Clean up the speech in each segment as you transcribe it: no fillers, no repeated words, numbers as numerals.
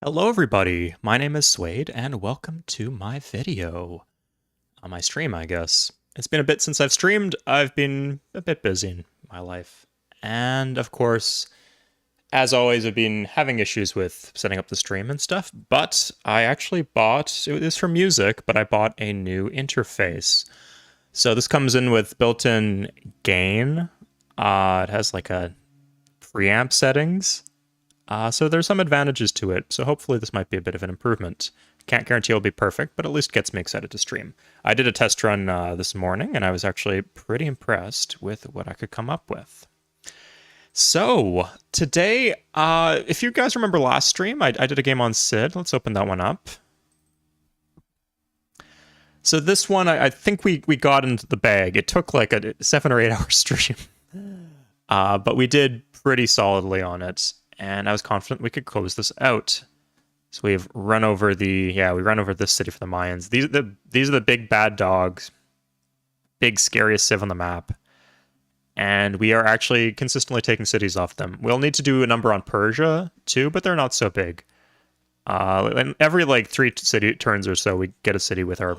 Hello everybody, my name is Suede and welcome to my video. On my stream, I guess. It's been a bit since I've streamed, I've been a bit busy in my life. And of course, as always, I've been having issues with setting up the stream and stuff, but I actually bought, it was for music, but I bought a new interface. So this comes in with built-in gain. It has like a preamp settings. So there's some advantages to it, so hopefully this might be a bit of an improvement. Can't guarantee it'll be perfect, but at least gets me excited to stream. I did a test run this morning, and I was actually pretty impressed with what I could come up with. So, today, if you guys remember last stream, I did a game on Sid. Let's open that one up. So this one, I think we got into the bag. It took like a 7 or 8 hour stream, but we did pretty solidly on it. And I was confident we could close this out. So we've run over we run over this city for the Mayans. These are the big bad dogs. Big scariest civ on the map. And we are actually consistently taking cities off them. We'll need to do a number on Persia too, but they're not so big. And every like 3 city turns or so, we get a city with our...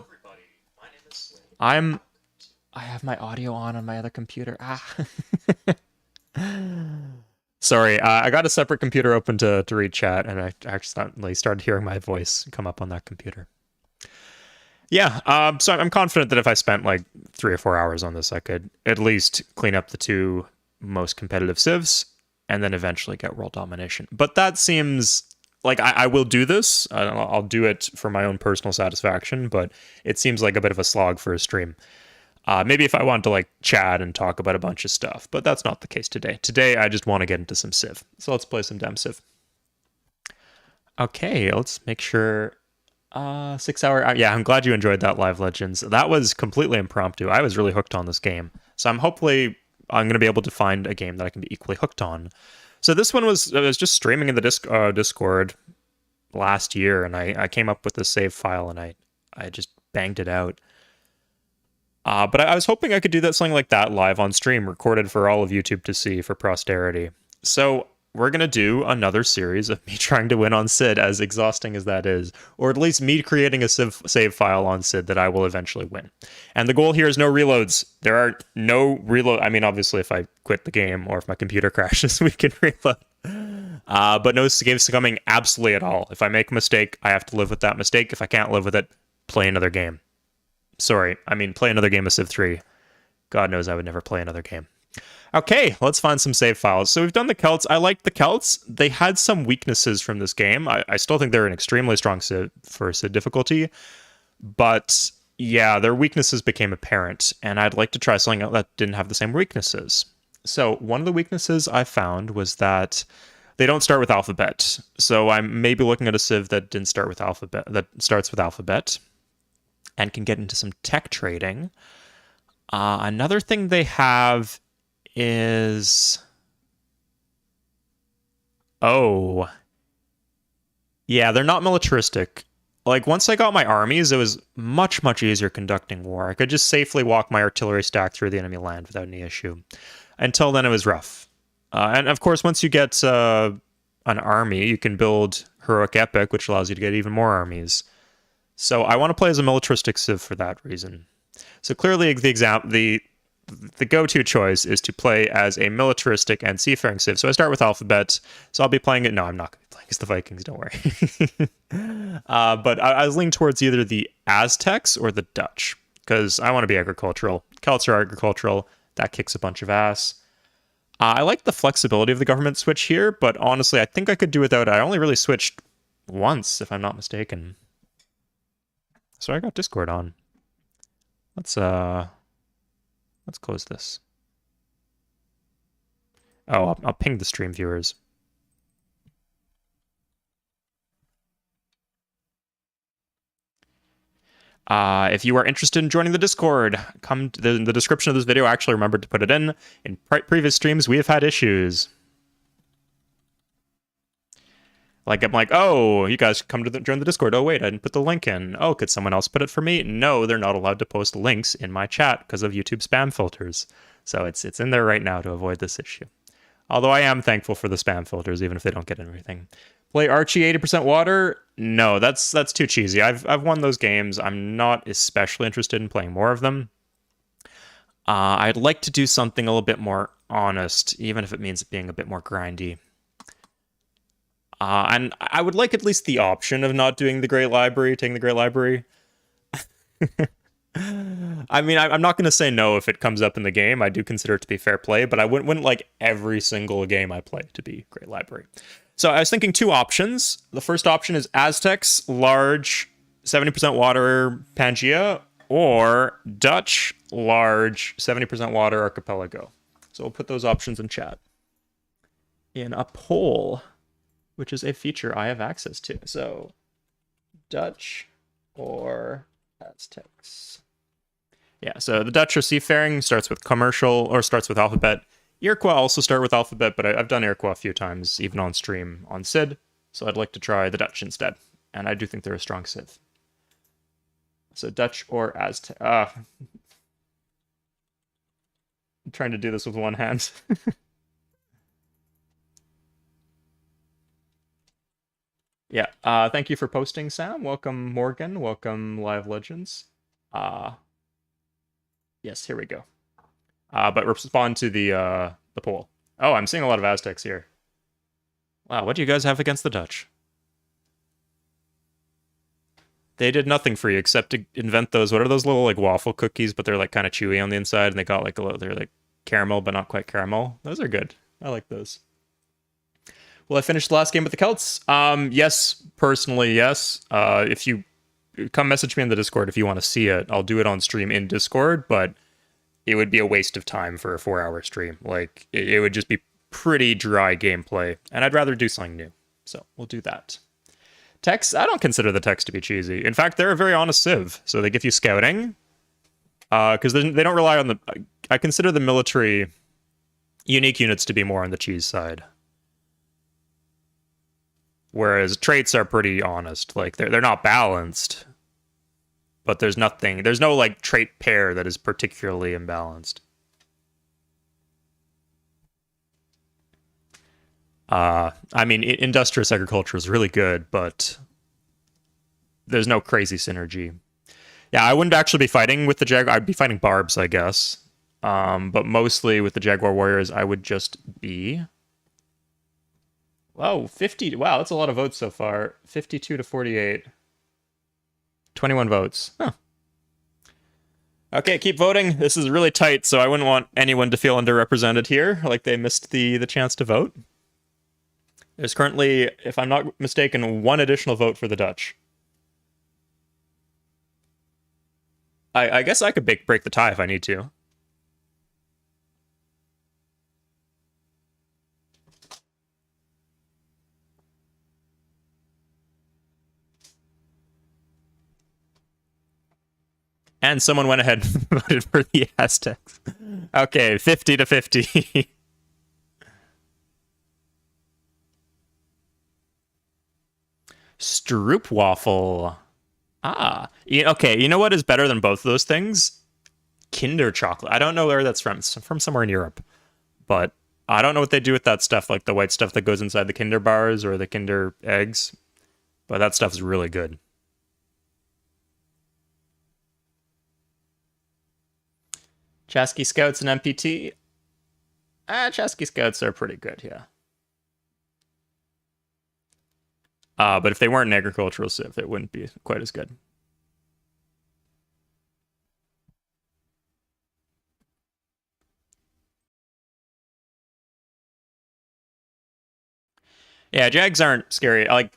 I have my audio on my other computer. Sorry, I got a separate computer open to read chat, and I accidentally started hearing my voice come up on that computer. Yeah, so I'm confident that if I spent like 3 or 4 hours on this, I could at least clean up the 2 most competitive civs, and then eventually get world domination. But that seems like I will do this. I'll do it for my own personal satisfaction, but it seems like a bit of a slog for a stream. Maybe if I want to like chat and talk about a bunch of stuff, but that's not the case today. Today, I just want to get into some Civ. So let's play some damn Civ. Okay, let's make sure... 6 hour... yeah, I'm glad you enjoyed that Live Legends. That was completely impromptu. I was really hooked on this game. So I'm going to be able to find a game that I can be equally hooked on. So this one was just streaming in the Discord last year, and I came up with this save file, and I just banged it out. But I was hoping I could do something like that live on stream, recorded for all of YouTube to see for posterity. So we're going to do another series of me trying to win on Sid, as exhausting as that is. Or at least me creating a save file on Sid that I will eventually win. And the goal here is no reloads. There are no reload. I mean, obviously, if I quit the game or if my computer crashes, we can reload. But no game succumbing absolutely at all. If I make a mistake, I have to live with that mistake. If I can't live with it, play another game. Sorry, I mean play another game of Civ 3. God knows I would never play another game. Okay, let's find some save files. So we've done the Celts. I liked the Celts. They had some weaknesses from this game. I still think they're an extremely strong Civ for Civ difficulty. But yeah, their weaknesses became apparent. And I'd like to try something that didn't have the same weaknesses. So one of the weaknesses I found was that they don't start with alphabet. So I'm maybe looking at a Civ that didn't start with alphabet, that starts with alphabet, and can get into some tech trading. Another thing they have is... oh. Yeah, they're not militaristic. Like, once I got my armies, it was much, much easier conducting war. I could just safely walk my artillery stack through the enemy land without any issue. Until then, it was rough. And of course, once you get an army, you can build Heroic Epic, which allows you to get even more armies. So I want to play as a militaristic Civ for that reason. So clearly the go-to choice is to play as a militaristic and seafaring Civ. So I start with alphabet. So I'll be playing it. No, I'm not going to be playing as the Vikings, don't worry. But I was leaning towards either the Aztecs or the Dutch, because I want to be agricultural. Celts are agricultural. That kicks a bunch of ass. I like the flexibility of the government switch here, but honestly, I think I could do without it. I only really switched once, if I'm not mistaken. So I got Discord on. Let's close this. Oh, I'll ping the stream viewers. If you are interested in joining the Discord, come to the description of this video. I actually remembered to put it in. In previous streams, we have had issues. Like, I'm like, oh, you guys come to join the Discord. Oh, wait, I didn't put the link in. Oh, could someone else put it for me? No, they're not allowed to post links in my chat because of YouTube spam filters. So it's in there right now to avoid this issue. Although I am thankful for the spam filters, even if they don't get everything. Play Archie 80% water? No, that's too cheesy. I've won those games. I'm not especially interested in playing more of them. I'd like to do something a little bit more honest, even if it means it being a bit more grindy. And I would like at least the option of not doing the Great Library, taking the Great Library. I mean, I'm not going to say no if it comes up in the game. I do consider it to be fair play, but I wouldn't like every single game I play to be Great Library. So I was thinking two options. The first option is Aztecs, large, 70% water Pangea, or Dutch, large, 70% water archipelago. So we'll put those options in chat. In a poll, which is a feature I have access to. So Dutch or Aztecs. Yeah, so the Dutch are seafaring, starts with commercial, or starts with alphabet. Iroquois also start with alphabet, but I've done Iroquois a few times, even on stream on Sid, so I'd like to try the Dutch instead. And I do think they're a strong Civ. So Dutch or Aztec. I'm trying to do this with one hand. Yeah, thank you for posting, Sam. Welcome, Morgan. Welcome, Live Legends. Yes, here we go. But respond to the poll. Oh, I'm seeing a lot of Aztecs here. Wow, what do you guys have against the Dutch? They did nothing for you except to invent those. What are those little like waffle cookies? But they're like kind of chewy on the inside, and they got like they're like caramel, but not quite caramel. Those are good. I like those. Will I finish the last game with the Celts? Yes, personally, yes. If you come message me in the Discord if you want to see it, I'll do it on stream in Discord, but it would be a waste of time for a 4-hour stream. Like, it would just be pretty dry gameplay, and I'd rather do something new. So we'll do that. Techs, I don't consider the techs to be cheesy. In fact, they're a very honest civ. So they give you scouting, because they don't rely on the... I consider the military unique units to be more on the cheese side. Whereas traits are pretty honest. Like, they're not balanced, but there's no like trait pair that is particularly imbalanced. I mean, industrious agriculture is really good, but there's no crazy synergy. Yeah, I wouldn't actually be fighting with the Jaguar. I'd be fighting Barbs, I guess. But mostly with the Jaguar Warriors, I would just be... Whoa, 50. Wow, that's a lot of votes so far. 52 to 48. 21 votes. Huh. Okay, keep voting. This is really tight, so I wouldn't want anyone to feel underrepresented here, like they missed the chance to vote. There's currently, if I'm not mistaken, one additional vote for the Dutch. I guess I could break the tie if I need to. And someone went ahead and voted for the Aztecs. Okay, 50 to 50. Stroopwafel. Ah. Okay, you know what is better than both of those things? Kinder chocolate. I don't know where that's from. It's from somewhere in Europe. But I don't know what they do with that stuff, like the white stuff that goes inside the Kinder bars or the Kinder eggs. But that stuff is really good. Chasky Scouts and MPT. Chasky Scouts are pretty good, yeah. But if they weren't an agricultural civ, it wouldn't be quite as good. Yeah, Jags aren't scary. Like,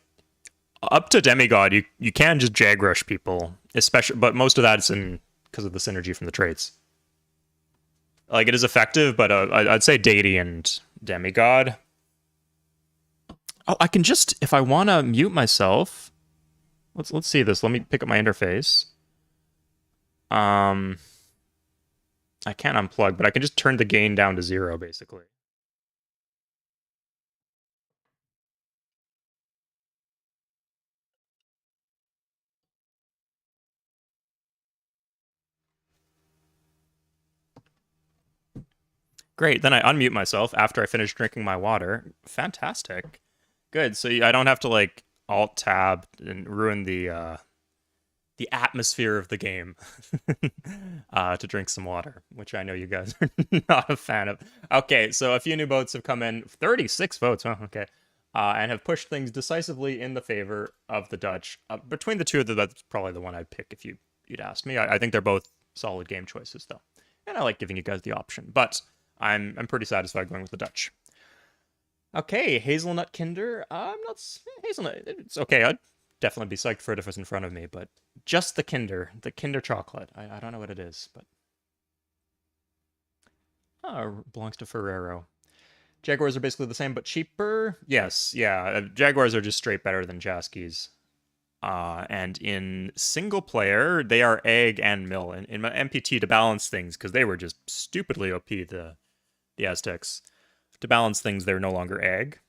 up to Demigod, you can just Jag rush people, especially, but most of that's in because of the synergy from the traits. Like, it is effective, but I'd say Deity and Demigod. Oh, I can just, if I want to mute myself, let's see this. Let me pick up my interface. I can't unplug, but I can just turn the gain down to 0, basically. Great. Then I unmute myself after I finish drinking my water. Fantastic. Good. So I don't have to like alt tab and ruin the atmosphere of the game to drink some water, which I know you guys are not a fan of. Okay, so a few new votes have come in. 36 votes. Oh, okay. And have pushed things decisively in the favor of the Dutch. Between the two of them, that's probably the one I'd pick if you'd asked me. I think they're both solid game choices, though, and I like giving you guys the option. But I'm pretty satisfied going with the Dutch. Okay, hazelnut Kinder. I'm not hazelnut. It's okay. I'd definitely be psyched for it if it was in front of me, but just the Kinder chocolate. I don't know what it is, but belongs to Ferrero. Jaguars are basically the same but cheaper. Yes, yeah. Jaguars are just straight better than Jaskies. And in single player, they are egg and mill. In my MPT to balance things, because they were just stupidly OP, the Aztecs. To balance things, they're no longer egg,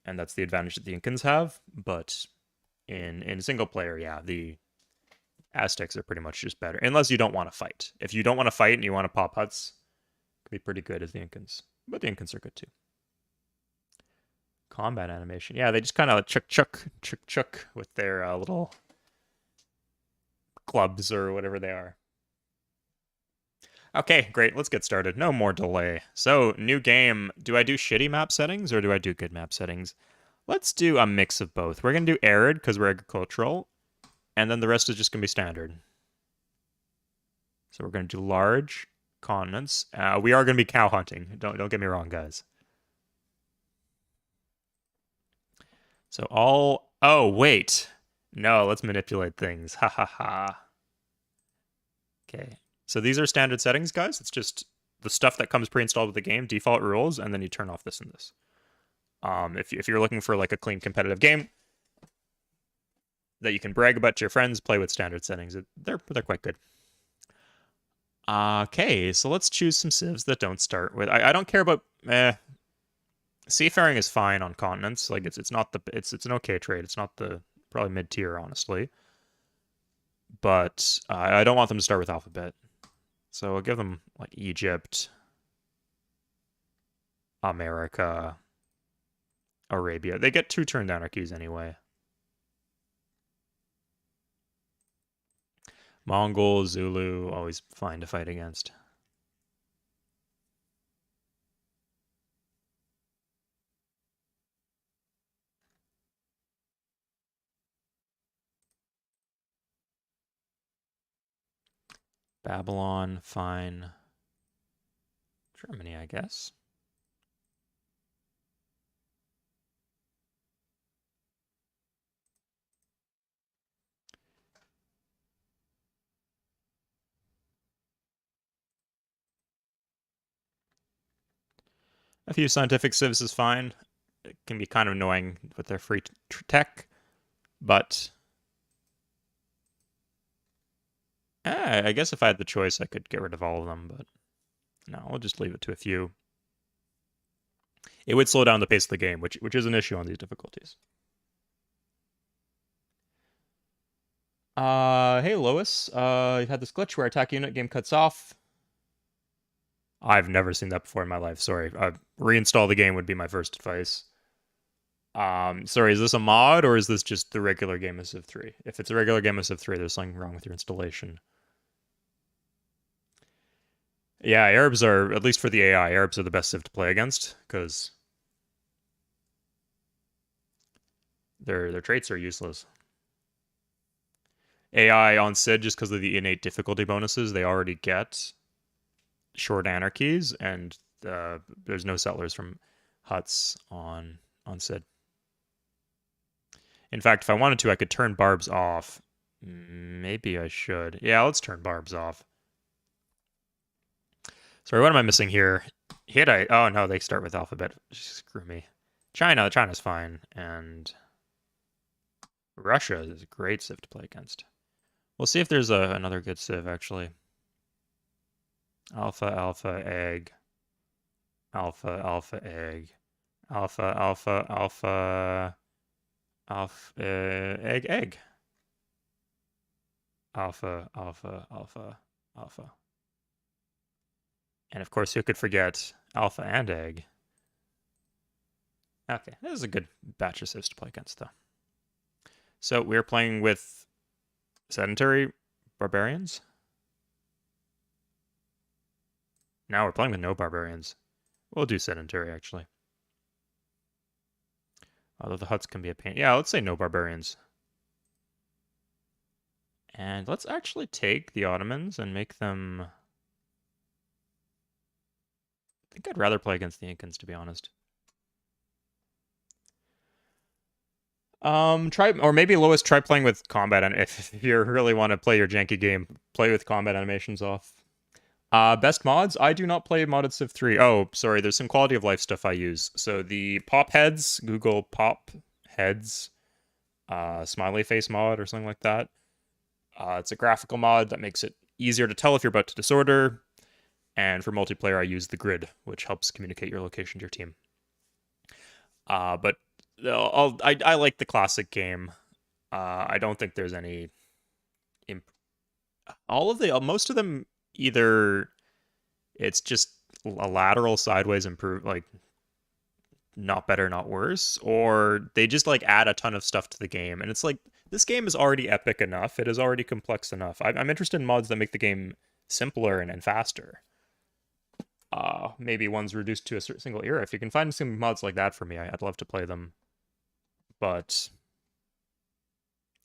and that's the advantage that the Incans have. But in single player, yeah, the Aztecs are pretty much just better. Unless you don't want to fight. If you don't want to fight and you want to pop huts, it could be pretty good as the Incans. But the Incans are good too. Combat animation. Yeah, they just kind of chuck with their little clubs or whatever they are. Okay, great. Let's get started. No more delay. So, new game. Do I do shitty map settings or do I do good map settings? Let's do a mix of both. We're going to do arid because we're agricultural, and then the rest is just going to be standard. So we're going to do large continents. We are going to be cow hunting. Don't get me wrong, guys. So all... Oh, wait. No, let's manipulate things. Ha ha ha. Okay. So these are standard settings, guys. It's just the stuff that comes pre-installed with the game, default rules, and then you turn off this and this. If you're looking for like a clean competitive game that you can brag about to your friends, play with standard settings. They're quite good. Okay, so let's choose some civs that don't start with... I don't care about... Seafaring is fine on continents. Like it's not the... It's an okay trade. It's not the... Probably mid-tier, honestly. But I don't want them to start with alphabet. So I'll give them like Egypt, America, Arabia. They get 2 turned anarchies anyway. Mongol, Zulu, always fine to fight against. Babylon, fine. Germany, I guess. A few scientific civs is fine. It can be kind of annoying with their free tech, but I guess if I had the choice, I could get rid of all of them, but no, I'll just leave it to a few. It would slow down the pace of the game, which is an issue on these difficulties. Hey Lois, you had this glitch where attack unit game cuts off. I've never seen that before in my life. Sorry. Reinstall the game would be my first advice. Sorry, is this a mod or is this just the regular game of Civ 3? If it's a regular game of Civ 3, there's something wrong with your installation. Yeah, Arabs are, at least for the AI, Arabs are the best Civ to play against, because their traits are useless. AI on Sid, just because of the innate difficulty bonuses they already get, short anarchies, and there's no settlers from huts on Sid. In fact, if I wanted to, I could turn barbs off. Maybe I should. Yeah, let's turn barbs off. Sorry, what am I missing here? Hittite. Oh, no, they start with alphabet. Screw me. China's fine. And Russia is a great civ to play against. We'll see if there's another good civ, actually. Alpha, alpha, egg. Alpha, alpha, egg. Alpha, alpha, alpha... Alpha, egg, egg. Alpha, alpha, alpha, alpha. And of course, who could forget Alpha and egg. Okay, this is a good batch of civs to play against, though. So we're playing with sedentary barbarians. Now we're playing with no barbarians. We'll do sedentary, actually. Although the huts can be a pain. Yeah, let's say no barbarians. And let's actually take the Ottomans and make them... I think I'd rather play against the Incans, to be honest. Try, or maybe Lois, try playing with combat, and if you really want to play your janky game, play with combat animations off. Best mods? I do not play modded Civ 3. Oh, sorry, there's some quality of life stuff I use. So the pop heads, Google pop heads, smiley face mod or something like that. It's a graphical mod that makes it easier to tell if you're about to disorder. And for multiplayer, I use the grid, which helps communicate your location to your team. But I like the classic game. I don't think there's any. Most of them either it's just a lateral sideways improve, like not better, not worse, or they just like add a ton of stuff to the game, and it's like this game is already epic enough. It is already complex enough. I'm interested in mods that make the game simpler and faster. Maybe one's reduced to a single era. If you can find some mods like that for me, I'd love to play them. But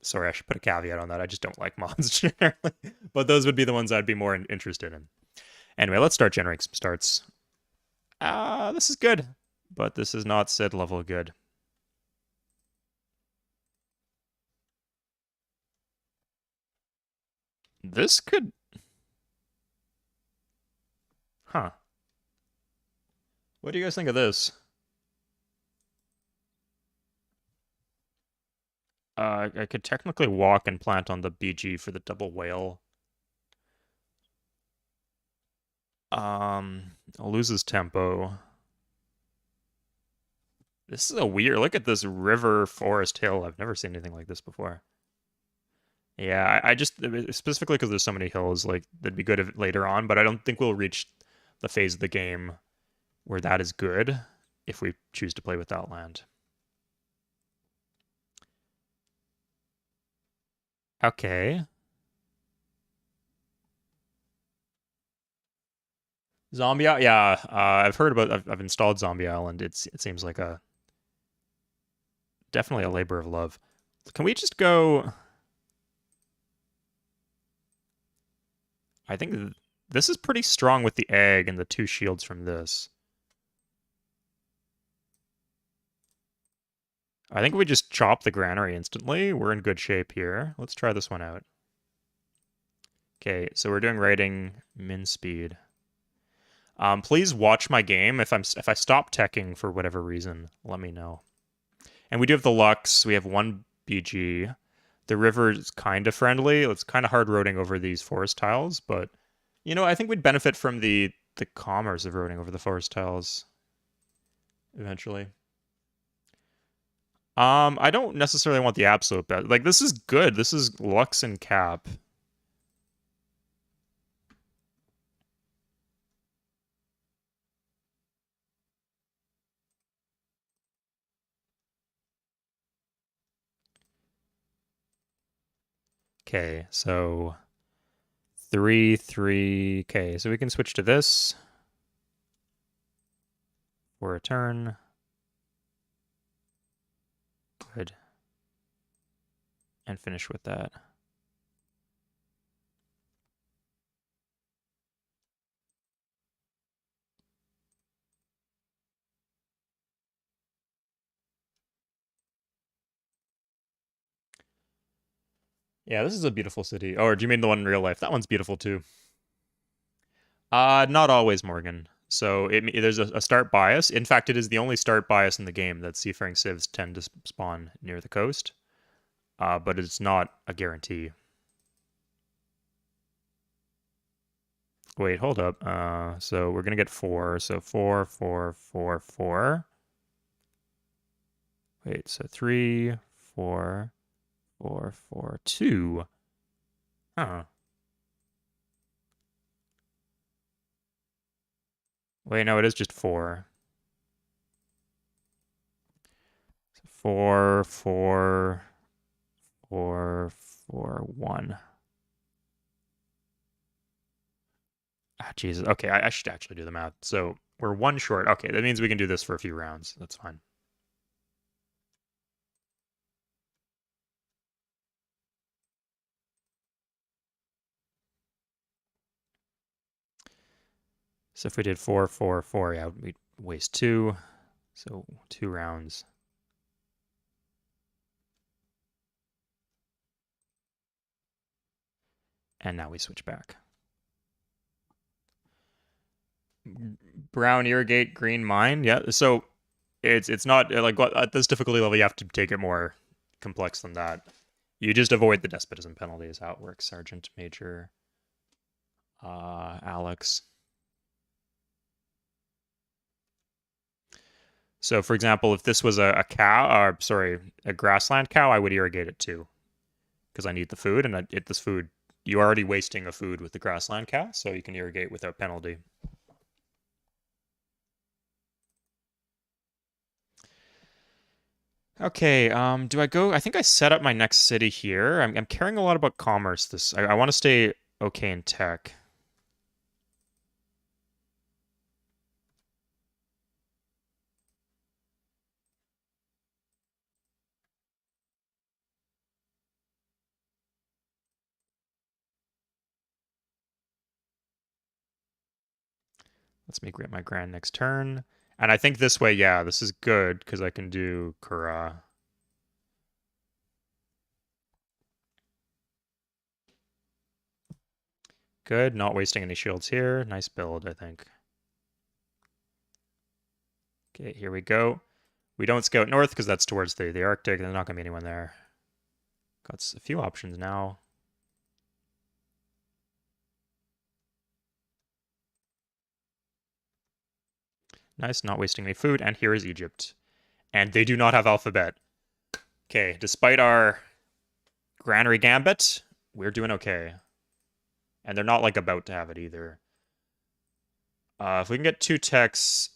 sorry, I should put a caveat on that. I just don't like mods generally. But those would be the ones I'd be more interested in. Anyway, let's start generating some starts. This is good, but this is not Sid level good. This could... Huh. What do you guys think of this? I could technically walk and plant on the BG for the double whale. I'll lose his tempo. This is a weird... Look at this river forest hill. I've never seen anything like this before. Yeah, I just... Specifically because there's so many hills, like, that'd be good if, later on, but I don't think we'll reach the phase of the game where that is good if we choose to play with that land. Okay. Zombie, yeah, I've heard about. I've installed Zombie Island. It seems like definitely a labor of love. Can we just go? I think this is pretty strong with the egg and the 2 shields from this. I think we just chop the granary instantly. We're in good shape here. Let's try this one out. Okay, so we're doing writing min speed. Please watch my game. If I stop teching for whatever reason, let me know. And we do have the Lux. We have 1 BG. The river is kind of friendly. It's kind of hard roading over these forest tiles, but you know, I think we'd benefit from the commerce of roading over the forest tiles eventually. I don't necessarily want the absolute best. Like, this is good. This is Lux and Cap. Okay, so 3, 3. Okay, so we can switch to this for a turn. Good. And finish with that. Yeah, this is a beautiful city. Or do you mean the one in real life? That one's beautiful too. Not always, Morgan. So there's a start bias. In fact, it is the only start bias in the game that seafaring civs tend to spawn near the coast. But it's not a guarantee. Wait, hold up. So we're gonna get 4. So 4, 4, 4, 4. Wait, so 3, 4, 4, 4, 2. Huh. Wait, no, it is just 4. 4, 4, 4, 4, 1. Ah, Jesus. Okay, I should actually do the math. So we're 1 short. Okay, that means we can do this for a few rounds. That's fine. So if we did 4, 4, 4, yeah, we'd waste 2. So 2 rounds. And now we switch back. Brown irrigate, green mine. Yeah. So it's not like at this difficulty level you have to take it more complex than that. You just avoid the despotism penalty is how it works. Sergeant Major Alex. So for example, if this was a cow, or sorry, a grassland cow, I would irrigate it too, because I need the food, and this food you're already wasting a food with the grassland cow, so you can irrigate without penalty. Okay, do I go? I think I set up my next city here. I'm caring a lot about commerce. I want to stay okay in tech. Let's make my grand next turn. And I think this way, yeah, this is good because I can do Kura. Good, not wasting any shields here. Nice build, I think. Okay, here we go. We don't scout north because that's towards the Arctic. There's not going to be anyone there. Got a few options now. Nice, not wasting any food. And here is Egypt. And they do not have alphabet. Okay, despite our Granary Gambit, we're doing okay. And they're not like about to have it either. If we can get 2 techs,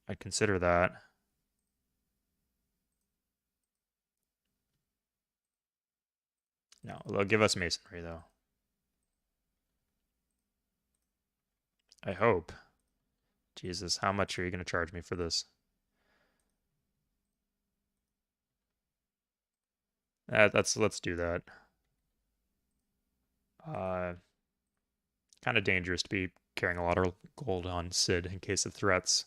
I'd consider that. No, they'll give us masonry though. I hope. Jesus, how much are you going to charge me for this? Let's do that. Kind of dangerous to be carrying a lot of gold on Sid in case of threats.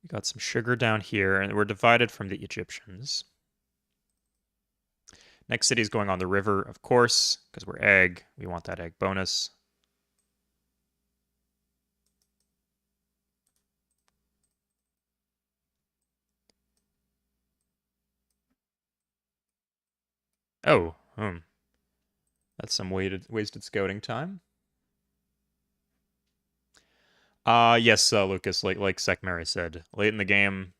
We got some sugar down here, and we're divided from the Egyptians. Next city is going on the river, of course, because we're egg. We want that egg bonus. Oh, that's some wasted scouting time. Yes, Lucas, like Sec Mary said, late in the game.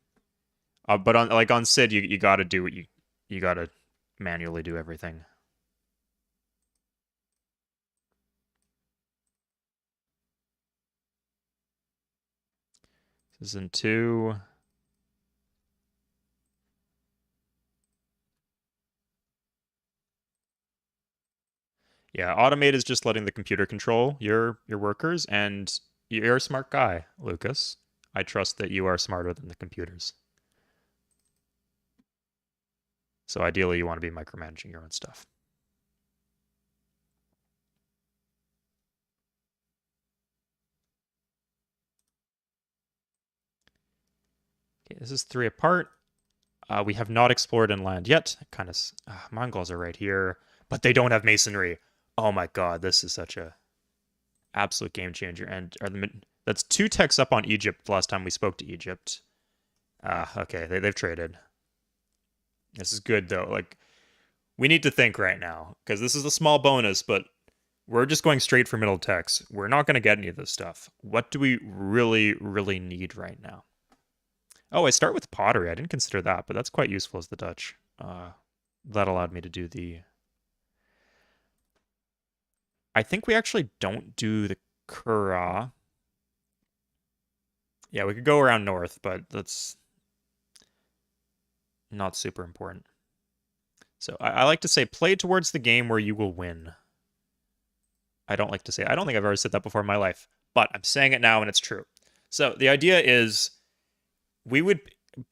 But on Sid, you gotta do what you gotta manually do everything. This is in 2. Yeah, automate is just letting the computer control your workers, and you're a smart guy, Lucas. I trust that you are smarter than the computers. So ideally, you want to be micromanaging your own stuff. Okay, this is 3 apart. We have not explored inland yet. Kind of, Mongols are right here, but they don't have masonry. Oh my god, this is such a absolute game changer. And that's 2 techs up on Egypt last time we spoke to Egypt. Okay, they've traded. This is good though. Like, we need to think right now because this is a small bonus, but we're just going straight for middle techs. We're not going to get any of this stuff. What do we really, really need right now? Oh, I start with pottery. I didn't consider that, but that's quite useful as the Dutch. That allowed me to do the I think we actually don't do the Kura. Yeah, we could go around north, but that's not super important. So I like to say play towards the game where you will win. I don't like to say, I don't think I've ever said that before in my life, but I'm saying it now and it's true. So the idea is we would,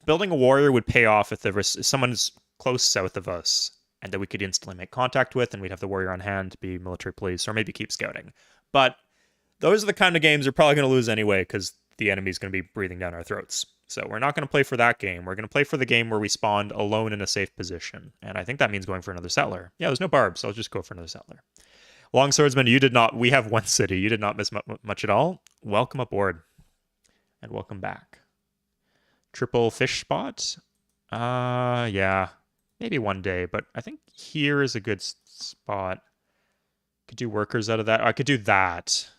building a warrior would pay off if there was someone's close south of us and that we could instantly make contact with, and we'd have the warrior on hand to be military police or maybe keep scouting. But those are the kind of games we're probably going to lose anyway because the enemy's going to be breathing down our throats. So we're not going to play for that game. We're going to play for the game where we spawned alone in a safe position. And I think that means going for another settler. Yeah, there's no barbs, so I'll just go for another settler. Long swordsman, you did not. We have one city. You did not miss much at all. Welcome aboard. And welcome back. Triple fish spot? Yeah. Maybe one day, but I think here is a good spot. Could do workers out of that. I could do that.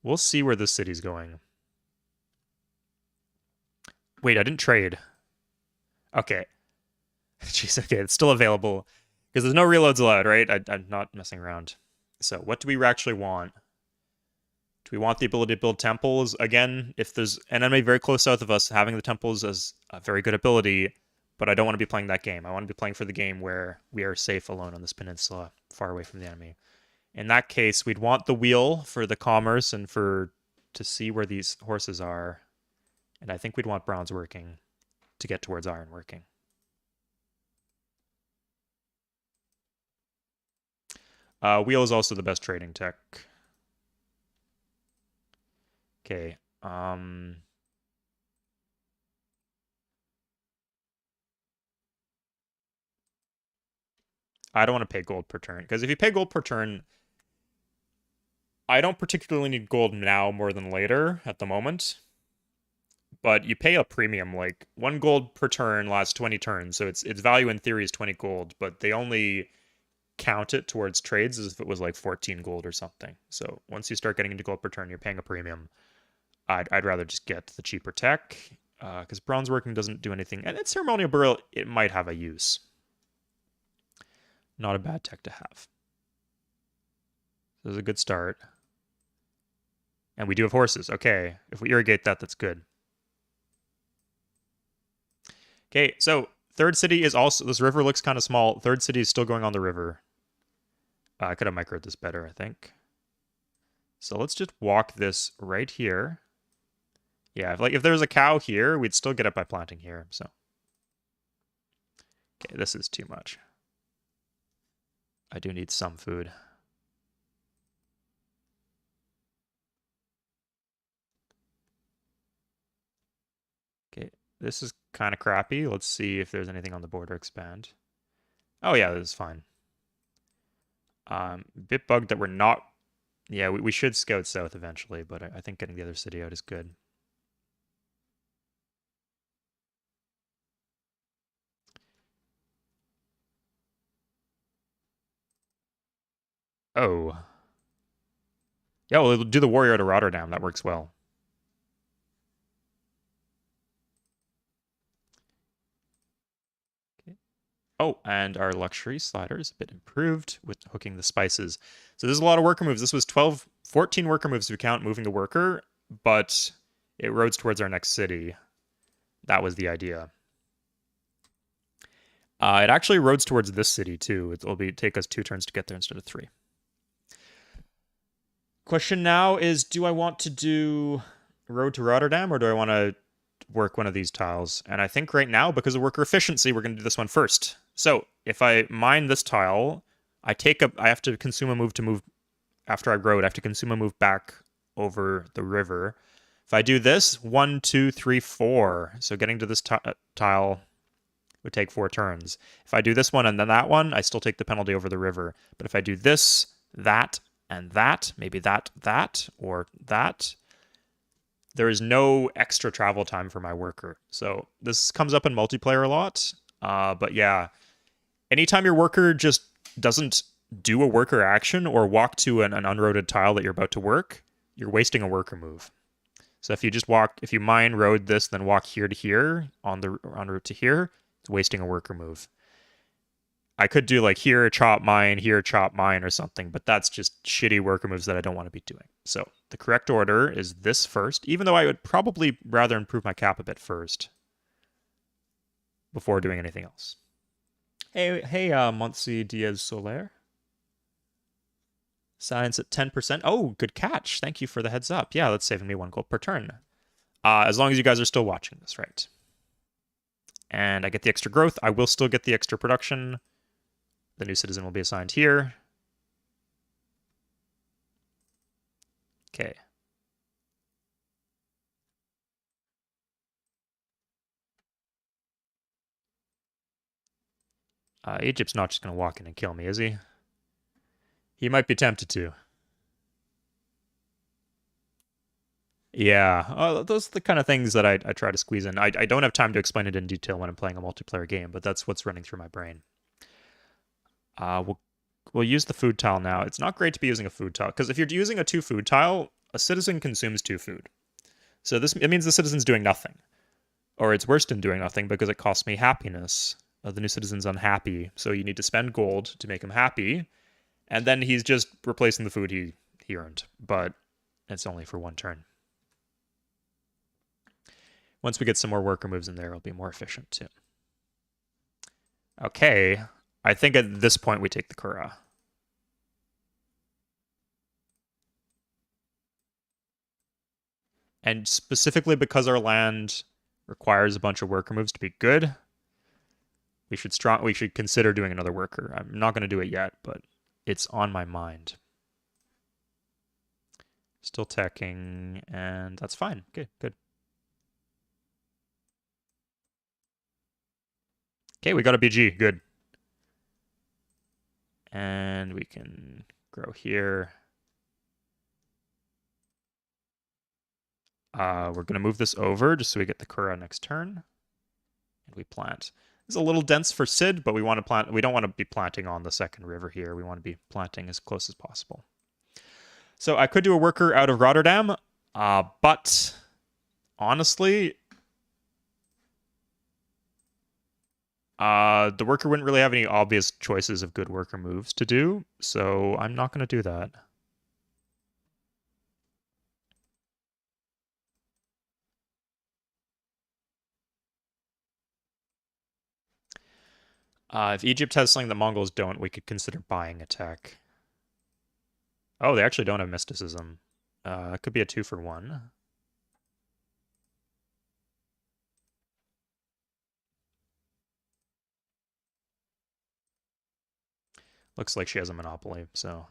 We'll see where this city's going. Wait, I didn't trade. Okay. Jeez, okay, it's still available. Because there's no reloads allowed, right? I'm not messing around. So what do we actually want? Do we want the ability to build temples? Again, if there's an enemy very close south of us, having the temples is a very good ability, but I don't want to be playing that game. I want to be playing for the game where we are safe alone on this peninsula, far away from the enemy. In that case, we'd want the wheel for the commerce and for to see where these horses are. And I think we'd want bronze working to get towards iron working. Wheel is also the best trading tech. Okay. I don't want to pay gold per turn, because if you pay gold per turn, I don't particularly need gold now more than later at the moment. But you pay a premium, like 1 gold per turn lasts 20 turns, so its value in theory is 20 gold, but they only count it towards trades as if it was like 14 gold or something. So once you start getting into gold per turn, you're paying a premium. I'd rather just get the cheaper tech, because bronze working doesn't do anything. And it's ceremonial burial, it might have a use. Not a bad tech to have. This is a good start. And we do have horses. Okay, if we irrigate that, that's good. Okay, so third city is also, this river looks kind of small. Third city is still going on the river. I could have microed this better, I think. So let's just walk this right here. Yeah, if there was a cow here, we'd still get it by planting here, so. Okay, this is too much. I do need some food. Okay, this is kind of crappy. Let's see if there's anything on the border expand. Oh yeah, this is fine. Bit bugged that we're not... Yeah, we should scout south eventually, but I think getting the other city out is good. Oh. Yeah, we'll do the warrior to Rotterdam. That works well. Okay. Oh, and our luxury slider is a bit improved with hooking the spices. So there's a lot of worker moves. This was 14 worker moves if you count moving the worker, but it roads towards our next city. That was the idea. It actually roads towards this city too. It'll take us 2 turns to get there instead of 3. Question now is, do I want to do road to Rotterdam or do I want to work one of these tiles? And I think right now, because of worker efficiency, we're going to do this one first. So if I mine this tile, I have to consume a move to move after I road. I have to consume a move back over the river. If I do this, 1, 2, 3, 4. So getting to this tile would take 4 turns. If I do this one and then that one, I still take the penalty over the river. But if I do this, that, and that, maybe that, or that, there is no extra travel time for my worker. So this comes up in multiplayer a lot. But yeah, anytime your worker just doesn't do a worker action or walk to an unroaded tile that you're about to work, you're wasting a worker move. So if you mine road this, then walk here to here, en route to here, it's wasting a worker move. I could do like here chop mine, here chop mine or something, but that's just shitty worker moves that I don't want to be doing. So the correct order is this first, even though I would probably rather improve my cap a bit first before doing anything else. Hey, Montse Diaz Soler. Science at 10%. Oh, good catch. Thank you for the heads up. Yeah, that's saving me 1 gold per turn. As long as you guys are still watching this, right? And I get the extra growth. I will still get the extra production. The new citizen will be assigned here. Okay. Egypt's not just going to walk in and kill me, is he? He might be tempted to. Yeah, those are the kind of things that I try to squeeze in. I don't have time to explain it in detail when I'm playing a multiplayer game, but that's what's running through my brain. We'll use the food tile now. It's not great to be using a food tile, because if you're using a 2 food tile, a citizen consumes 2 food. So it means the citizen's doing nothing. Or it's worse than doing nothing because it costs me happiness. The new citizen's unhappy, so you need to spend gold to make him happy, and then he's just replacing the food he earned, but it's only for 1 turn. Once we get some more worker moves in there, it'll be more efficient too. Okay, I think at this point we take the Kura. And specifically because our land requires a bunch of worker moves to be good, we should consider doing another worker. I'm not going to do it yet, but it's on my mind. Still teching, and that's fine. Okay, good. Okay, we got a BG. Good. And we can grow here. We're going to move this over just so we get the Kura next turn. And we plant. It's a little dense for Sid, but we want to plant. We don't want to be planting on the second river here. We want to be planting as close as possible. So I could do a worker out of Rotterdam, but honestly, the worker wouldn't really have any obvious choices of good worker moves to do, so I'm not going to do that. If Egypt has something the Mongols don't, we could consider buying a tech. Oh, they actually don't have mysticism. It could be a 2-for-1. Looks like she has a monopoly, so.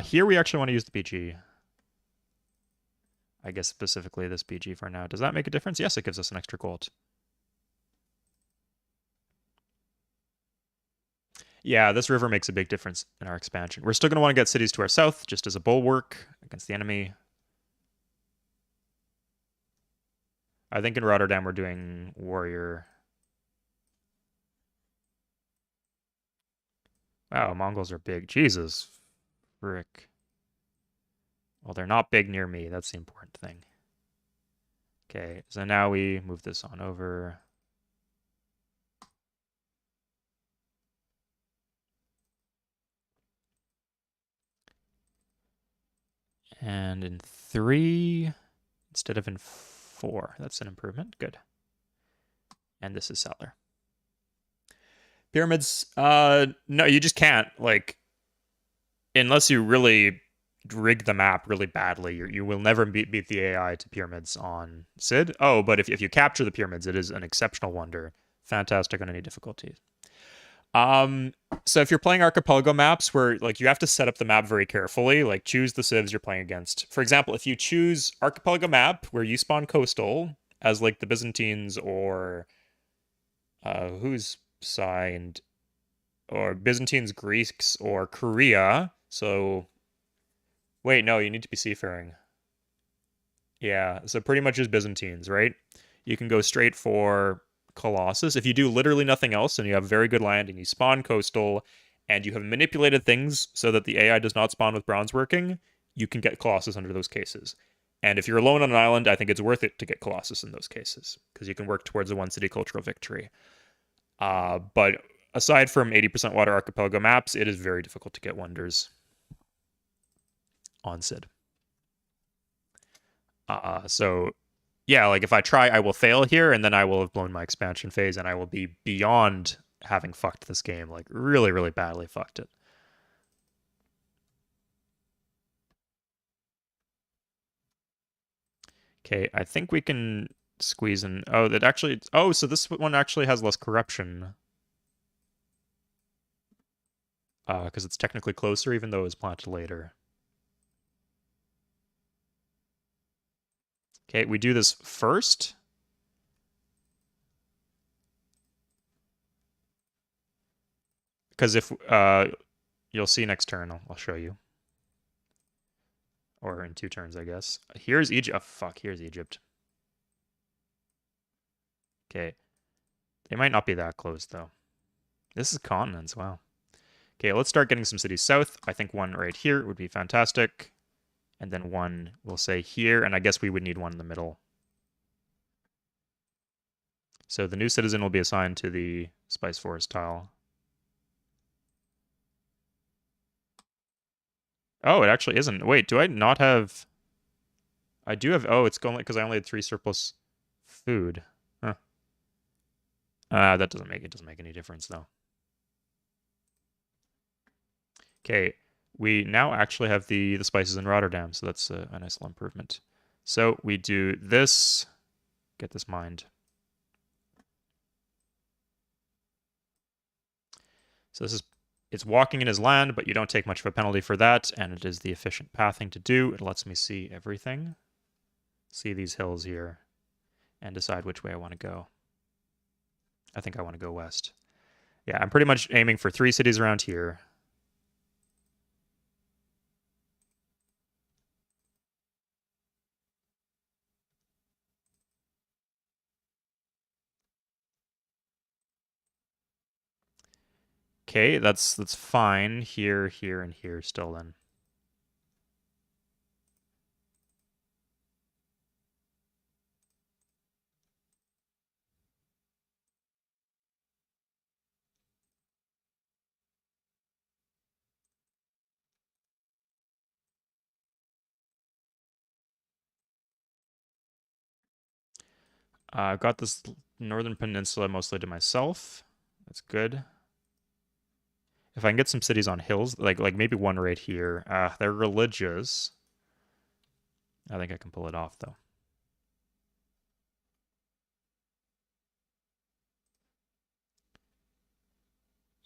Here we actually want to use the BG. I guess specifically this BG for now. Does that make a difference? Yes, it gives us an extra gold. Yeah, this river makes a big difference in our expansion. We're still going to want to get cities to our south, just as a bulwark against the enemy. I think in Rotterdam we're doing warrior. Wow, Mongols are big. Jesus. Frick. Well, they're not big near me. That's the important thing. Okay, so now we move this on over. And in 3 instead of in 4. That's an improvement. Good. And this is settler. Pyramids, no, you just can't. Like, unless you really rig the map really badly, you will never beat the AI to pyramids on Sid. Oh, but if you capture the pyramids, it is an exceptional wonder. Fantastic on any difficulty. So if you're playing archipelago maps where like you have to set up the map very carefully, like choose the civs you're playing against. For example, if you choose archipelago map where you spawn coastal as like the Byzantines or who's signed or Byzantines, Greeks, or Korea. So wait, no, you need to be seafaring. Yeah, so pretty much just Byzantines, right? You can go straight for Colossus. If you do literally nothing else and you have very good land and you spawn coastal and you have manipulated things so that the AI does not spawn with bronze working, you can get Colossus under those cases. And if you're alone on an island, I think it's worth it to get Colossus in those cases because you can work towards a 1 city cultural victory. But aside from 80% water archipelago maps, it is very difficult to get wonders on Sid. So yeah, like if I try, I will fail here, and then I will have blown my expansion phase, and I will be beyond having fucked this game, like really, really badly fucked it. Okay, I think we can squeeze in. Oh, that actually. Oh, so this one actually has less corruption. Because it's technically closer, even though it was planted later. Okay, we do this first. Because if you'll see next turn, I'll show you. Or in 2 turns, I guess. Here's Egypt. Oh, fuck, here's Egypt. Okay. They might not be that close, though. This is continents, wow. Okay, let's start getting some cities south. I think one right here would be fantastic. And then one, we'll say here, and I guess we would need one in the middle. So the new citizen will be assigned to the Spice Forest tile. Oh, it actually isn't. Wait, do I not have... I do have... Oh, it's going because I only had 3 surplus food. Huh. That doesn't make any difference, though. Okay, we now actually have the spices in Rotterdam, so that's a nice little improvement. So we do this, get this mined. So this is, it's walking in his land, but you don't take much of a penalty for that, and it is the efficient pathing to do. It lets me see everything. See these hills here, and decide which way I want to go. I think I want to go west. Yeah, I'm pretty much aiming for 3 cities around here. Okay, that's fine. Here, here, and here still then. I've got this northern peninsula mostly to myself. That's good. If I can get some cities on hills, like maybe one right here. They're religious. I think I can pull it off though.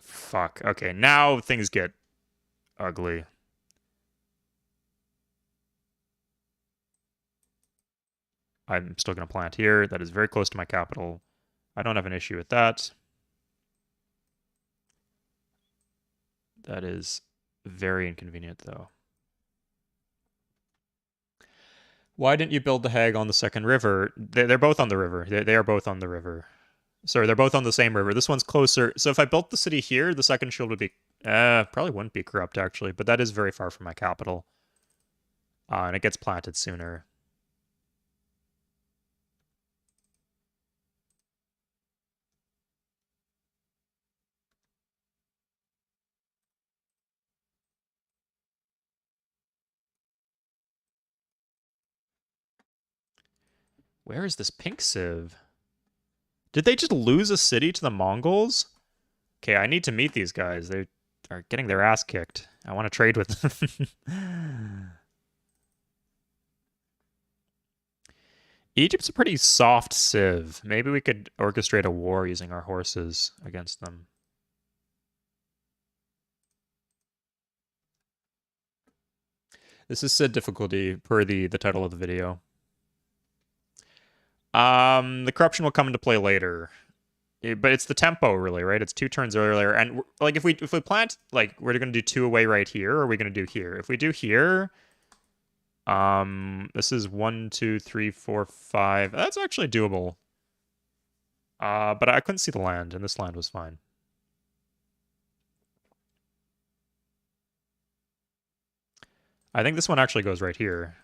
Fuck. Okay, now things get ugly. I'm still going to plant here. That is very close to my capital. I don't have an issue with that. That is very inconvenient, though. Why didn't you build the Hague on the second river? They're both on the river. They are both on the river. Sorry, they're both on the same river. This one's closer. So if I built the city here, the second shield would be... probably wouldn't be corrupt, actually. But that is very far from my capital. And it gets planted sooner. Where is this pink civ? Did they just lose a city to the Mongols? Okay, I need to meet these guys. They are getting their ass kicked. I want to trade with them. Egypt's a pretty soft civ. Maybe we could orchestrate a war using our horses against them. This is Sid difficulty per the title of the video. The corruption will come into play later. But it's the tempo, really, right? It's 2 turns earlier, and like if we plant, like we're gonna do 2 away right here, or are we gonna do here? If we do here, this is 1, 2, 3, 4, 5. That's actually doable. But I couldn't see the land, and this land was fine. I think this one actually goes right here.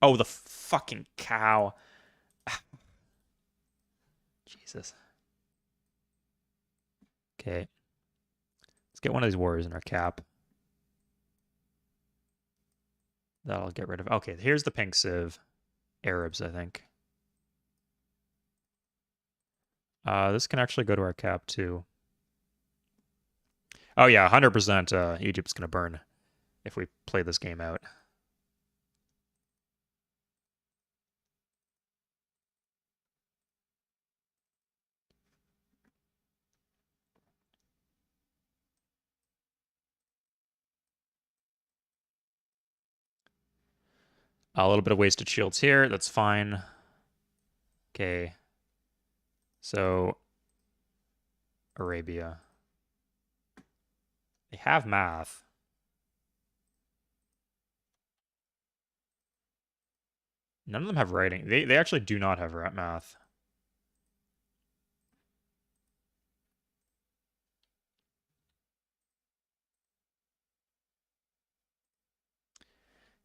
Oh, the fucking cow. Jesus. Okay. Let's get one of these warriors in our cap. That'll get rid of... Okay, here's the pink civ. Arabs, I think. This can actually go to our cap, too. Oh, yeah, 100% Egypt's going to burn if we play this game out. A little bit of wasted shields here. That's fine. Okay. So, Arabia. They have math. None of them have writing. They actually do not have math.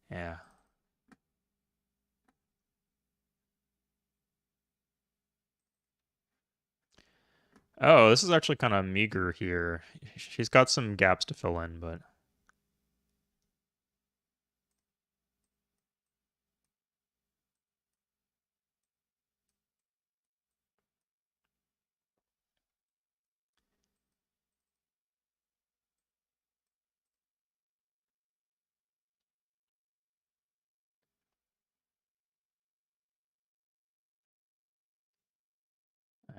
Yeah. Oh, this is actually kind of meager here. She's got some gaps to fill in, but...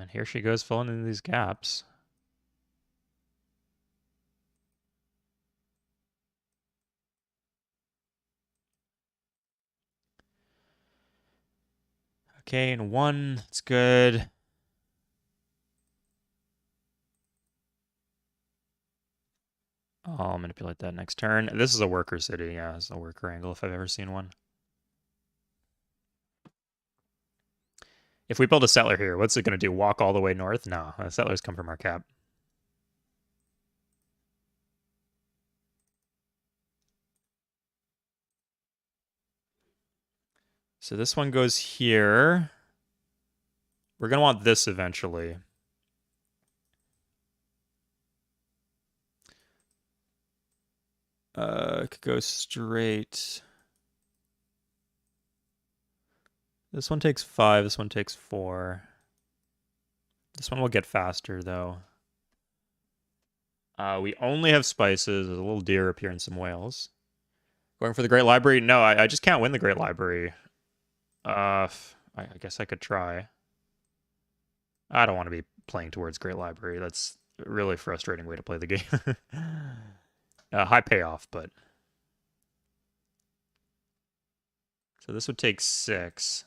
And here she goes filling in these gaps. Okay, and one, it's good. I'll manipulate that next turn. This is a worker city. Yeah, it's a worker angle if I've ever seen one. If we build a settler here, what's it going to do? Walk all the way north? No, settlers come from our cap. So this one goes here. We're going to want this eventually. It could go straight. This one takes 5. This one takes 4. This one will get faster, though. We only have spices. There's a little deer up here and some whales. Going for the Great Library? No, I just can't win the Great Library. I guess I could try. I don't want to be playing towards Great Library. That's a really frustrating way to play the game. High payoff, but... So this would take 6.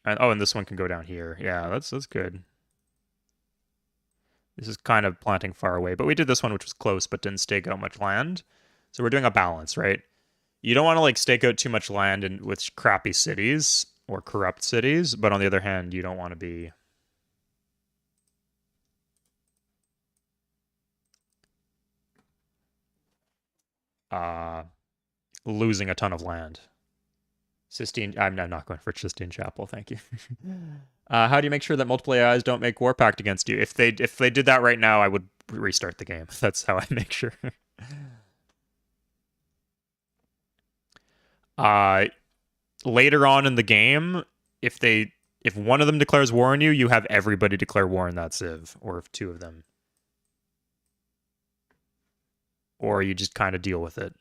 And this one can go down here. Yeah, that's good. This is kind of planting far away, but we did this one, which was close, but didn't stake out much land. So we're doing a balance, right? You don't want to like stake out too much land with crappy cities or corrupt cities, but on the other hand, you don't want to be losing a ton of land. Sistine, I'm not going for Sistine Chapel, thank you. How do you make sure that multiple AIs don't make war pact against you? If they did that right now, I would restart the game. That's how I make sure. Later on in the game, if one of them declares war on you, you have everybody declare war on that civ, or if 2 of them. Or you just kind of deal with it.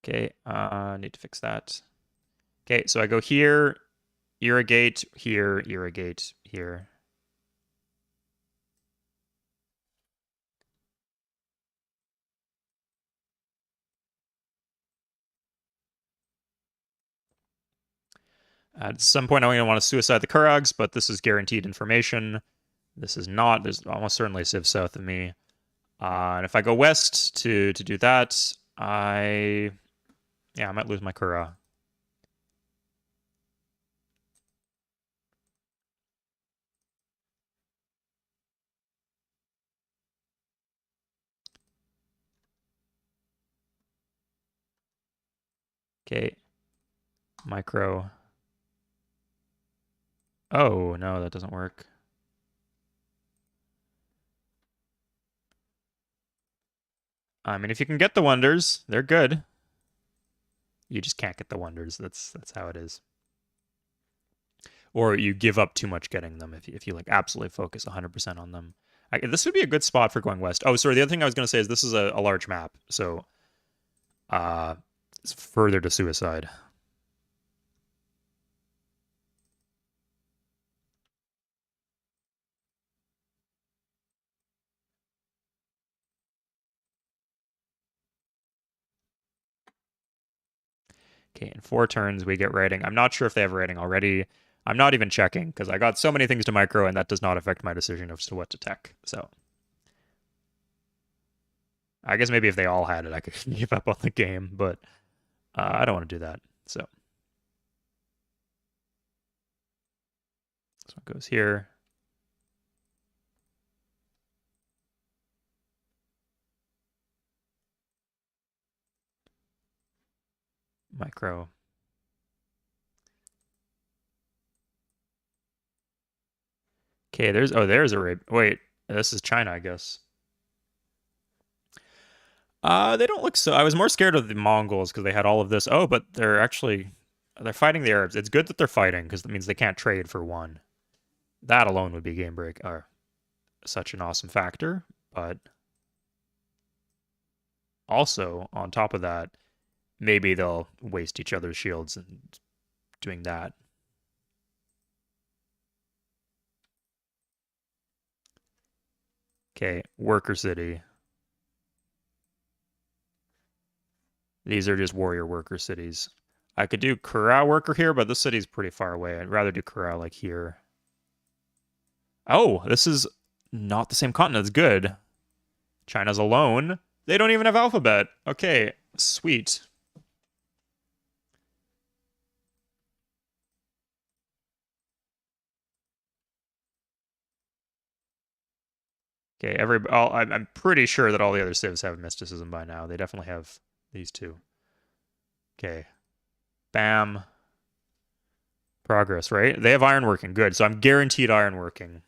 Okay, I need to fix that. Okay, so I go here, irrigate, here, irrigate, here. At some point, I'm going to want to suicide the Kurags, but this is guaranteed information. This is not. There's almost certainly a civ south of me. And if I go west to do that, I might lose my Kura. Okay. Micro. Oh, no, that doesn't work. I mean, if you can get the wonders, they're good. You just can't get the wonders. That's how it is. Or you give up too much getting them if you like absolutely focus 100% on them. This would be a good spot for going west. Oh, sorry. The other thing I was going to say is this is a large map, so it's further to suicide. Okay, in 4 turns we get raiding. I'm not sure if they have raiding already. I'm not even checking because I got so many things to micro and that does not affect my decision as to what to tech. So I guess maybe if they all had it, I could give up on the game, but I don't want to do that. So this one goes here. Micro. Okay, there's a raid. Wait, this is China, I guess. They don't look so. I was more scared of the Mongols because they had all of this. Oh, but they're fighting the Arabs. It's good that they're fighting because that means they can't trade for one. That alone would be game break or such an awesome factor. But also on top of that, maybe they'll waste each other's shields and doing that. Okay, worker city. These are just warrior worker cities. I could do Kura worker here, but this city's pretty far away. I'd rather do Kura like here. Oh, this is not the same continent. It's good. China's alone. They don't even have alphabet. Okay, sweet. Okay, I'm pretty sure that all the other civs have mysticism by now. They definitely have these two. Okay. Bam. Progress, right? They have ironworking. Good. So I'm guaranteed ironworking.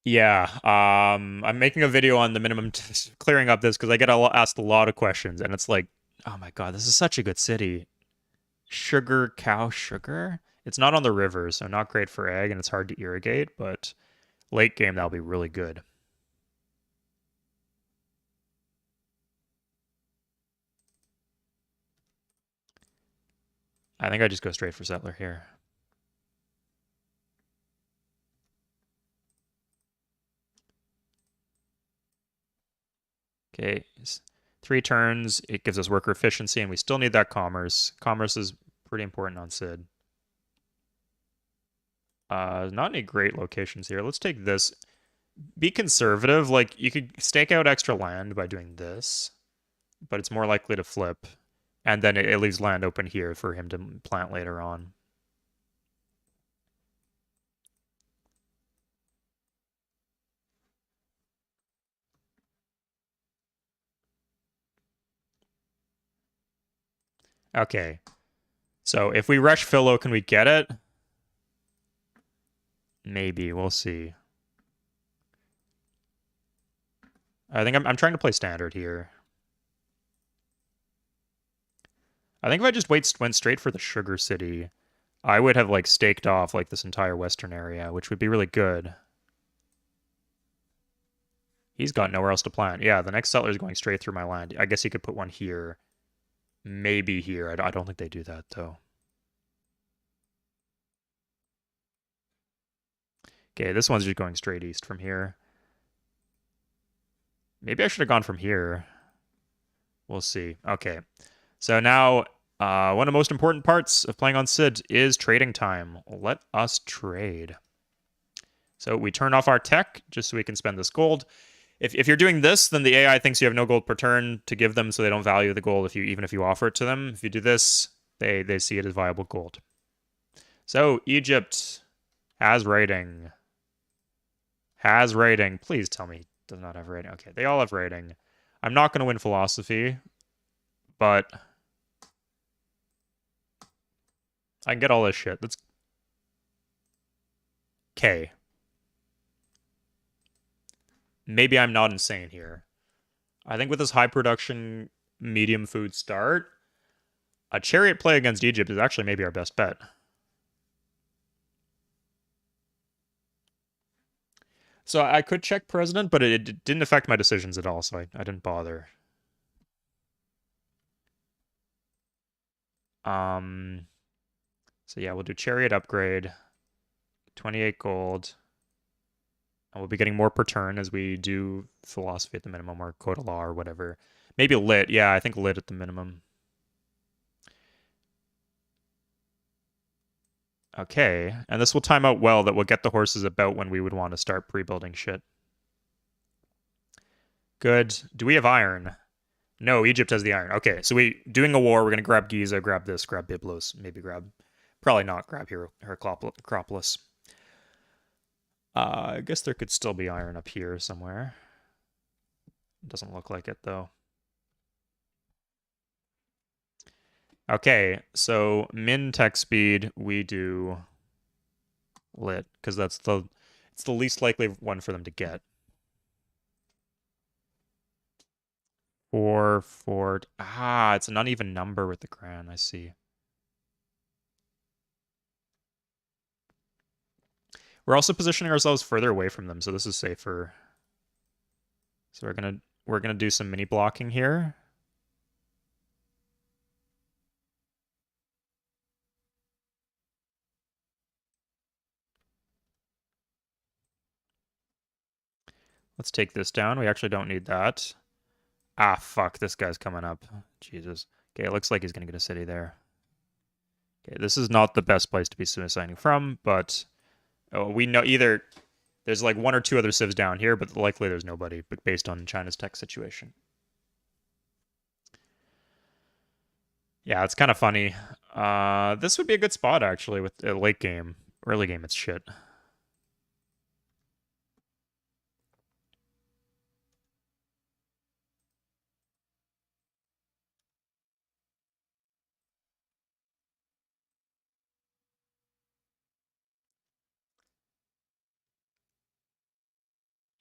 Yeah, I'm making a video on the minimum clearing up this because I get asked a lot of questions, and it's like, oh my god, this is such a good city. Sugar, cow, sugar. It's not on the river, so not great for egg, and it's hard to irrigate, but late game that'll be really good. I think I just go straight for settler here. Okay, 3 turns. It gives us worker efficiency, and we still need that commerce. Commerce is pretty important on Sid. Not any great locations here. Let's take this. Be conservative. Like, you could stake out extra land by doing this, but it's more likely to flip. And then it leaves land open here for him to plant later on. Okay. So if we rush Philo, can we get it? Maybe. We'll see. I think I'm trying to play standard here. I think if I just went straight for the Sugar City, I would have like staked off like this entire western area, which would be really good. He's got nowhere else to plant. Yeah, the next settler is going straight through my land. I guess he could put one here. Maybe here. I don't think they do that, though. Okay, this one's just going straight east from here. Maybe I should have gone from here. We'll see. Okay. So now, one of the most important parts of playing on Sid is trading time. Let us trade. So we turn off our tech just so we can spend this gold. If you're doing this, then the AI thinks you have no gold per turn to give them, so they don't value the gold even if you offer it to them. If you do this, they see it as viable gold. So Egypt has rating. Has rating. Please tell me it does not have rating. Okay, they all have rating. I'm not going to win philosophy, but I can get all this shit. That's K. Maybe I'm not insane here. I think with this high production, medium food start, a chariot play against Egypt is actually maybe our best bet. So I could check president, but it didn't affect my decisions at all, so I didn't bother. Um, so yeah, we'll do chariot upgrade, 28 gold, and we'll be getting more per turn as we do philosophy at the minimum or code of law or whatever. Maybe lit. Yeah, I think lit at the minimum. Okay, and this will time out well that we'll get the horses about when we would want to start pre-building shit. Good. Do we have iron? No, Egypt has the iron. Okay, so we doing a war. We're gonna grab Giza, grab this, grab Byblos, maybe grab, probably not grab Heracropolis. I guess there could still be iron up here somewhere. Doesn't look like it though. Okay, so min tech speed we do lit because it's the least likely one for them to get. Four. Ah, it's an uneven number with the crown. I see. We're also positioning ourselves further away from them, so this is safer. So we're gonna do some mini blocking here. Let's take this down. We actually don't need that. Ah, fuck. This guy's coming up. Jesus. Okay, it looks like he's gonna get a city there. Okay, this is not the best place to be suiciding from, but we know either there's like one or two other civs down here, but likely there's nobody, but based on China's tech situation. Yeah, it's kind of funny. This would be a good spot actually with a late game. Early game, it's shit.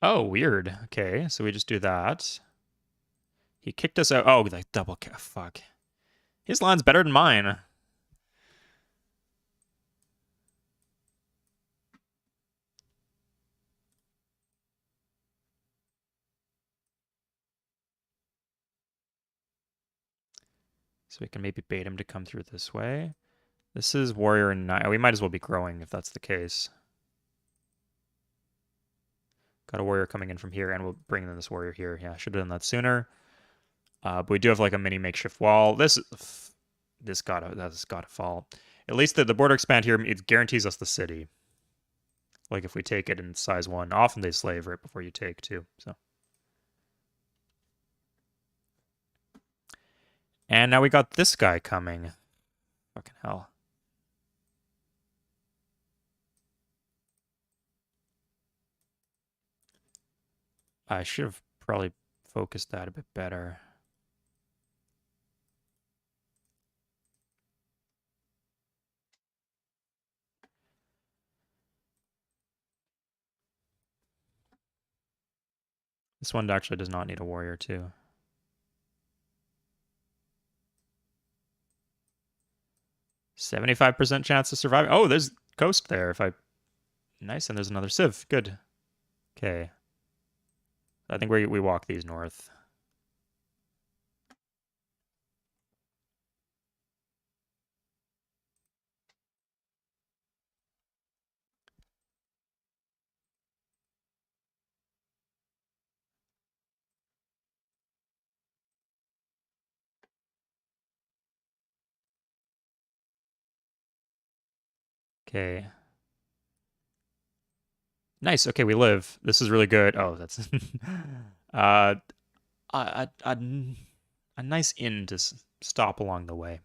Oh, weird. Okay, so we just do that. He kicked us out. Oh, like double kick. Fuck. His line's better than mine. So we can maybe bait him to come through this way. This is warrior 9. We might as well be growing if that's the case. Got a warrior coming in from here, and we'll bring in this warrior here. Yeah, should have done that sooner. But we do have like a mini makeshift wall. That's gotta fall. At least the border expand here, it guarantees us the city. Like if we take it in size 1, often they slave right before you take too. So. And now we got this guy coming. Fucking hell. I should have probably focused that a bit better. This one actually does not need a warrior too. %75 chance of surviving. Oh, there's coast there. Nice, and there's another civ. Good. Okay. I think we walk these north. Okay. Nice. Okay, we live. This is really good. Oh, that's uh, a, a, a nice inn to stop along the way.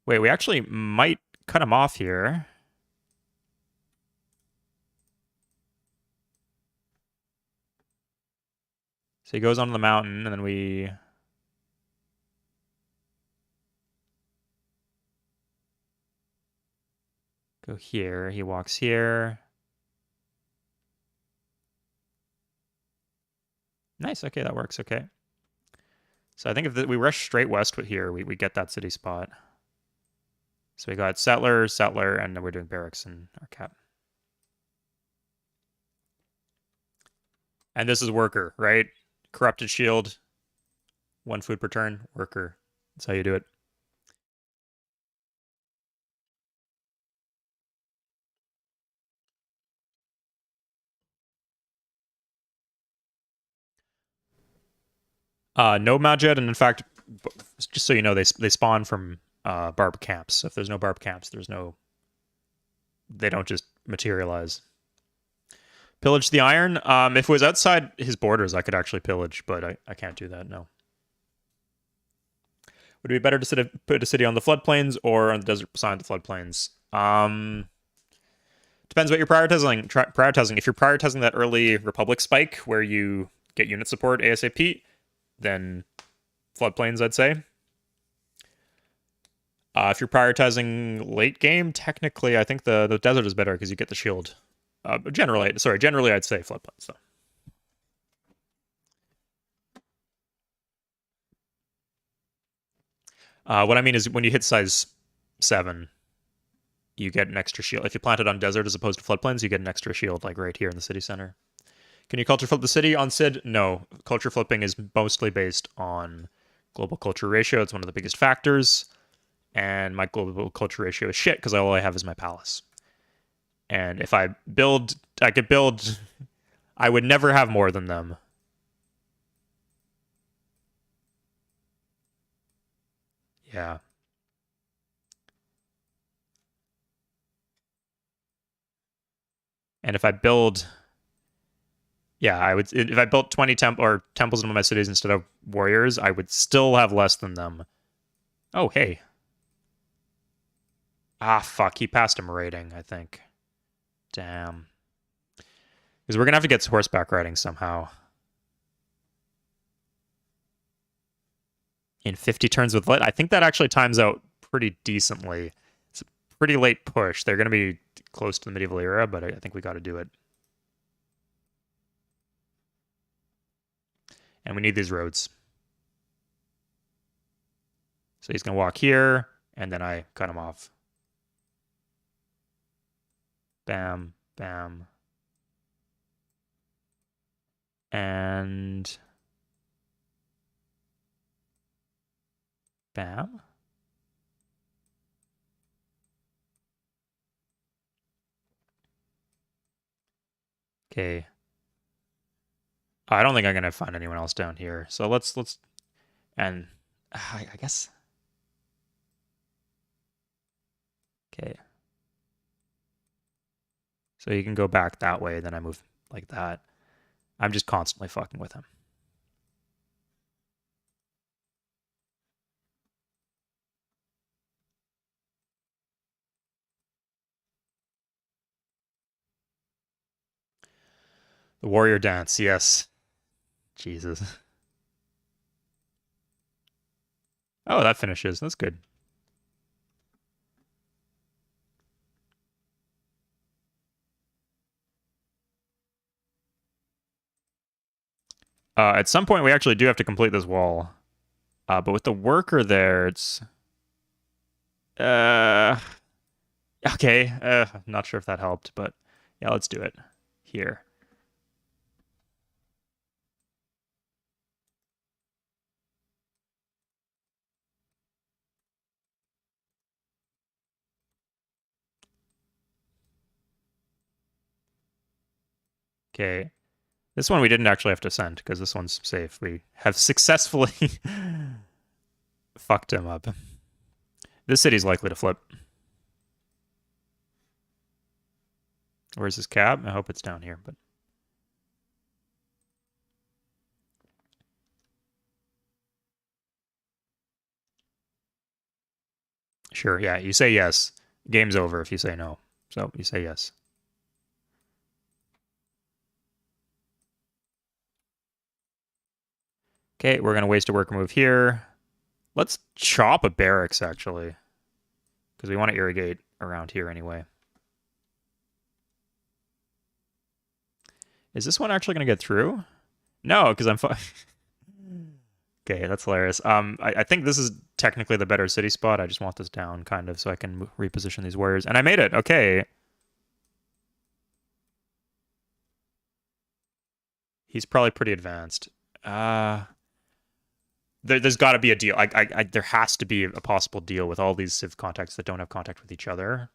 Wait, we actually might cut him off here. So he goes onto the mountain, and then we go here. He walks here. Nice. Okay, that works. Okay. So I think if we rush straight west with here, we get that city spot. So we got settler, settler, and then we're doing barracks and our cap. And this is worker, right? Corrupted shield, 1 food per turn, worker. That's how you do it. No Majed, and in fact, just so you know, they spawn from barb camps. So if there's no barb camps, they don't just materialize. Pillage the iron. If it was outside his borders, I could actually pillage, but I can't do that. No. Would it be better to put a city on the floodplains or on the desert beside the floodplains? Depends what you're prioritizing. If you're prioritizing that early Republic spike where you get unit support ASAP, then floodplains, I'd say. If you're prioritizing late game, technically, I think the desert is better because you get the shield. Generally, I'd say floodplains, though. What I mean is when you hit size 7, you get an extra shield. If you plant it on desert as opposed to floodplains, you get an extra shield, like right here in the city center. Can you culture flip the city on Sid? No. Culture flipping is mostly based on global culture ratio. It's one of the biggest factors. And my global culture ratio is shit because all I have is my palace. And if I could build, I would never have more than them. Yeah. And if I build, yeah, I would. If I built 20 temples in my cities instead of warriors, I would still have less than them. Oh, hey. Ah, fuck. He passed him raiding, I think. Damn. Because we're gonna have to get horseback riding somehow. In 50 turns with lit, I think that actually times out pretty decently. It's a pretty late push. They're gonna be close to the medieval era, but I think we got to do it. And we need these roads. So he's gonna walk here, and then I cut him off. Bam, bam. And bam. Okay. I don't think I'm gonna find anyone else down here. So let's and I guess. Okay. So you can go back that way, then I move like that. I'm just constantly fucking with him. The warrior dance, yes. Jesus. Oh, that finishes. That's good. At some point, we actually do have to complete this wall. But with the worker there, it's... Okay. I'm not sure if that helped, but yeah, let's do it. Here. Okay. This one we didn't actually have to send because this one's safe. We have successfully fucked him up. This city's likely to flip. Where's his cab? I hope it's down here, but sure, yeah, you say yes. Game's over if you say no. So you say yes. Okay, we're gonna waste a worker move here. Let's chop a barracks, actually. Because we want to irrigate around here anyway. Is this one actually gonna get through? No, because I'm fine. Okay, that's hilarious. I think this is technically the better city spot. I just want this down, kind of, so I can reposition these warriors. And I made it. Okay. He's probably pretty advanced. There's got to be a deal. There has to be a possible deal with all these civ contacts that don't have contact with each other.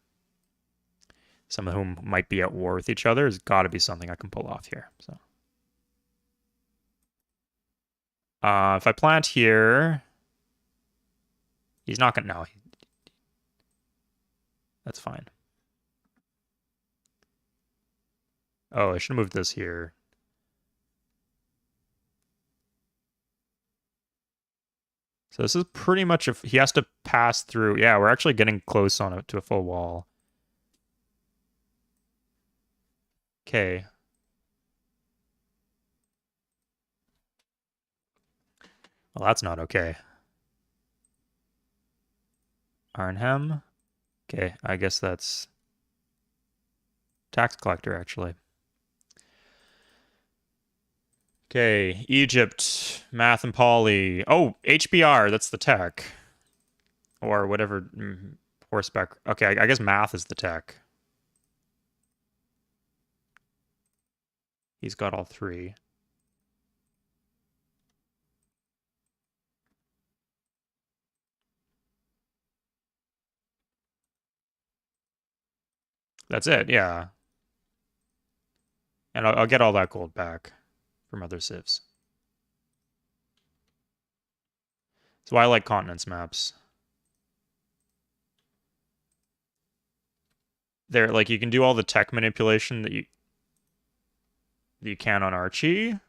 Some of whom might be at war with each other. There's got to be something I can pull off here. So, if I plant here, he's not gonna. No, that's fine. Oh, I should have moved this here. So this is pretty much if he has to pass through. Yeah, we're actually getting close on it to a full wall. Okay. Well, that's not okay. Arnhem. Okay, I guess that's tax collector, actually. Okay, Egypt, math and poly. Oh, HBR, that's the tech. Or whatever, horseback. Okay, I guess math is the tech. He's got all three. That's it, yeah. And I'll get all that gold back from other civs. So I like continents maps. There, like, you can do all the tech manipulation that you can on Archie,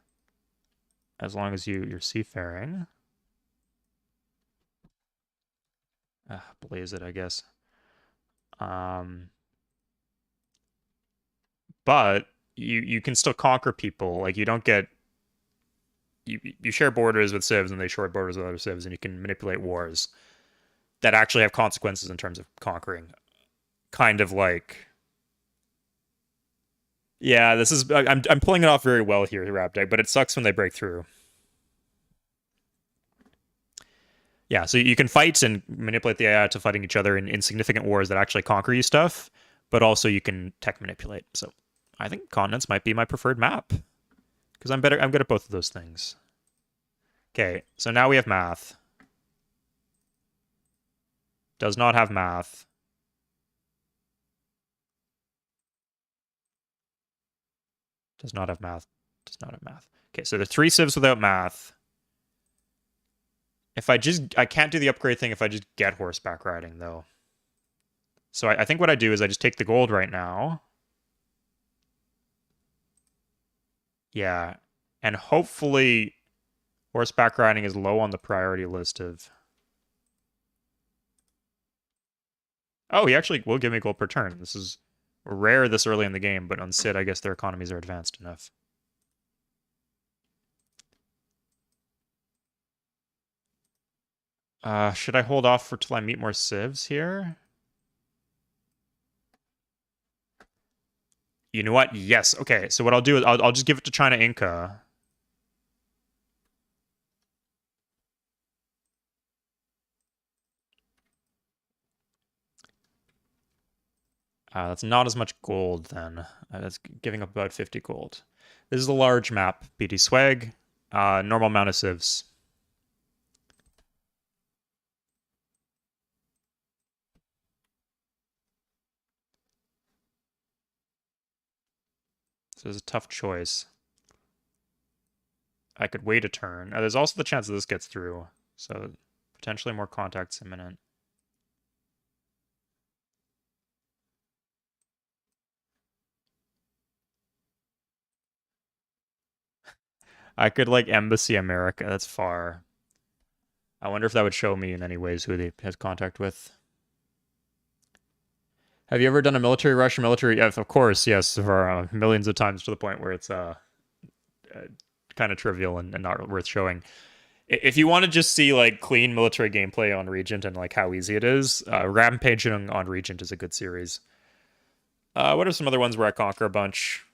as long as you're seafaring. Blaze it, I guess. But you can still conquer people. Like, you don't get you share borders with civs and they share borders with other civs, and you can manipulate wars that actually have consequences in terms of conquering. Kind of like, yeah, this is I'm pulling it off very well here, Rapdeck, but it sucks when they break through. Yeah, so you can fight and manipulate the AI to fighting each other in insignificant wars that actually conquer you stuff, but also you can tech manipulate. So I think continents might be my preferred map because I'm good at both of those things. Okay, so now we have math. Does not have math. Does not have math. Does not have math. Okay, so there are 3 civs without math. If I can't do the upgrade thing if I just get horseback riding, though. So I think what I do is I just take the gold right now. Yeah. And hopefully horseback riding is low on the priority list of... Oh, he actually will give me gold per turn. This is rare this early in the game, but on Sid, I guess their economies are advanced enough. Should I hold off for till I meet more civs here? You know what? Yes. Okay, so what I'll do is I'll just give it to China Inca. That's not as much gold then. That's giving up about 50 gold. This is a large map. BD Swag. Normal amount of civs. So it's a tough choice. I could wait a turn. There's also the chance that this gets through. So potentially more contacts imminent. I could like Embassy America. That's far. I wonder if that would show me in any ways who he has contact with. Have you ever done a military rush? Military? Yes, of course, yes, for millions of times to the point where it's kind of trivial and not worth showing. If you want to just see like clean military gameplay on Regent and like how easy it is, Rampaging on Regent is a good series. What are some other ones where I conquer a bunch?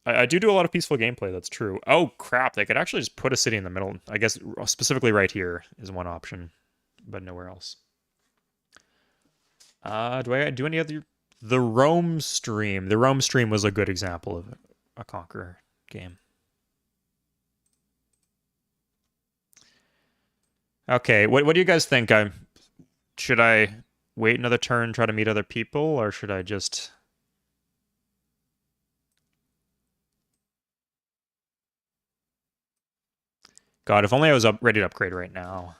I do a lot of peaceful gameplay, that's true. Oh, crap, they could actually just put a city in the middle. I guess specifically right here is one option, but nowhere else. Do I do any other? The Rome stream. The Rome stream was a good example of a conquer game. Okay, what do you guys think? Should I wait another turn, try to meet other people, or should I just... God, if only I was ready to upgrade right now.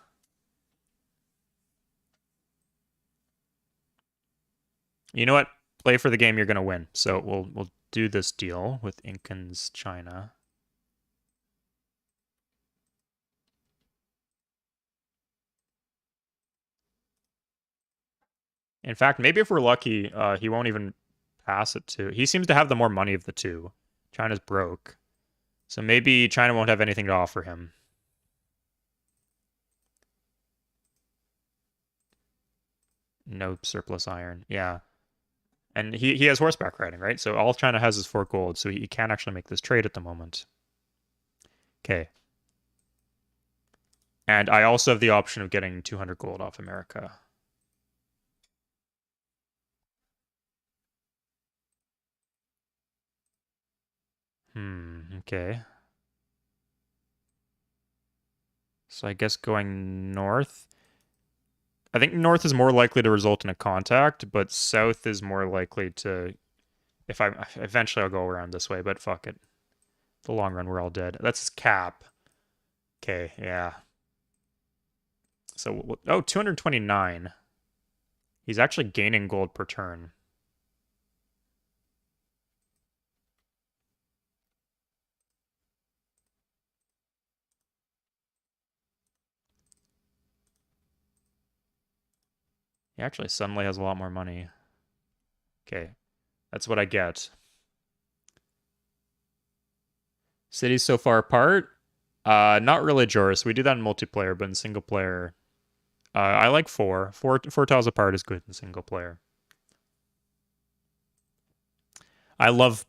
You know what? Play for the game, you're gonna win. So we'll do this deal with Incans China. In fact, maybe if we're lucky, he won't even pass it to... He seems to have the more money of the two. China's broke. So maybe China won't have anything to offer him. No surplus iron. Yeah. And he has horseback riding, right? So all China has is 4 gold, so he can't actually make this trade at the moment. Okay. And I also have the option of getting 200 gold off America. Okay. So I guess going north. I think north is more likely to result in a contact, but south is more likely to... If I eventually I'll go around this way, but fuck it. The long run, we're all dead. That's his cap. Okay, yeah. So, oh, 229. He's actually gaining gold per turn. He actually suddenly has a lot more money. Okay, that's what I get. Cities so far apart? Not really, Joris. We do that in multiplayer, but in single player, I like four. Four tiles apart is good in single player. I love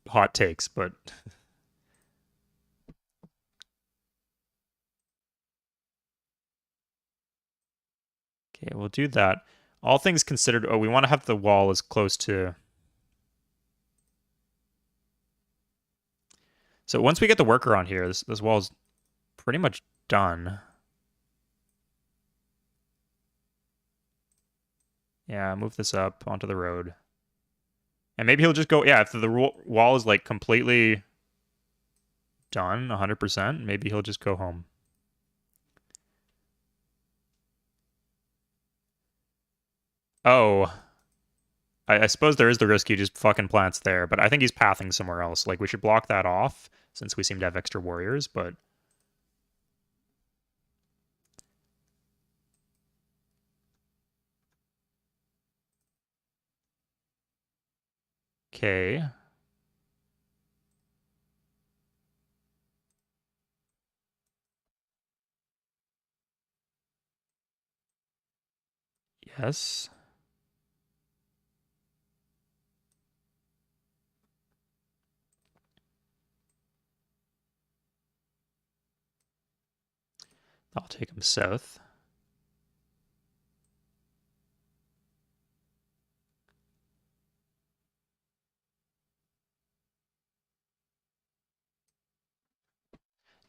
hot takes, but okay, we'll do that. All things considered, oh, we want to have the wall as close to... So once we get the worker on here, this wall's pretty much done. Yeah, move this up onto the road. And maybe he'll just go... Yeah, if the wall is like completely done, 100%, maybe he'll just go home. Oh. I suppose there is the risk he just fucking plants there, but I think he's pathing somewhere else. Like, we should block that off, since we seem to have extra warriors, but... Okay. Yes. I'll take him south.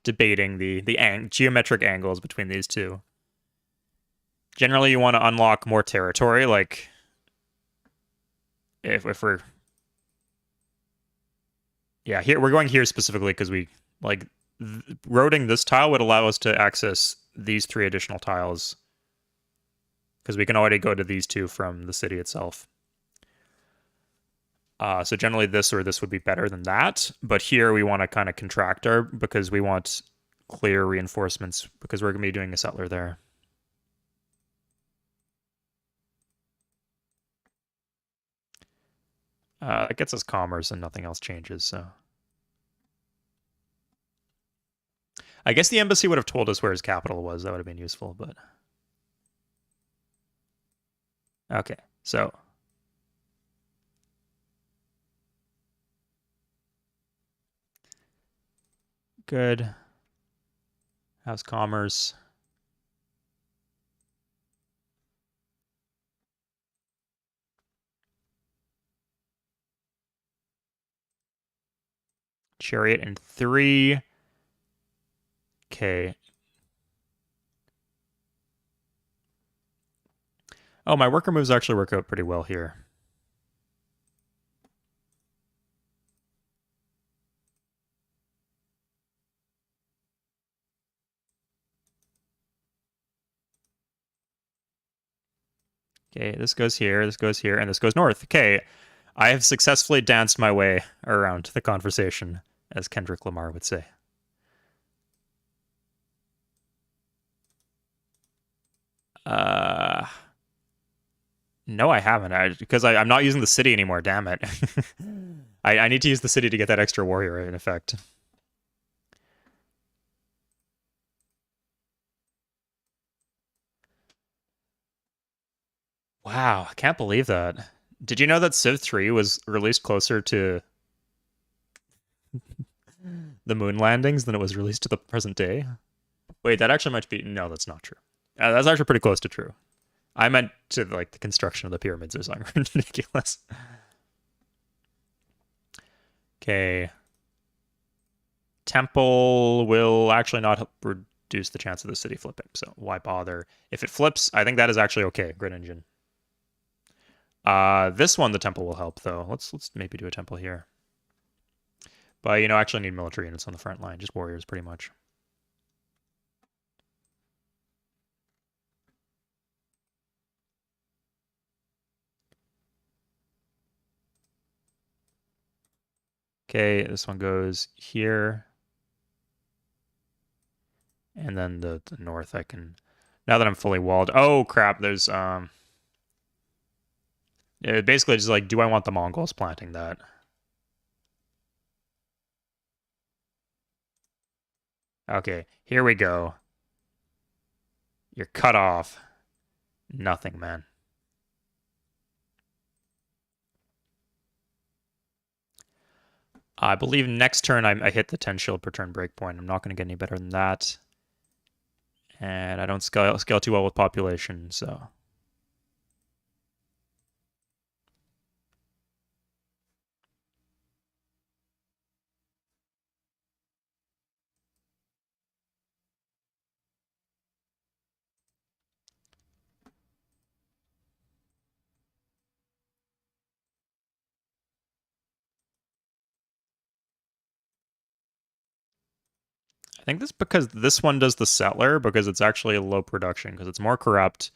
Debating the geometric angles between these two. Generally, you want to unlock more territory, like... If we're... Yeah, here we're going here specifically because we... Like, roading this tile would allow us to access these 3 additional tiles. Because we can already go to these 2 from the city itself. So generally this or this would be better than that. But here we want to kind of contract our, because we want clear reinforcements because we're going to be doing a settler there. It gets us commerce and nothing else changes, so. I guess the embassy would have told us where his capital was. That would have been useful, but. Okay, so. Good. How's commerce? Chariot in 3. Okay. Oh, my worker moves actually work out pretty well here. Okay, this goes here, and this goes north. Okay, I have successfully danced my way around the conversation, as Kendrick Lamar would say. No, I haven't. Because I'm not using the city anymore. Damn it. I need to use the city to get that extra warrior in effect. Wow, I can't believe that. Did you know that Civ 3 was released closer to the moon landings than it was released to the present day? Wait, that actually might be. No, that's not true. That's actually pretty close to true. I meant to like the construction of the pyramids or something ridiculous. Okay. Temple will actually not reduce the chance of the city flipping, so why bother? If it flips, I think that is actually okay. Grid engine. This one, the temple will help though. Let's maybe do a temple here. But actually need military units on the front line, just warriors pretty much. Okay, this one goes here. And then the north I can, now that I'm fully walled. Oh crap, there's it basically just like, do I want the Mongols planting that? Okay, here we go. You're cut off. Nothing, man. I believe next turn I hit the 10 shield per turn breakpoint. I'm not going to get any better than that. And I don't scale too well with population, so. I think this because this one does the settler because it's actually a low production because it's more corrupt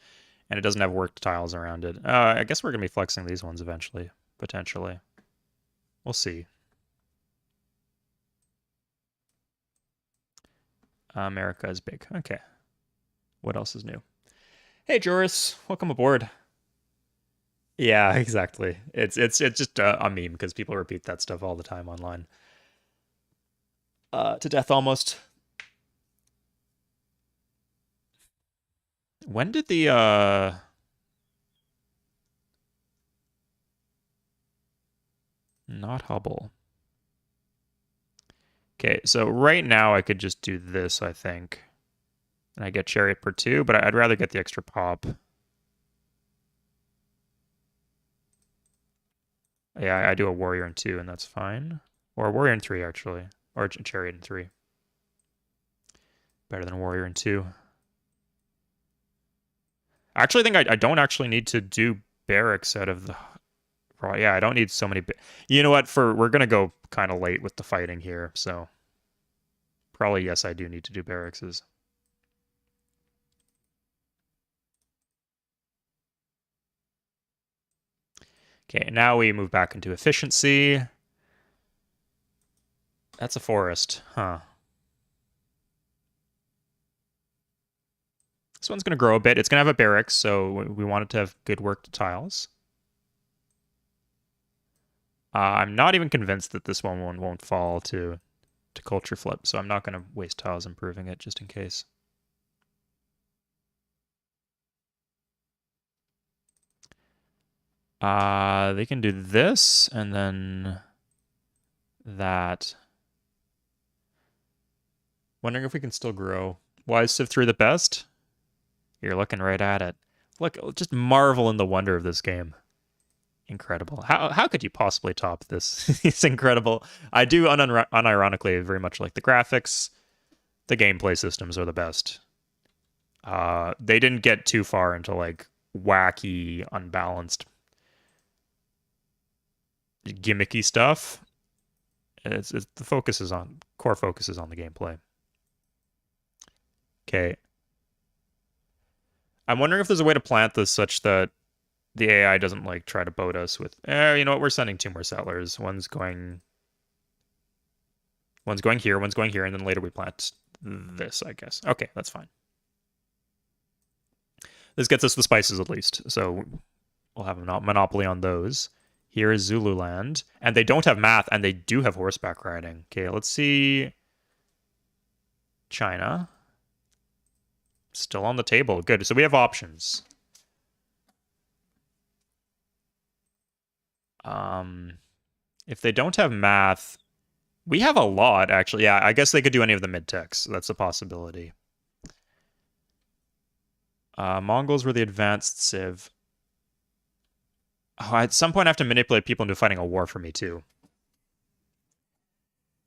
and it doesn't have worked tiles around it. I guess we're going to be flexing these ones eventually, potentially. We'll see. America is big. Okay. What else is new? Hey, Joris, welcome aboard. Yeah, exactly. It's just a meme because people repeat that stuff all the time online. To death almost. When did the not Hubble? Okay, so right now I could just do this, I think. And I get Chariot per 2, but I'd rather get the extra pop. Yeah, I do a Warrior in 2, and that's fine. Or a Warrior in 3, actually. Or a Chariot in 3. Better than a Warrior in 2. I actually think I don't actually need to do barracks out of the... Yeah, I don't need so many... You know what? We're going to go kind of late with the fighting here, so... Probably, yes, I do need to do barracks. Okay, now we move back into efficiency. That's a forest, huh? This one's going to grow a bit. It's going to have a barracks, so we want it to have good worked tiles. I'm not even convinced that this one won't fall to culture flip, so I'm not going to waste tiles improving it just in case. They can do this, and then that. Wondering if we can still grow. Why is Civ 3 the best? You're looking right at it. Look, just marvel in the wonder of this game. Incredible. How could you possibly top this? It's incredible. I do unironically very much like the graphics. The gameplay systems are the best. They didn't get too far into like wacky, unbalanced, gimmicky stuff. The core focus is on the gameplay. Okay. I'm wondering if there's a way to plant this such that the AI doesn't like try to boat us with, you know what, we're sending 2 more settlers. One's going here, one's going here, and then later we plant this, I guess. Okay, that's fine. This gets us the spices at least, so we'll have a monopoly on those. Here is Zululand, and they don't have math, and they do have horseback riding. Okay, let's see. China. Still on the table. Good, so we have options. If they don't have math, we have a lot, actually. Yeah, I guess they could do any of the mid-techs. That's a possibility. Mongols were the advanced civ. Oh, at some point I have to manipulate people into fighting a war for me, too.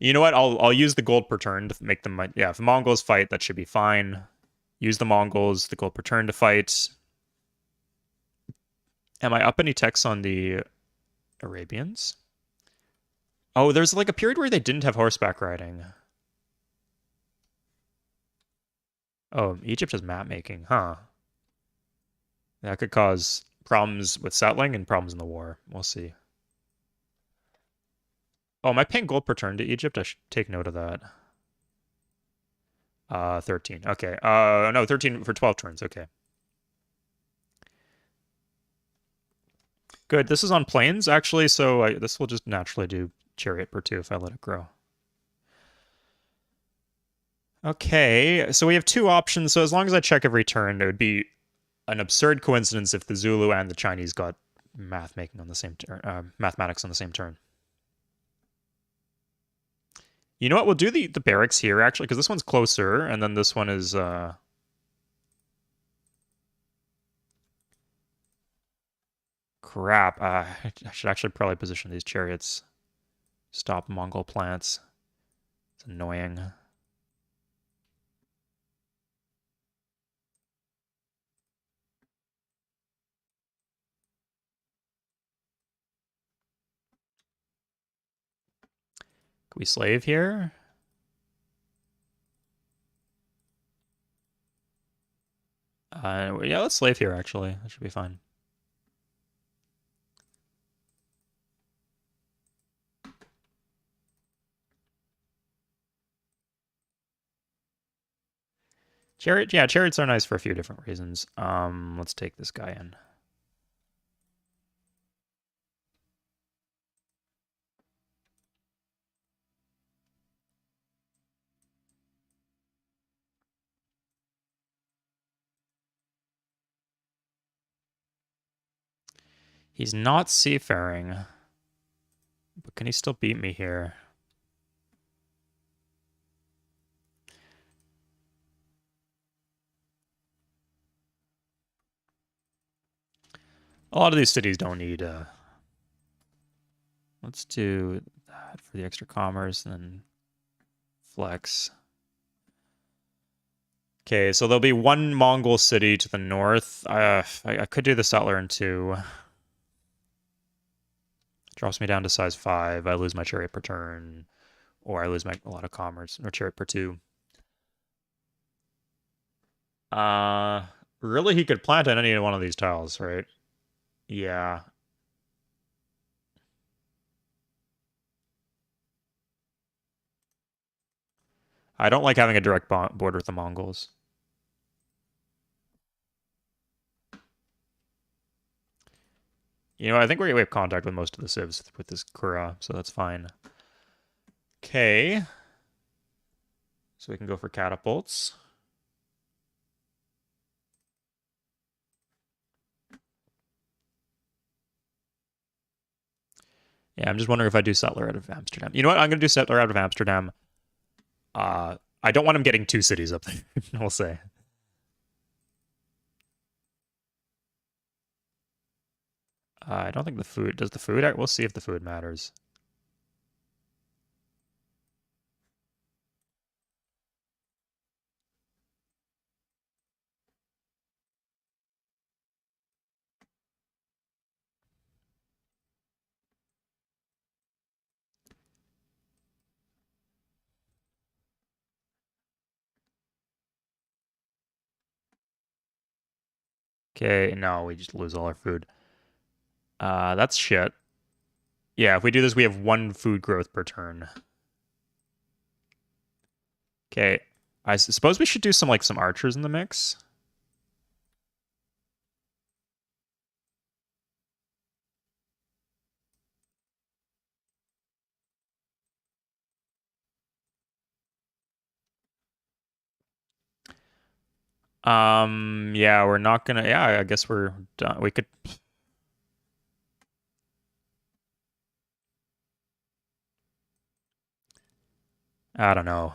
You know what? I'll use the gold per turn to make them... Yeah, if the Mongols fight, that should be fine. Use the Mongols, the gold per turn to fight. Am I up any techs on the Arabians? Oh, there's like a period where they didn't have horseback riding. Oh, Egypt has map making, huh? That could cause problems with settling and problems in the war. We'll see. Oh, am I paying gold per turn to Egypt? I should take note of that. 13. Okay. No, 13 for 12 turns. Okay. Good. This is on plains, actually, so this will just naturally do chariot per 2 if I let it grow. Okay, so we have 2 options. So as long as I check every turn, it would be an absurd coincidence if the Zulu and the Chinese got mathematics on the same turn. You know what? We'll do the barracks here, actually, because this one's closer, and then this one is... Crap. I should actually probably position these chariots. Stop Mongol plants. It's annoying. Can we slave here? Yeah, let's slave here, actually. That should be fine. Yeah, chariots are nice for a few different reasons. Let's take this guy in. He's not seafaring. But can he still beat me here? A lot of these cities don't need... Let's do that for the extra commerce, and then flex. Okay, so there'll be 1 Mongol city to the north. I could do the settler in 2. Drops me down to size 5. I lose my chariot per turn. Or I lose a lot of commerce. Or chariot per 2. Really, he could plant on any one of these tiles, right? Yeah. I don't like having a direct border with the Mongols. You know, I think we have contact with most of the civs with this Kura, so that's fine. Okay. So we can go for catapults. Yeah, I'm just wondering if I do settler out of Amsterdam. You know what? I'm going to do settler out of Amsterdam. I don't want him getting 2 cities up there, we'll say. I don't think the food... Does the food... We'll see if the food matters. Okay, no, we just lose all our food. That's shit. Yeah, if we do this, we have 1 food growth per turn. Okay, I suppose we should do some archers in the mix. Yeah, we're not gonna. Yeah, I guess we're done. We could. I don't know.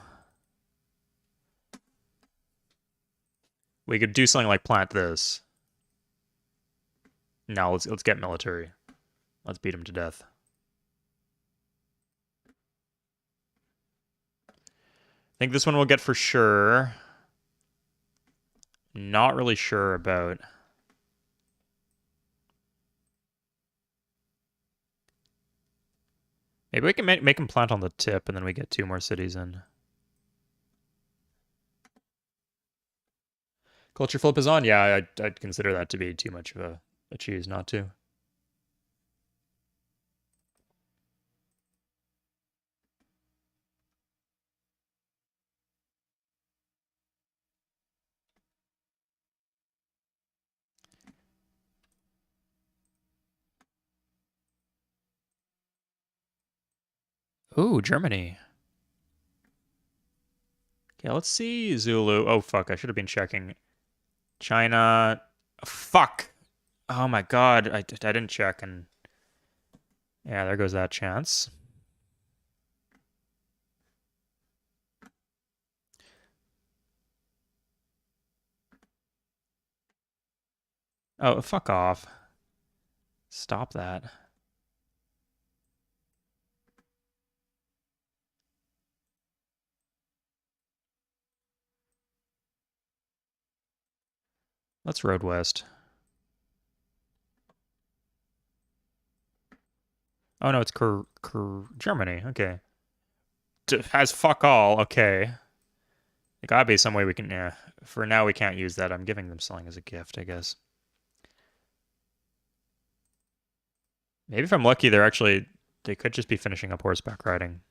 We could do something like plant this. No, let's get military. Let's beat him to death. I think this one we'll get for sure. Not really sure about. Maybe we can make him plant on the tip, and then we get 2 more cities in. Culture flip is on. Yeah, I'd consider that to be too much of a cheese not to. Ooh, Germany. Okay, let's see Zulu. Oh, fuck. I should have been checking. China. Fuck. Oh my god. I didn't check, and yeah, there goes that chance. Oh, fuck off. Stop that. Let's road west. Oh no, it's Germany. Okay. Has fuck all. Okay. There gotta be some way we can. Yeah. For now, we can't use that. I'm giving them something as a gift, I guess. Maybe if I'm lucky, they could just be finishing up horseback riding.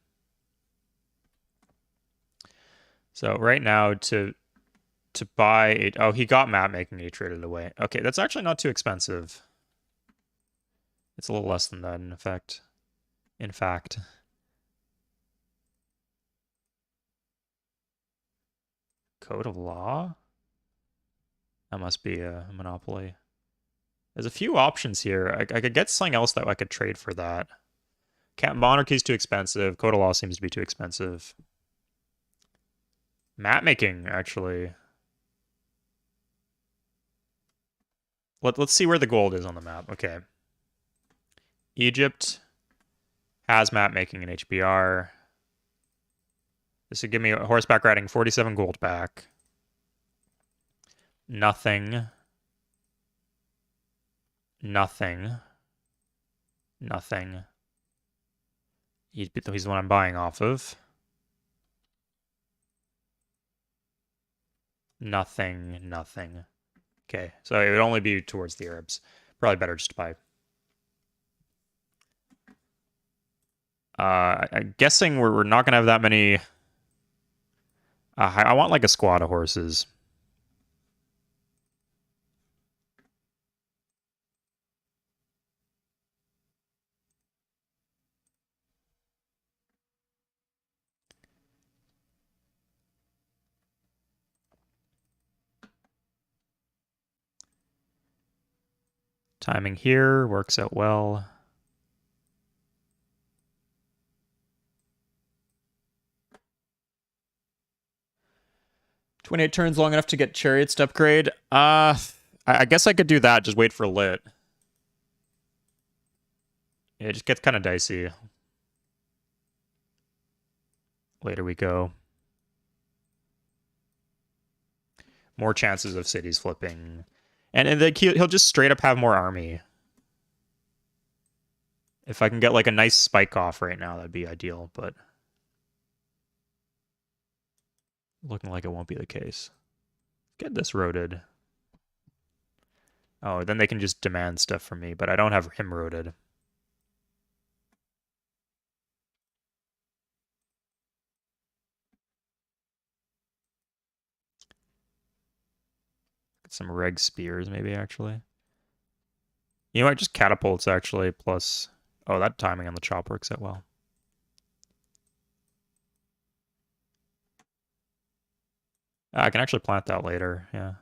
So right now to buy oh, he got map making, he traded away. Okay, that's actually not too expensive. It's a little less than that in effect. In fact. Code of law? That must be a monopoly. There's a few options here. I could get something else that I could trade for that. Monarchy's too expensive. Code of law seems to be too expensive. Map making, actually. Let's see where the gold is on the map. Okay. Egypt has map making in HBR. This would give me a horseback riding 47 gold back. Nothing. Nothing. Nothing. He's the one I'm buying off of. Nothing. Nothing. Okay, so it would only be towards the Arabs. Probably better just to buy. I'm guessing we're not going to have that many I want like a squad of horses. Timing here works out well. "28 turns long enough to get chariots to upgrade." I guess I could do that. Just wait for lit. Yeah, it just gets kind of dicey. Later we go. More chances of cities flipping. And like he'll just straight up have more army. If I can get like a nice spike off right now, that'd be ideal, but looking like it won't be the case. Get this roaded. Oh, then they can just demand stuff from me, but I don't have him roaded. Get some reg spears, maybe, actually. You know what? Just catapults, actually, plus... Oh, that timing on the chop works out well. I can actually plant that later, yeah.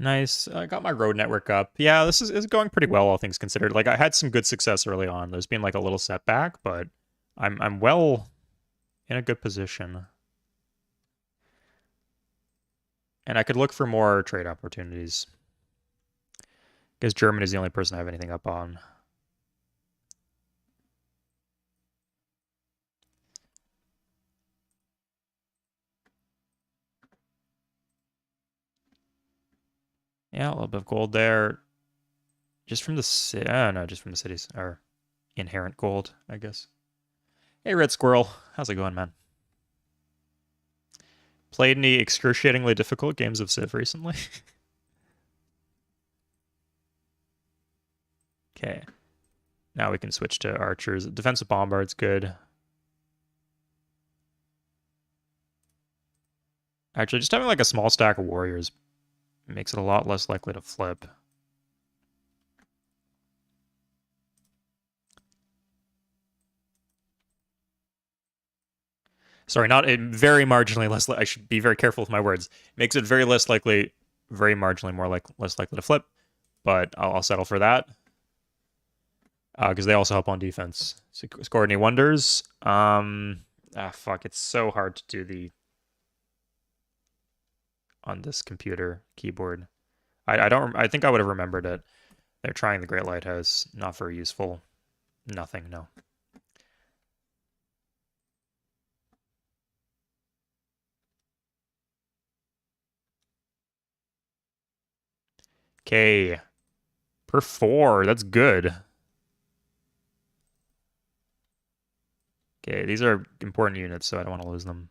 Nice. I got my road network up. Yeah, this is going pretty well, all things considered. Like, I had some good success early on. There's been like a little setback, but I'm well in a good position. And I could look for more trade opportunities. Because Germany is the only person I have anything up on. Yeah, a little bit of gold there. Just from the no, just from the cities, or inherent gold, I guess. Hey, Red Squirrel, how's it going, man? Played any excruciatingly difficult games of Civ recently? Okay, now we can switch to archers. Defensive bombard's good. Actually, just having like a small stack of warriors makes it a lot less likely to flip. Sorry, not very marginally less. I should be very careful with my words. Makes it very less likely, very marginally more less likely to flip. But I'll settle for that because they also help on defense. Score any wonders? Fuck! It's so hard to do the on this computer keyboard. I don't. I think I would have remembered it. They're trying the Great Lighthouse. Not very useful. Nothing. No. Okay. Per 4. That's good. Okay, these are important units, so I don't want to lose them.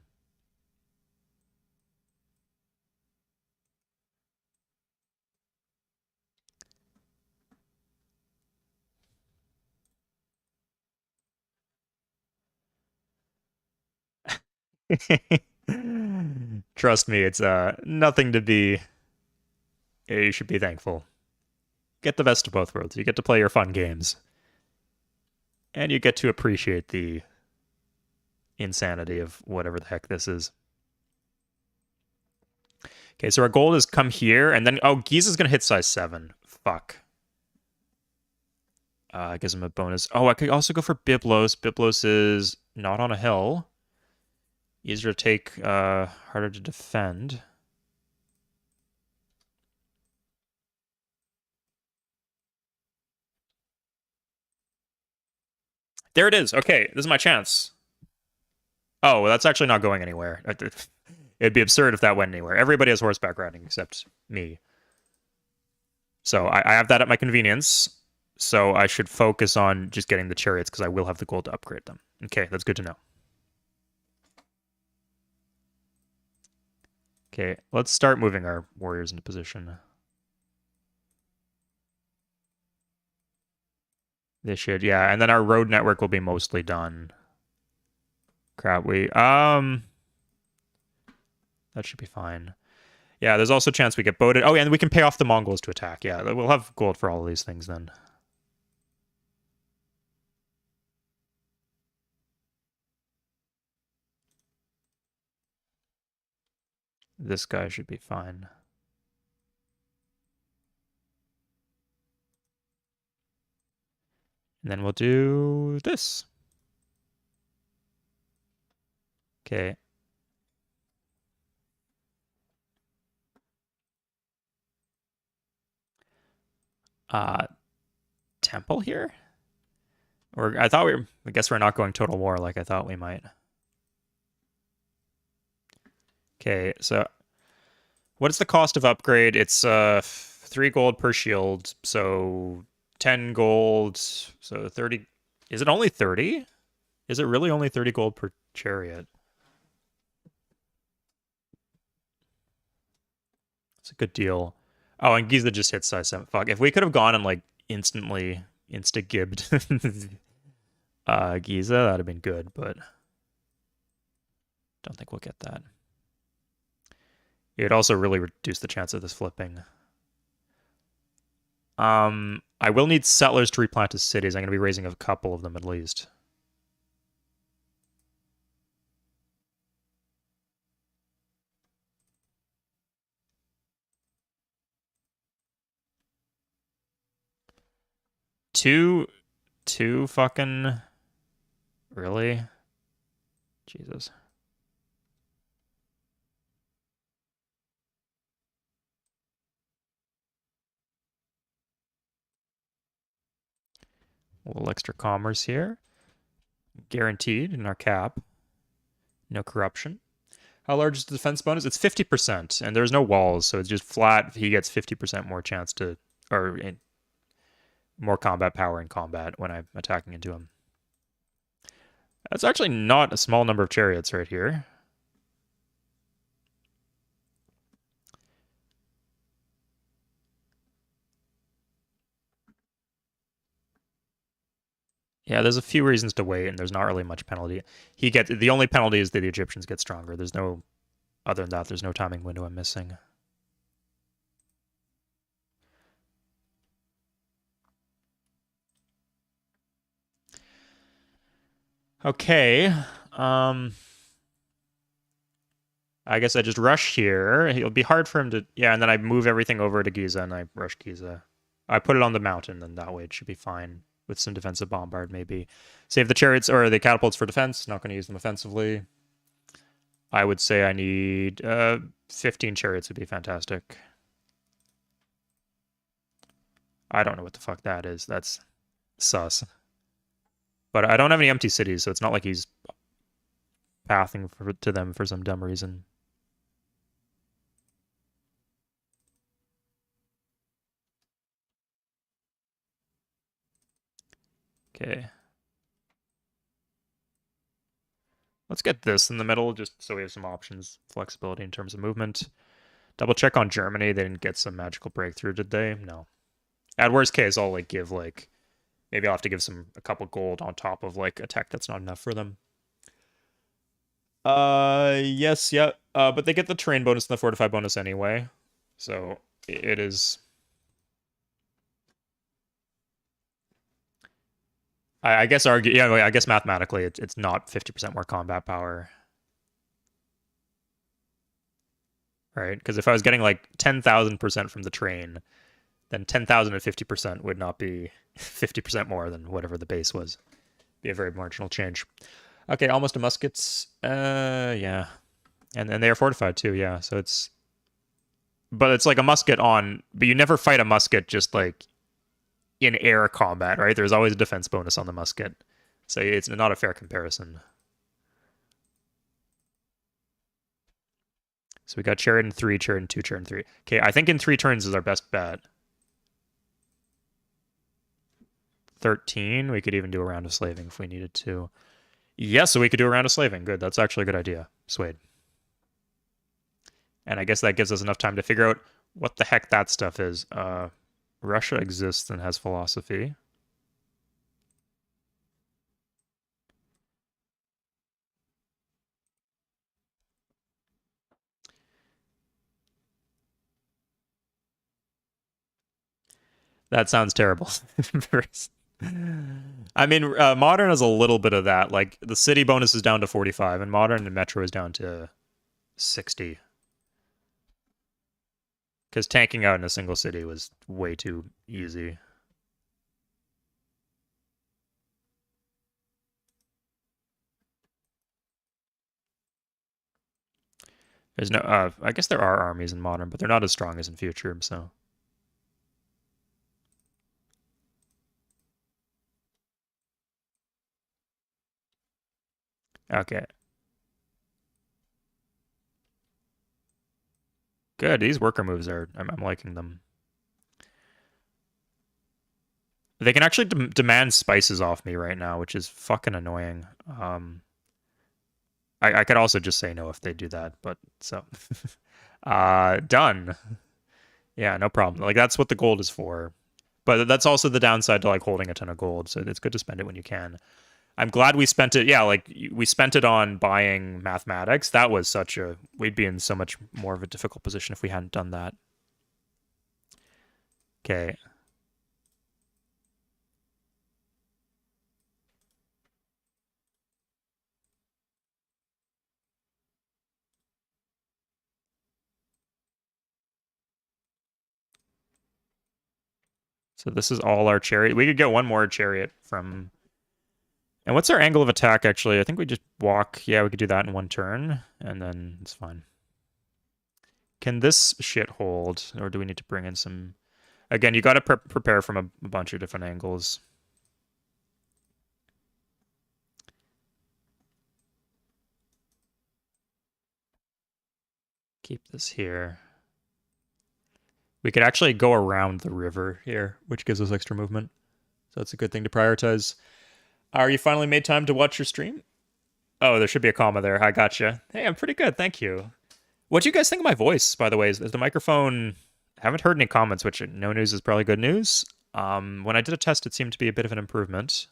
Trust me, it's nothing to be. You should be thankful. Get the best of both worlds. You get to play your fun games, and you get to appreciate the insanity of whatever the heck this is. Okay, so our goal is come here, and then Giza's gonna hit size 7. Fuck. Gives him a bonus. Oh, I could also go for Byblos. Byblos is not on a hill. Easier to take, harder to defend. There it is. Okay, this is my chance. Oh, well, that's actually not going anywhere. It'd be absurd if that went anywhere. Everybody has horseback riding except me. So I have that at my convenience. So I should focus on just getting the chariots because I will have the gold to upgrade them. Okay, that's good to know. Okay, let's start moving our warriors into position. They should, yeah, and then our road network will be mostly done. Crap, that should be fine. Yeah, there's also a chance we get boated. Oh, yeah, and we can pay off the Mongols to attack. Yeah, we'll have gold for all of these things then. This guy should be fine. And then we'll do this. Okay. Uh, temple here? Or I guess we're not going total war like I thought we might. Okay, so what is the cost of upgrade? It's 3 gold per shield, so 10 gold, so 30. Is it only 30? Is it really only 30 gold per chariot? It's a good deal. Oh, and Giza just hit size 7. Fuck, if we could have gone and like instantly insta-gibbed Giza, that'd have been good, but don't think we'll get that. It would also really reduce the chance of this flipping. I will need settlers to replant his cities. I'm going to be raising a couple of them at least. Two fucking... Really? Jesus. A little extra commerce here. Guaranteed in our cap. No corruption. How large is the defense bonus? It's 50%, and there's no walls, so it's just flat. He gets 50% more chance to... or more combat power in combat when I'm attacking into him. That's actually not a small number of chariots right here. Yeah, there's a few reasons to wait, and there's not really much penalty. The only penalty is that the Egyptians get stronger. There's no other than that. There's no timing window I'm missing. Okay. I guess I just rush here. It'll be hard for him to... Yeah, and then I move everything over to Giza, and I rush Giza. I put it on the mountain, and that way it should be fine. With some defensive bombard, maybe. Save the chariots, or the catapults for defense. Not going to use them offensively. I would say I need 15 chariots would be fantastic. I don't know what the fuck that is. That's sus. But I don't have any empty cities, so it's not like he's pathing to them for some dumb reason. Okay. Let's get this in the middle, just so we have some options, flexibility in terms of movement. Double check on Germany. They didn't get some magical breakthrough, did they? No. At worst case, I'll like give like... Maybe I'll have to give a couple gold on top of like a tech that's not enough for them. Yes, yeah. But they get the terrain bonus and the fortify bonus anyway. So it is... I guess I guess mathematically it's not 50% more combat power. Right? Because if I was getting like 10,000% from the train, then 10,000 at 50% would not be 50% more than whatever the base was. Be a very marginal change. Okay, almost a muskets. Yeah. And they are fortified too, yeah. So it's... But it's like a musket on... But you never fight a musket just like in air combat, right? There's always a defense bonus on the musket. So it's not a fair comparison. So we got chariot in 3, chariot in 2, chariot in 3. Okay, I think in 3 turns is our best bet. 13. We could even do a round of slaving if we needed to. Yeah, so we could do a round of slaving. Good. That's actually a good idea. Swade. And I guess that gives us enough time to figure out what the heck that stuff is. Russia exists and has philosophy. That sounds terrible. I mean, modern is a little bit of that. Like the city bonus is down to 45, and modern and metro is down to 60. Because tanking out in a single city was way too easy. There's no, I guess there are armies in modern, but they're not as strong as in future. So okay, good. These worker moves are, I'm liking them. They can actually demand spices off me right now, which is fucking annoying. I could also just say no if they do that, but so done. Yeah, no problem. Like that's what the gold is for. But that's also the downside to like holding a ton of gold. So it's good to spend it when you can. I'm glad we spent it. Yeah, like we spent it on buying mathematics. That was such a we'd be in so much more of a difficult position if we hadn't done that. Okay. So this is all our chariot. We could get one more chariot from. And what's our angle of attack actually? I think we just walk. Yeah, we could do that in one turn and then it's fine. Can this shit hold or do we need to bring in some Again, you got to prepare from a bunch of different angles. Keep this here. We could actually go around the river here, which gives us extra movement. So it's a good thing to prioritize. Are you finally made time to watch your stream? Oh, there should be a comma there. I gotcha. Hey, I'm pretty good. Thank you. What do you guys think of my voice, by the way? Is the microphone... I haven't heard any comments, which no news is probably good news. When I did a test, it seemed to be a bit of an improvement.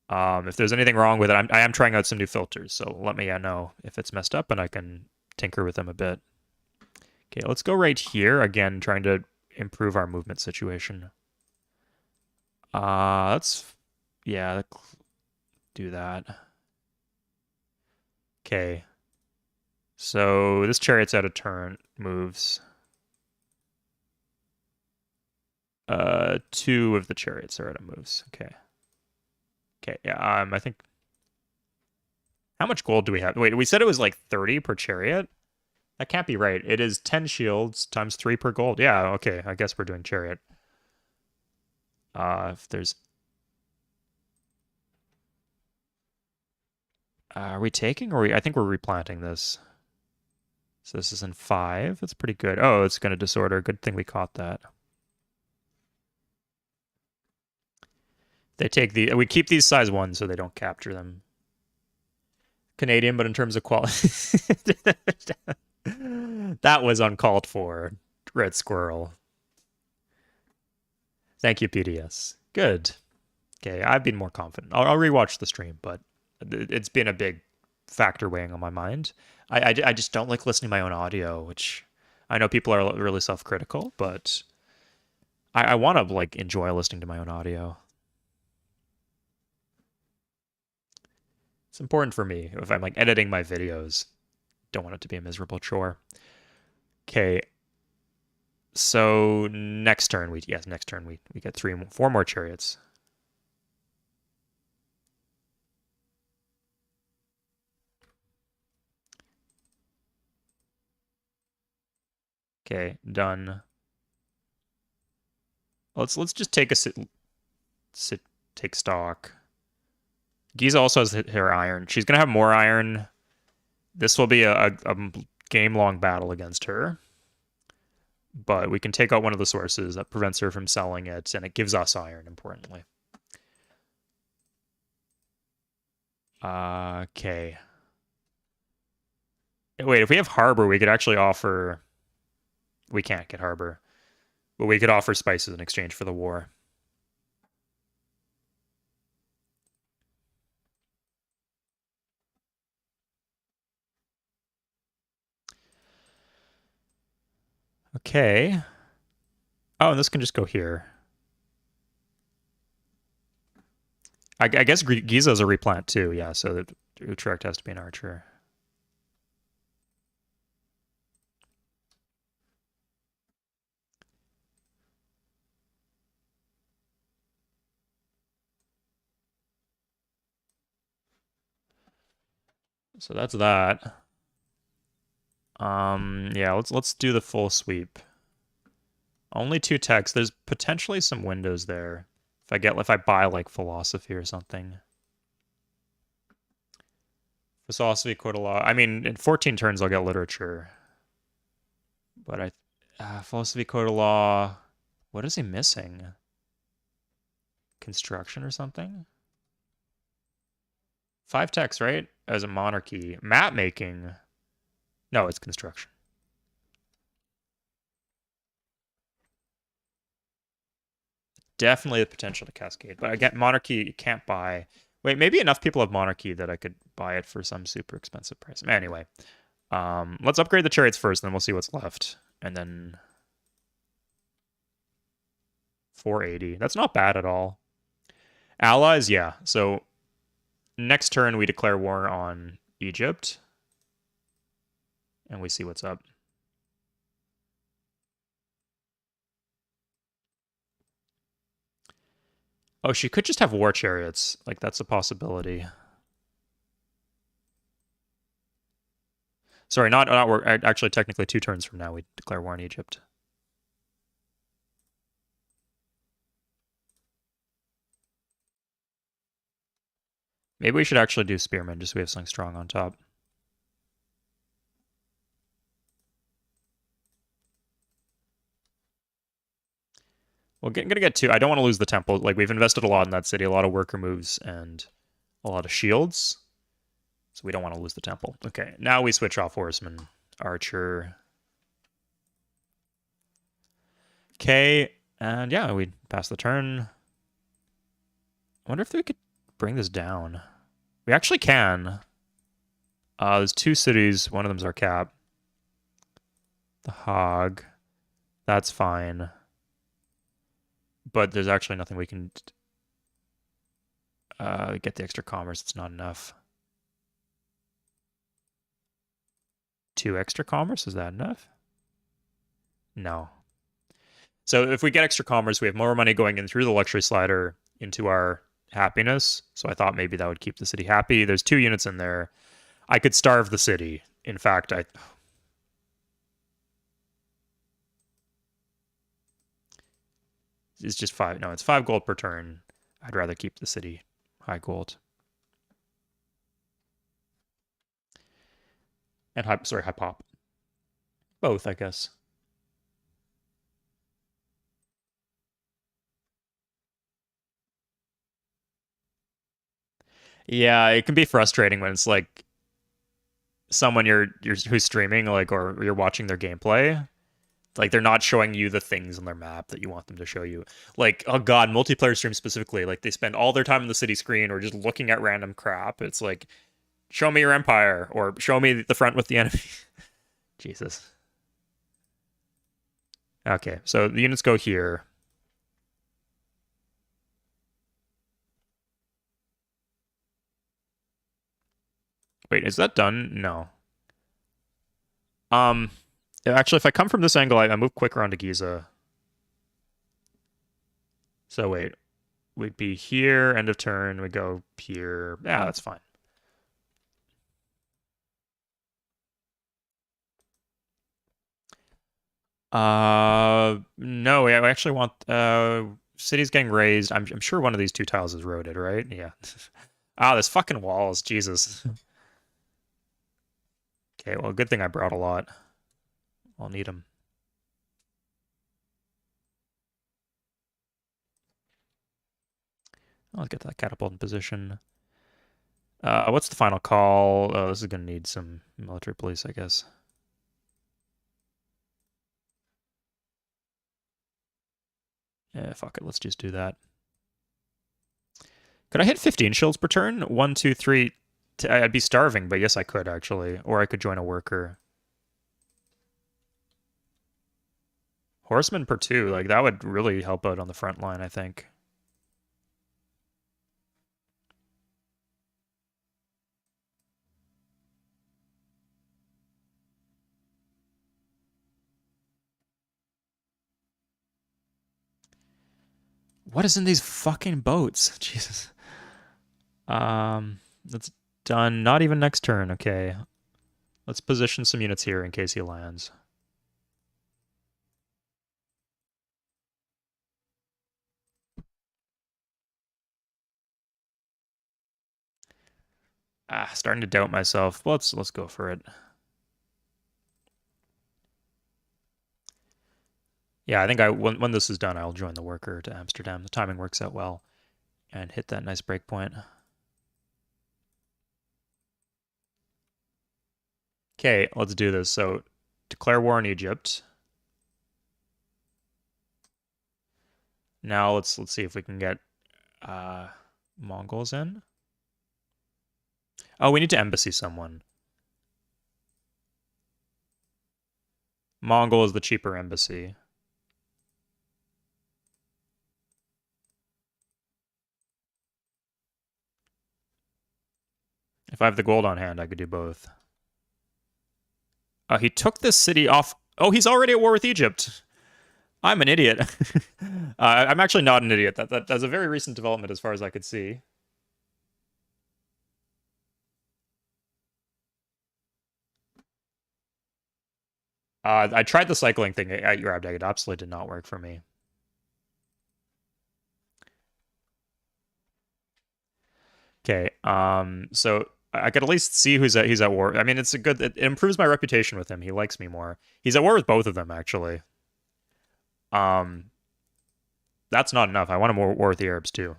If there's anything wrong with it, I am trying out some new filters, so let me know if it's messed up and I can tinker with them a bit. Okay, let's go right here. Again, trying to improve our movement situation. Let's, yeah, do that. Okay. So this chariot's out of turn, moves. Two of the chariots are out of moves. Okay. Okay, yeah, I think... How much gold do we have? Wait, we said it was like 30 per chariot? That can't be right. It is 10 shields times 3 per gold. Yeah, okay, I guess we're doing chariot. If there's... are we taking or I think we're replanting this. So this is in 5. That's pretty good. Oh, it's going to disorder. Good thing we caught that. They take the... We keep these size 1 so they don't capture them. Canadian, but in terms of quality... That was uncalled for, Red Squirrel. Thank you, PDS. Good. Okay, I've been more confident. I'll rewatch the stream, but it's been a big factor weighing on my mind. I just don't like listening to my own audio, which I know people are really self-critical, but I want to like enjoy listening to my own audio. It's important for me if I'm like editing my videos. Don't want it to be a miserable chore. Okay. So next turn we get 4 more chariots. Okay, done. Let's just take a take stock. Giza also has her iron. She's gonna have more iron. This will be a game-long battle against her. But we can take out one of the sources that prevents her from selling it, and it gives us iron, importantly. Okay. Wait, if we have harbor, we could actually offer. We can't get harbor, but we could offer spices in exchange for the war. Okay. Oh, and this can just go here. I guess Giza's a replant too. Yeah, so the Utrecht has to be an archer. So that's that. Yeah, let's do the full sweep. Only 2 techs. There's potentially some windows there. If I buy like philosophy or something. Philosophy, quote a lot. I mean, in 14 turns I'll get literature. But philosophy, code of law. What is he missing? Construction or something? 5 techs, right? As a monarchy. Map making. No, it's construction. Definitely the potential to cascade. But again, monarchy you can't buy. Wait, maybe enough people have monarchy that I could buy it for some super expensive price. Anyway, let's upgrade the chariots first, and then we'll see what's left. And then 480. That's not bad at all. Allies, yeah. So next turn we declare war on Egypt, and we see what's up. Oh, she could just have war chariots. Like, that's a possibility. Sorry, not war. Actually, technically 2 turns from now, we declare war on Egypt. Maybe we should actually do spearmen, just so we have something strong on top. Well, gonna get 2. I don't want to lose the temple. Like, we've invested a lot in that city, a lot of worker moves, and a lot of shields. So we don't want to lose the temple. Okay, now we switch off horseman, archer. Okay, and yeah, we pass the turn. I wonder if we could bring this down. We actually can. There's 2 cities. One of them's our cap. The Hague. That's fine. But there's actually nothing we can get the extra commerce. It's not enough. 2 extra commerce, is that enough? No. So if we get extra commerce, we have more money going in through the luxury slider into our happiness. So I thought maybe that would keep the city happy. There's 2 units in there. I could starve the city. In fact, it's just 5. No, it's 5 gold per turn. I'd rather keep the city high gold. And high pop. Both, I guess. Yeah, it can be frustrating when it's like someone who's streaming, like, or you're watching their gameplay. Like, they're not showing you the things on their map that you want them to show you. Like, oh god, multiplayer streams specifically, like, they spend all their time on the city screen or just looking at random crap. It's like, show me your empire, or show me the front with the enemy. Jesus. Okay, so the units go here. Wait, is that done? No. Um, Actually, if I come from this angle, I move quicker onto Giza. So wait, we'd be here, end of turn, we go here. Yeah, that's fine. No, we actually want city's getting raised. I'm sure one of these 2 tiles is roaded, right? Yeah. Ah, there's fucking walls. Jesus. Okay, well, good thing I brought a lot. I'll need them. I'll get that catapult in position. What's the final call? Oh, this is going to need some military police, I guess. Yeah, fuck it. Let's just do that. Could I hit 15 shields per turn? 1, 2, 3. I'd be starving, but yes, I could actually. Or I could join a worker. Horseman per 2. Like, that would really help out on the front line, I think. What is in these fucking boats? Jesus. That's done. Not even next turn. Okay. Let's position some units here in case he lands. Starting to doubt myself. Let's go for it. Yeah, I think when this is done, I'll join the worker to Amsterdam. The timing works out well, and hit that nice breakpoint. Okay, let's do this. So, declare war on Egypt. Now let's see if we can get Mongols in. Oh, we need to embassy someone. Mongol is the cheaper embassy. If I have the gold on hand, I could do both. He took this city off. Oh, he's already at war with Egypt. I'm an idiot. I'm actually not an idiot. That's a very recent development as far as I could see. I tried the cycling thing at Eurab. It absolutely did not work for me. Okay. So I could at least see he's at war. I mean, it improves my reputation with him. He likes me more. He's at war with both of them, actually. Um, that's not enough. I want him war with the Arabs too.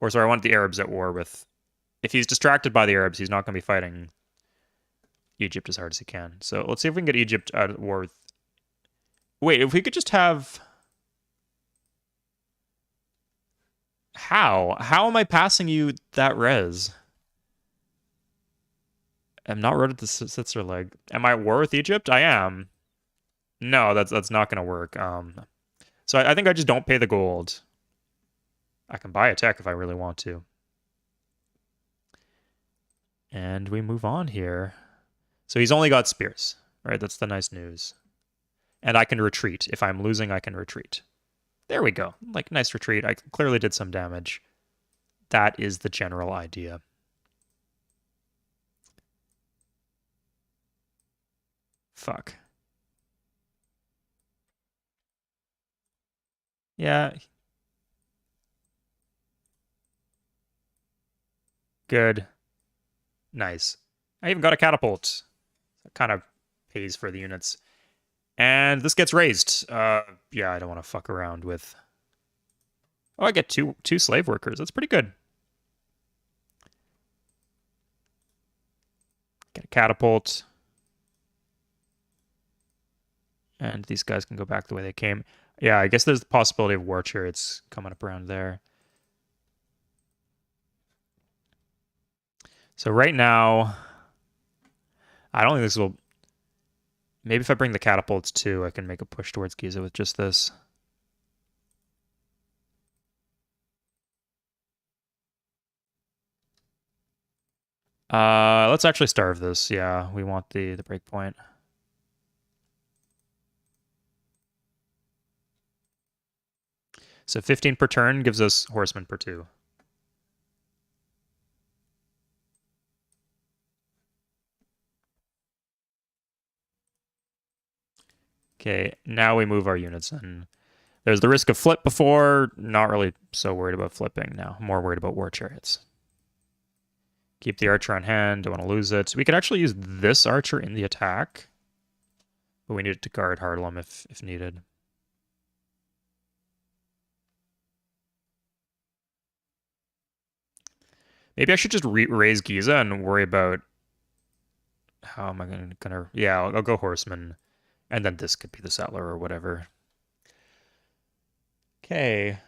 Or sorry, I want the Arabs at war with. If he's distracted by the Arabs, he's not going to be fighting Egypt as hard as he can. So let's see if we can get Egypt out of war with. Wait, if we could just have. How am I passing you that res? I'm not road at the Sitzer leg. Am I at war with Egypt? I am. No, that's not gonna work. So I think I just don't pay the gold. I can buy a tech if I really want to. And we move on here. So he's only got spears, right? That's the nice news. And I can retreat. If I'm losing, I can retreat. There we go. Like, nice retreat. I clearly did some damage. That is the general idea. Fuck. Yeah. Good. Nice. I even got a catapult. That kind of pays for the units. And this gets raised. Yeah, I don't want to fuck around with. Oh, I get two slave workers. That's pretty good. Get a catapult. And these guys can go back the way they came. Yeah, I guess there's the possibility of war chariots coming up around there. So right now, I don't think this will. Maybe if I bring the catapults too, I can make a push towards Giza with just this. Let's actually starve this. Yeah, we want the breakpoint. So 15 per turn gives us horsemen per 2. Okay, now we move our units in. There's the risk of flip before. Not really so worried about flipping now. More worried about war chariots. Keep the archer on hand. Don't want to lose it. We could actually use this archer in the attack. But we need it to guard Haarlem if needed. Maybe I should just raise Giza and worry about how am I gonna yeah, I'll go horseman, and then this could be the settler or whatever. Okay.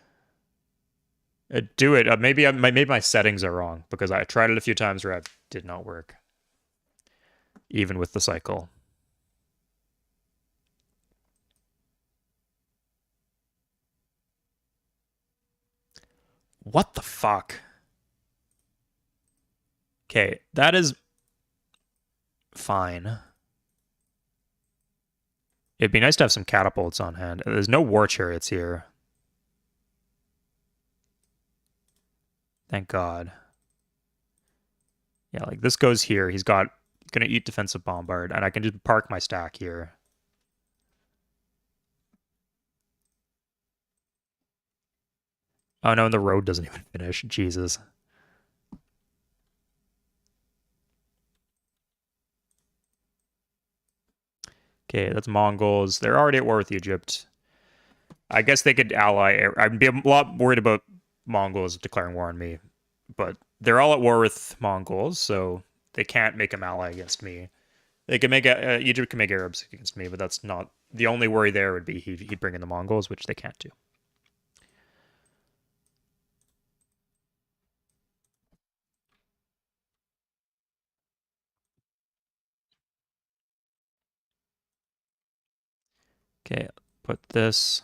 Do it. Maybe my settings are wrong because I tried it a few times where it did not work, even with the cycle. What the fuck? Okay, that is fine. It'd be nice to have some catapults on hand. There's no war chariots here. Thank God. Yeah, like this goes here. He's gonna eat defensive bombard, and I can just park my stack here. Oh no, and the road doesn't even finish. Jesus. Okay, that's Mongols. They're already at war with Egypt. I guess they could ally. I'd be a lot worried about Mongols declaring war on me, but they're all at war with Mongols, so they can't make them ally against me. They can make Egypt can make Arabs against me, but that's not the only worry. There would be he'd bring in the Mongols, which they can't do. Okay, put this.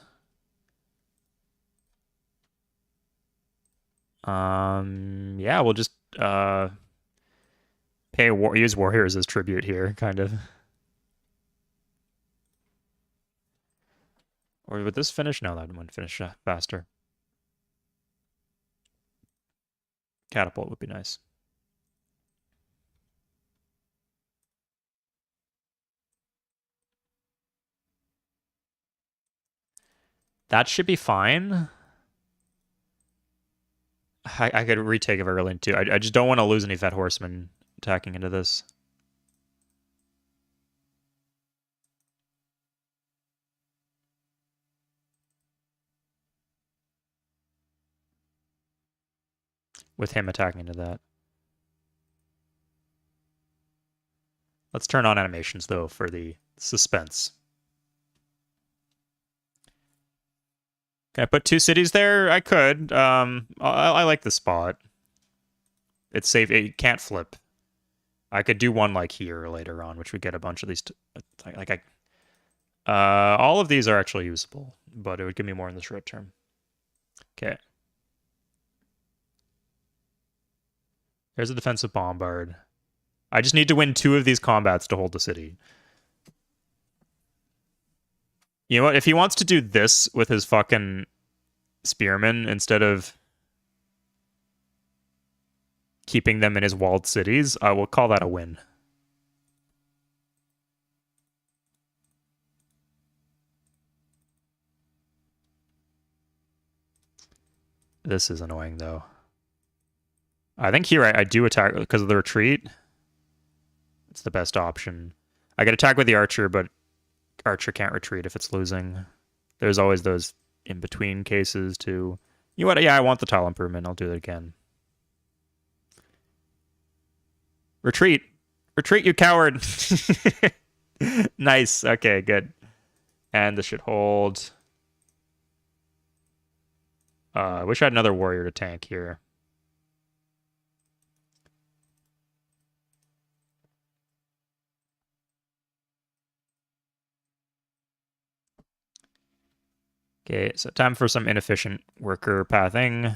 Yeah, we'll just use warriors as tribute here, kind of. Or would this finish? No, that wouldn't finish faster. Catapult would be nice. That should be fine. I could retake if I really need to. I just don't want to lose any vet horsemen attacking into this. With him attacking into that. Let's turn on animations, though, for the suspense. Can I put 2 cities there? I could. I like the spot. It's safe. It can't flip. I could do one like here later on, which would get a bunch of these. All of these are actually usable, but it would give me more in the short term. Okay. There's a defensive bombard. I just need to win 2 of these combats to hold the city. You know what? If he wants to do this with his fucking spearmen instead of keeping them in his walled cities, I will call that a win. This is annoying, though. I think here I do attack because of the retreat. It's the best option. I could attack with the archer, but archer can't retreat if it's losing. There's always those in-between cases, too. You know what? Yeah, I want the tile improvement. I'll do it again. Retreat! Retreat, you coward! Nice. Okay, good. And this should hold. I wish I had another warrior to tank here. Okay, so time for some inefficient worker pathing.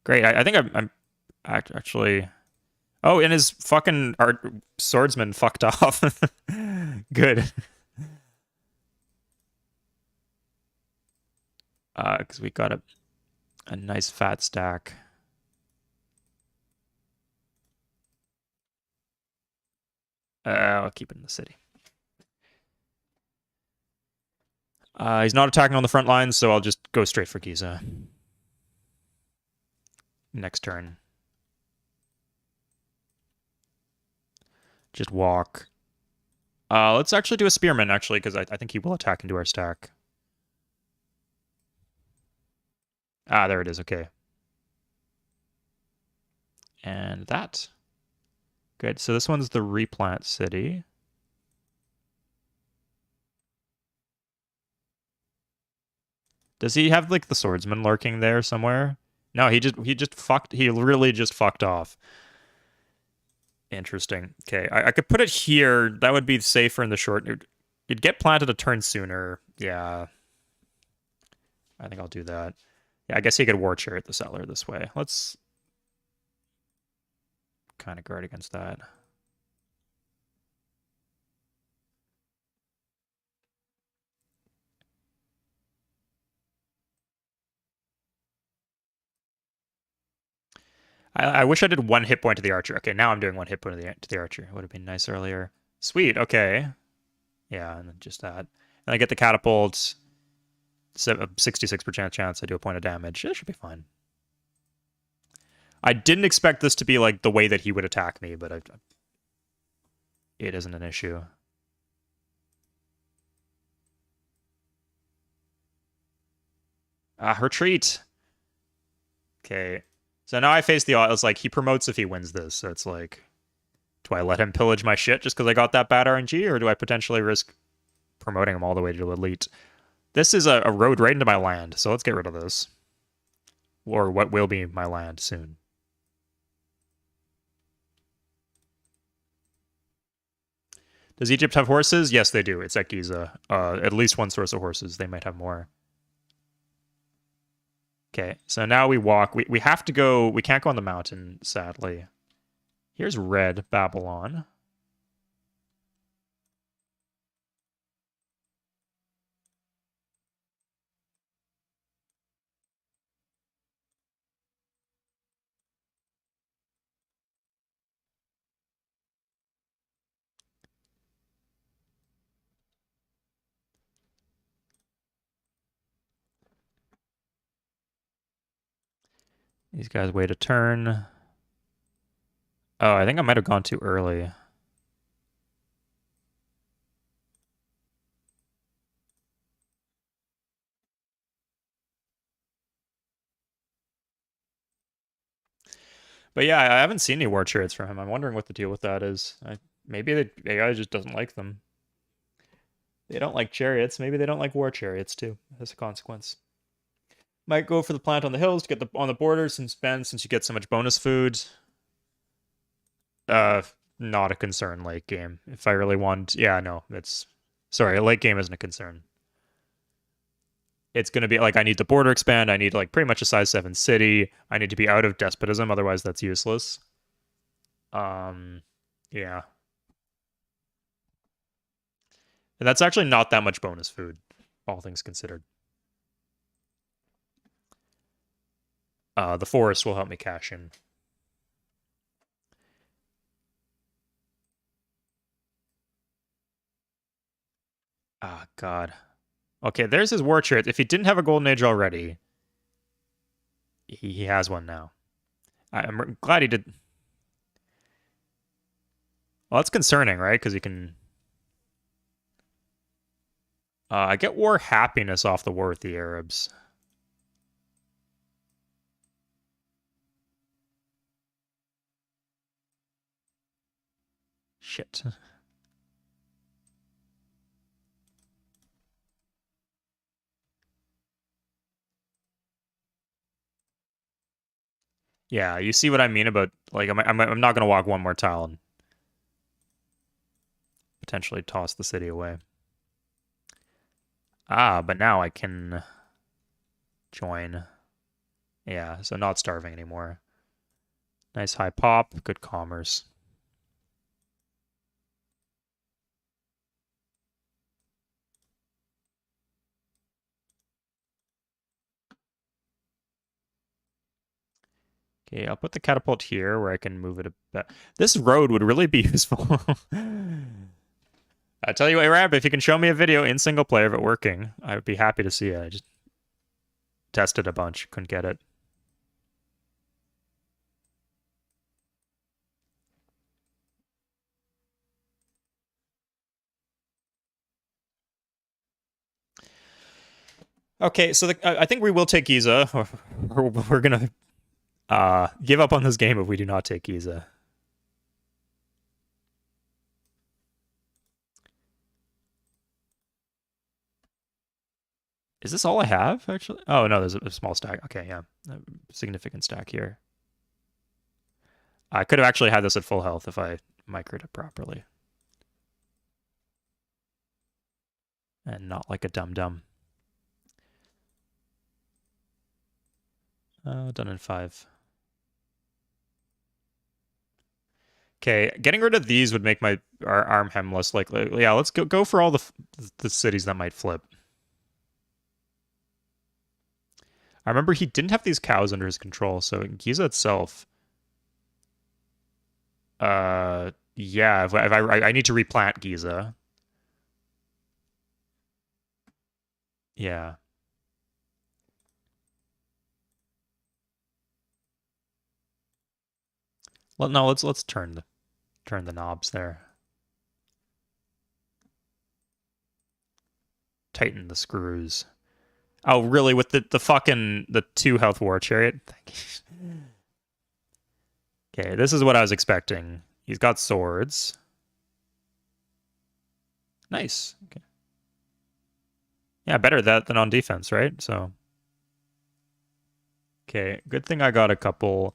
Great. I think I'm actually. Oh, and his fucking swordsman fucked off. Good. Because we got a nice fat stack. I'll keep it in the city. He's not attacking on the front lines, so I'll just go straight for Giza. Next turn. Just walk. Let's actually do a spearman, actually, because I think he will attack into our stack. Ah, there it is. Okay. And that. Good. So this one's the replant city. Does he have like the swordsman lurking there somewhere? No, he really just fucked off. Interesting. Okay, I could put it here. That would be safer in the short. You'd get planted a turn sooner. Yeah, I think I'll do that. Yeah, I guess he could war chariot the settler this way. Let's kind of guard against that. I wish I did one hit point to the archer. Okay, now I'm doing one hit point to the archer. It would have been nice earlier. Sweet. Okay. Yeah, and then just that. And I get the catapult. 66% chance I do a point of damage. It should be fine. I didn't expect this to be like the way that he would attack me, but it isn't an issue. Retreat. Okay. So now I face the odds. Like, he promotes if he wins this. So it's like, do I let him pillage my shit just because I got that bad RNG, or do I potentially risk promoting him all the way to elite? This is a road right into my land, so let's get rid of this. Or what will be my land soon. Does Egypt have horses? Yes, they do. It's at Giza. At least one source of horses. They might have more. Okay, so now we walk. We have to go. We can't go on the mountain, sadly. Here's red Babylon. These guys wait a turn. Oh, I think I might have gone too early. But yeah, I haven't seen any war chariots from him. I'm wondering what the deal with that is. Maybe the AI just doesn't like them. They don't like chariots. Maybe they don't like war chariots too, as a consequence. Might go for the plant on the hills to get on the borders and spend since you get so much bonus food. Uh, Not a concern late game. If I really want, yeah, no, it's sorry, late game isn't a concern. It's gonna be like I need the border expand. I need like pretty much a size 7 city. I need to be out of despotism, otherwise that's useless. Yeah, and that's actually not that much bonus food, all things considered. The forest will help me cash in. Ah, God. Okay, there's his war chariot. If he didn't have a golden age already, he has one now. I'm glad he did. Well, that's concerning, right? Because he can. I get war happiness off the war with the Arabs. Shit. Yeah, you see what I mean about like I'm not gonna walk one more tile and potentially toss the city away. Ah, but now I can join. Yeah, so not starving anymore. Nice high pop, good commerce. Okay, I'll put the catapult here where I can move it a bit. This road would really be useful. I tell you what, Rab, if you can show me a video in single player of it working, I would be happy to see it. I just tested a bunch, couldn't get it. Okay, so I think we will take Giza. we're gonna give up on this game if we do not take Giza. Is this all I have, actually? Oh, no, there's a small stack. Okay, yeah. A significant stack here. I could have actually had this at full health if I microed it properly. And not like a dum-dum. Done in 5. Okay, getting rid of these would make our arm hem less likely. Yeah, let's go for all the cities that might flip. I remember he didn't have these cows under his control, so Giza itself. Yeah, if I need to replant Giza. Yeah. Well, no, let's turn the knobs there. Tighten the screws. Oh, really? With the fucking the 2 health war chariot? Okay, this is what I was expecting. He's got swords. Nice. Okay. Yeah, better that than on defense, right? So. Okay, good thing I got a couple.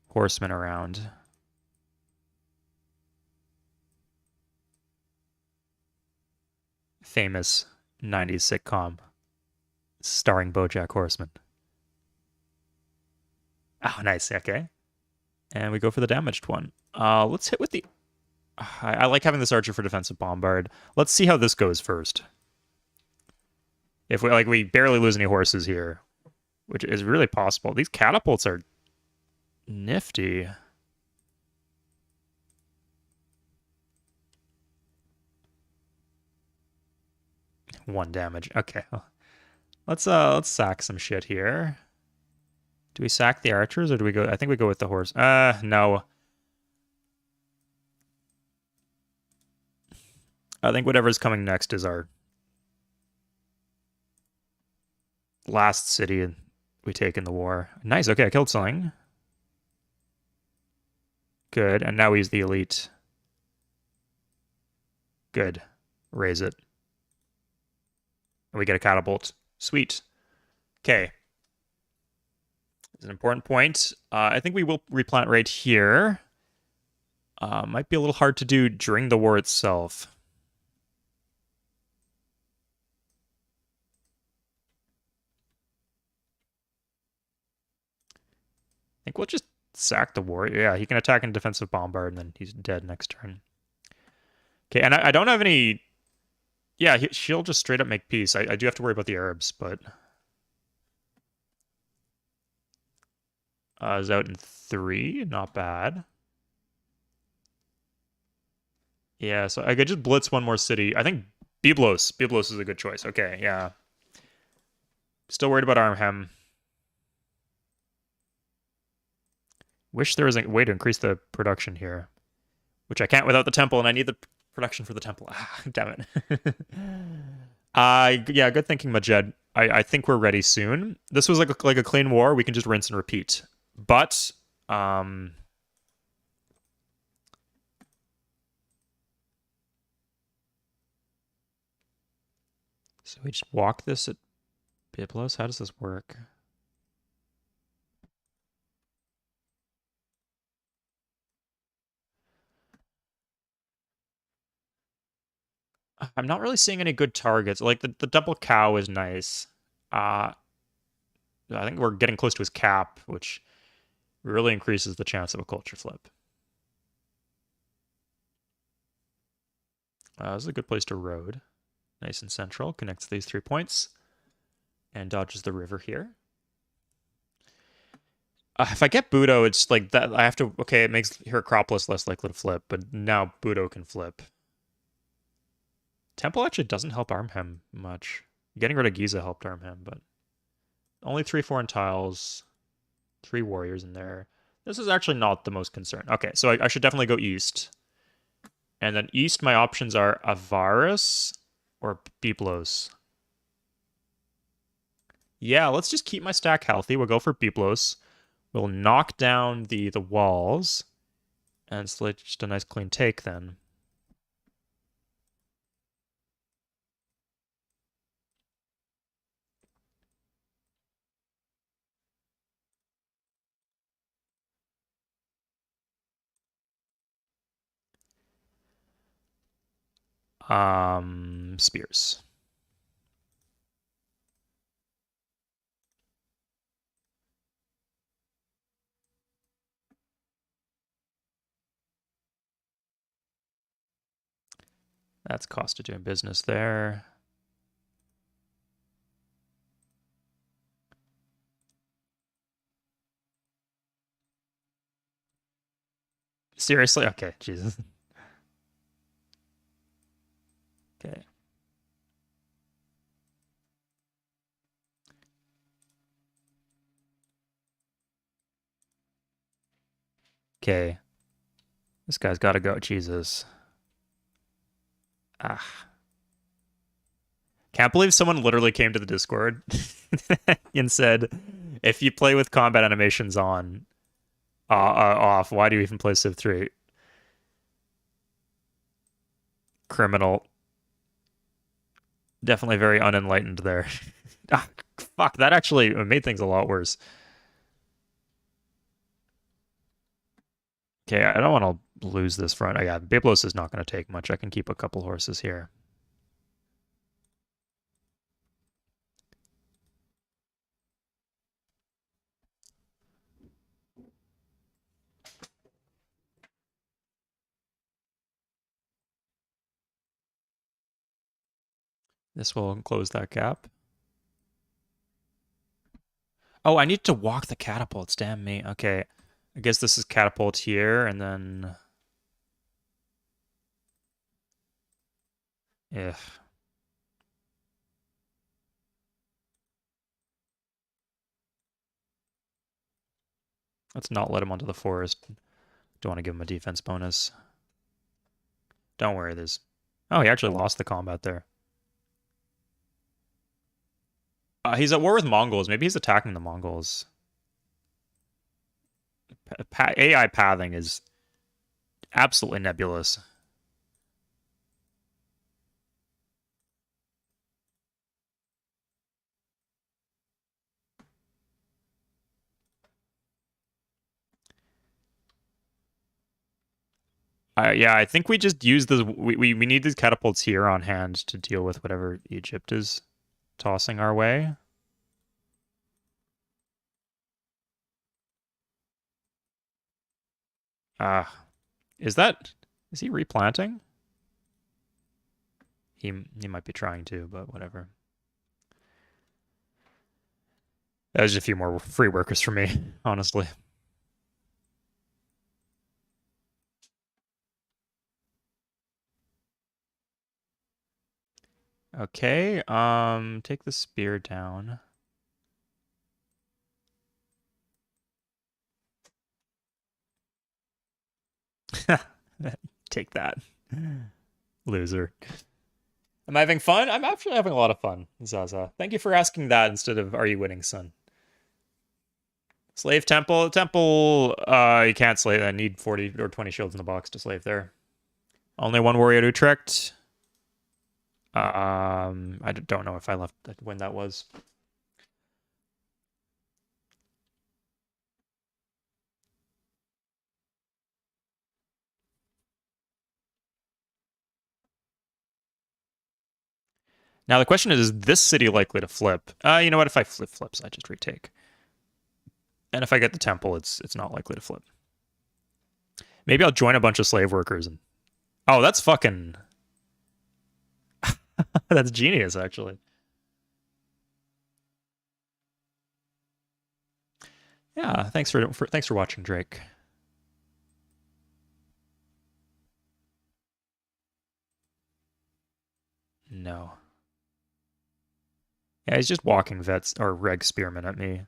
Horsemen around. Famous 90s sitcom starring BoJack Horseman. Oh, nice. Okay. And we go for the damaged one. Let's hit with the... I like having this archer for defensive bombard. Let's see how this goes first. If we barely lose any horses here, which is really possible. These catapults are nifty. One damage. Okay. Let's sack some shit here. Do we sack the archers or do we go? I think we go with the horse. No. I think whatever's coming next is our last city we take in the war. Nice. Okay, I killed something. Good. And now we use the elite. Good. Raise it. And we get a catapult. Sweet. Okay. It's an important point. I think we will replant right here. Might be a little hard to do during the war itself. I think we'll just sack the war. Yeah, he can attack and defensive bombard, and then he's dead next turn. Okay, and I don't have any... Yeah, she'll just straight up make peace. I do have to worry about the Arabs, but... is out in 3. Not bad. Yeah, so I could just blitz one more city. I think Byblos. Byblos is a good choice. Okay, yeah. Still worried about Armhem. Wish there was a way to increase the production here. Which I can't without the temple, and I need the production for the temple. Ah, damn it. Yeah, good thinking, Majed. I think we're ready soon. This was like a clean war. We can just rinse and repeat. But, so we just walk this at Byblos? How does this work? I'm not really seeing any good targets. Like, the double cow is nice. I think we're getting close to his cap, which really increases the chance of a culture flip. This is a good place to road. Nice and central. Connects these 3 points. And dodges the river here. If I get Budo, it's like that. I have to... Okay, it makes Acropolis less likely to flip, but now Budo can flip. Temple actually doesn't help Armhem much. Getting rid of Giza helped Armhem, but... Only 3 foreign tiles. 3 warriors in there. This is actually not the most concern. Okay, so I should definitely go east. And then east, my options are Avaris or Biblos. Yeah, let's just keep my stack healthy. We'll go for Biblos. We'll knock down the walls. And it's like just a nice clean take then. Spears. That's cost of doing business there. Seriously? Okay, Jesus. Okay. Okay. This guy's got to go. Jesus. Ah. Can't believe someone literally came to the Discord and said, if you play with combat animations on, off, why do you even play Civ 3? Criminal. Definitely very unenlightened there. Ah, fuck, that actually made things a lot worse. Okay, I don't want to lose this front. Oh, yeah, Biblos is not going to take much. I can keep a couple horses here. This will close that gap. Oh, I need to walk the catapults. Damn me. Okay. I guess this is catapult here, and then... Ugh. Let's not let him onto the forest. Don't want to give him a defense bonus. Don't worry, there's... Oh, he actually lost the combat there. He's at war with Mongols. Maybe he's attacking the Mongols. AI pathing is absolutely nebulous. Yeah, I think we just use the we need these catapults here on hand to deal with whatever Egypt is tossing our way. Ah, is he replanting? He might be trying to, but whatever. That was just a few more free workers for me, honestly. Okay, take the spear down. Take that. Loser. Am I having fun? I'm actually having a lot of fun, Zaza. Thank you for asking that instead of are you winning, son? Slave temple. Temple, you can't slave. I need 40 or 20 shields in the box to slave there. Only one warrior at Utrecht. I don't know if I left when that was. Now the question is this city likely to flip? You know what? If I flips, I just retake. And if I get the temple, it's not likely to flip. Maybe I'll join a bunch of slave workers and oh, that's fucking that's genius actually. Yeah, thanks for watching, Drake. No. Yeah, he's just walking vets or reg spearmen at me.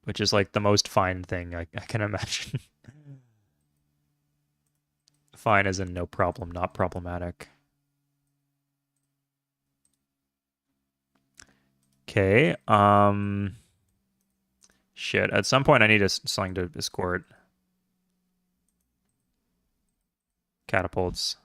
which is like the most fine thing I can imagine. Fine as in no problem, not problematic. Okay. Shit. At some point, I need something to escort catapults.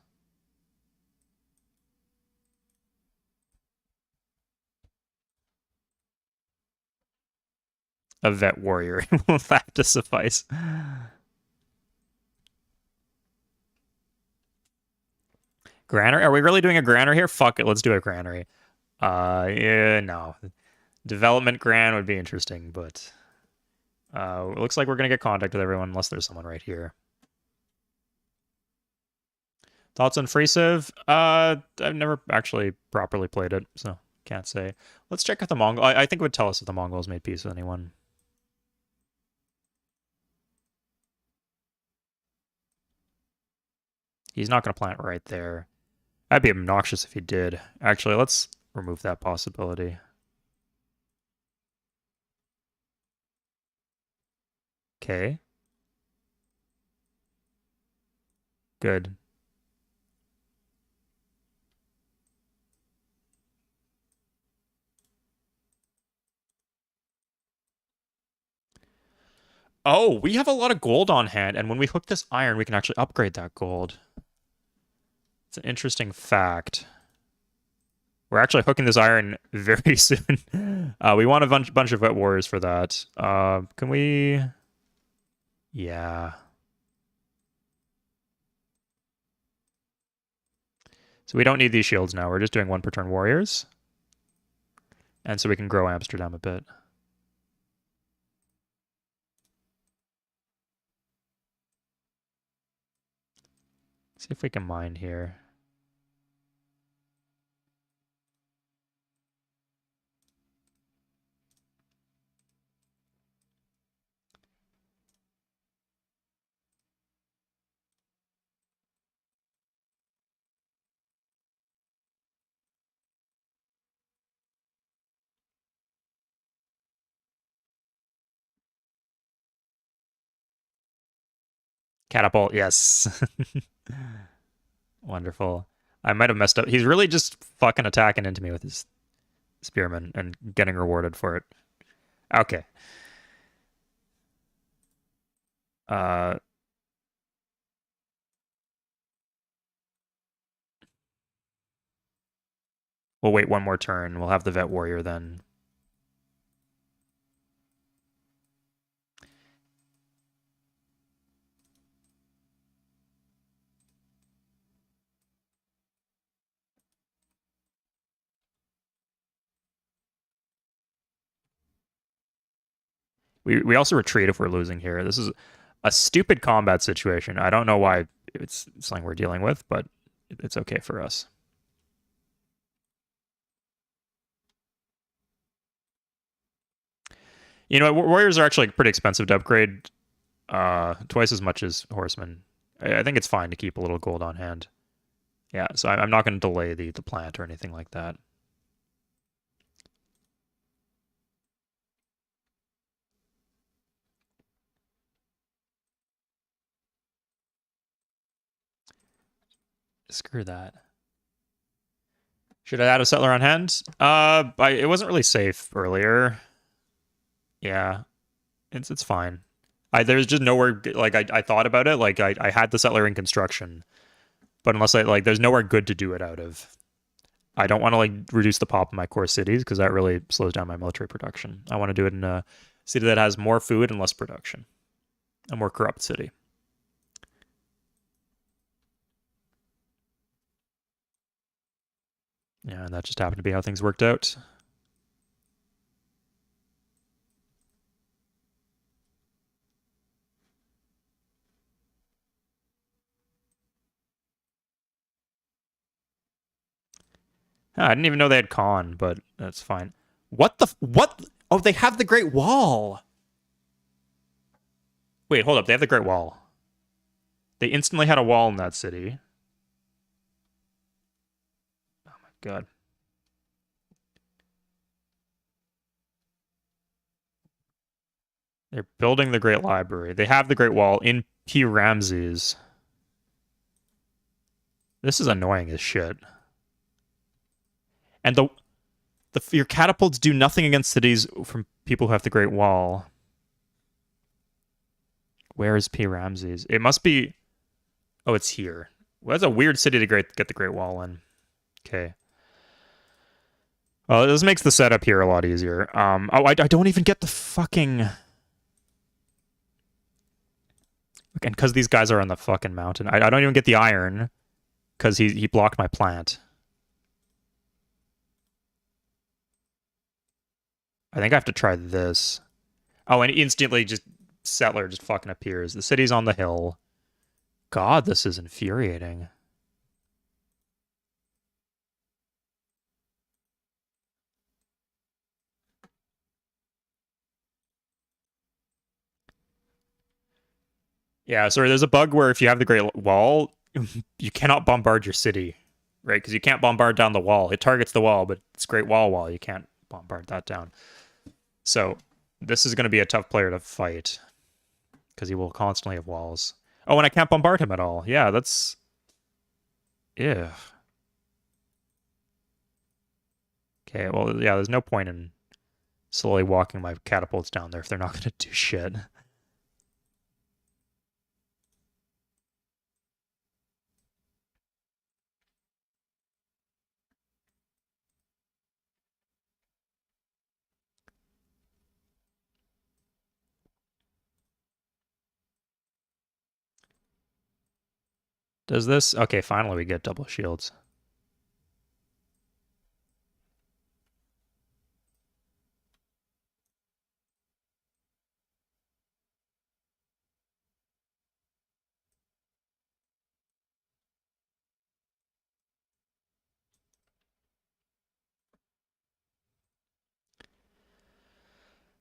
A vet warrior will have to suffice. Granary? Are we really doing a granary here? Fuck it, let's do a granary. Yeah, no. Development gran would be interesting, but it looks like we're gonna get contact with everyone unless there's someone right here. Thoughts on free civ? I've never actually properly played it, so can't say. Let's check if the Mongol. I think it would tell us if the Mongols made peace with anyone. He's not gonna plant right there. That'd be obnoxious if he did. Actually, let's remove that possibility. Okay. Good. Oh, we have a lot of gold on hand, and when we hook this iron, we can actually upgrade that gold. It's an interesting fact. We're actually hooking this iron very soon. We want a bunch of vet warriors for that. Can we? Yeah. So we don't need these shields now. We're just doing 1 per turn warriors. And so we can grow Amsterdam a bit. See if we can mine here. Catapult, yes. Wonderful. I might have messed up. He's really just fucking attacking into me with his spearman and getting rewarded for it. Okay. Uh, we'll wait 1 more turn. We'll have the vet warrior then. We also retreat if we're losing here. This is a stupid combat situation. I don't know why it's something we're dealing with, but it's okay for us. You know, warriors are actually pretty expensive to upgrade. Twice as much as horsemen. I think it's fine to keep a little gold on hand. Yeah, so I'm not going to delay the plant or anything like that. Screw that. Should I add a settler on hand? It wasn't really safe earlier. Yeah, it's fine. There's just nowhere like I thought about it. Like I had the settler in construction, but unless there's nowhere good to do it out of. I don't want to like reduce the pop of my core cities because that really slows down my military production. I want to do it in a city that has more food and less production, a more corrupt city. Yeah, and that just happened to be how things worked out. I didn't even know they had con, but that's fine. What the what? Oh, they have the Great Wall. Wait, hold up. They have the Great Wall. They instantly had a wall in that city. Oh my god. They're building the Great Library. They have the Great Wall in P. Ramses. This is annoying as shit. And your catapults do nothing against cities from people who have the Great Wall. Where is P. Ramses? It must be. Oh, it's here. Well, that's a weird city to get the Great Wall in. Okay. Well, this makes the setup here a lot easier. Oh, I don't even get the fucking. And because these guys are on the fucking mountain, I don't even get the iron because he blocked my plant. I think I have to try this. Oh, and instantly just settler just fucking appears. The city's on the hill. God, this is infuriating. Yeah, sorry, there's a bug where if you have the Great Wall, you cannot bombard your city, right? Because you can't bombard down the wall. It targets the wall, but it's Great Wall. You can't bombard that down. So this is going to be a tough player to fight because he will constantly have walls. Oh, and I can't bombard him at all. Yeah, that's... Yeah. Okay, well, yeah, there's no point in slowly walking my catapults down there if they're not going to do shit. Does this? Okay, finally we get double shields.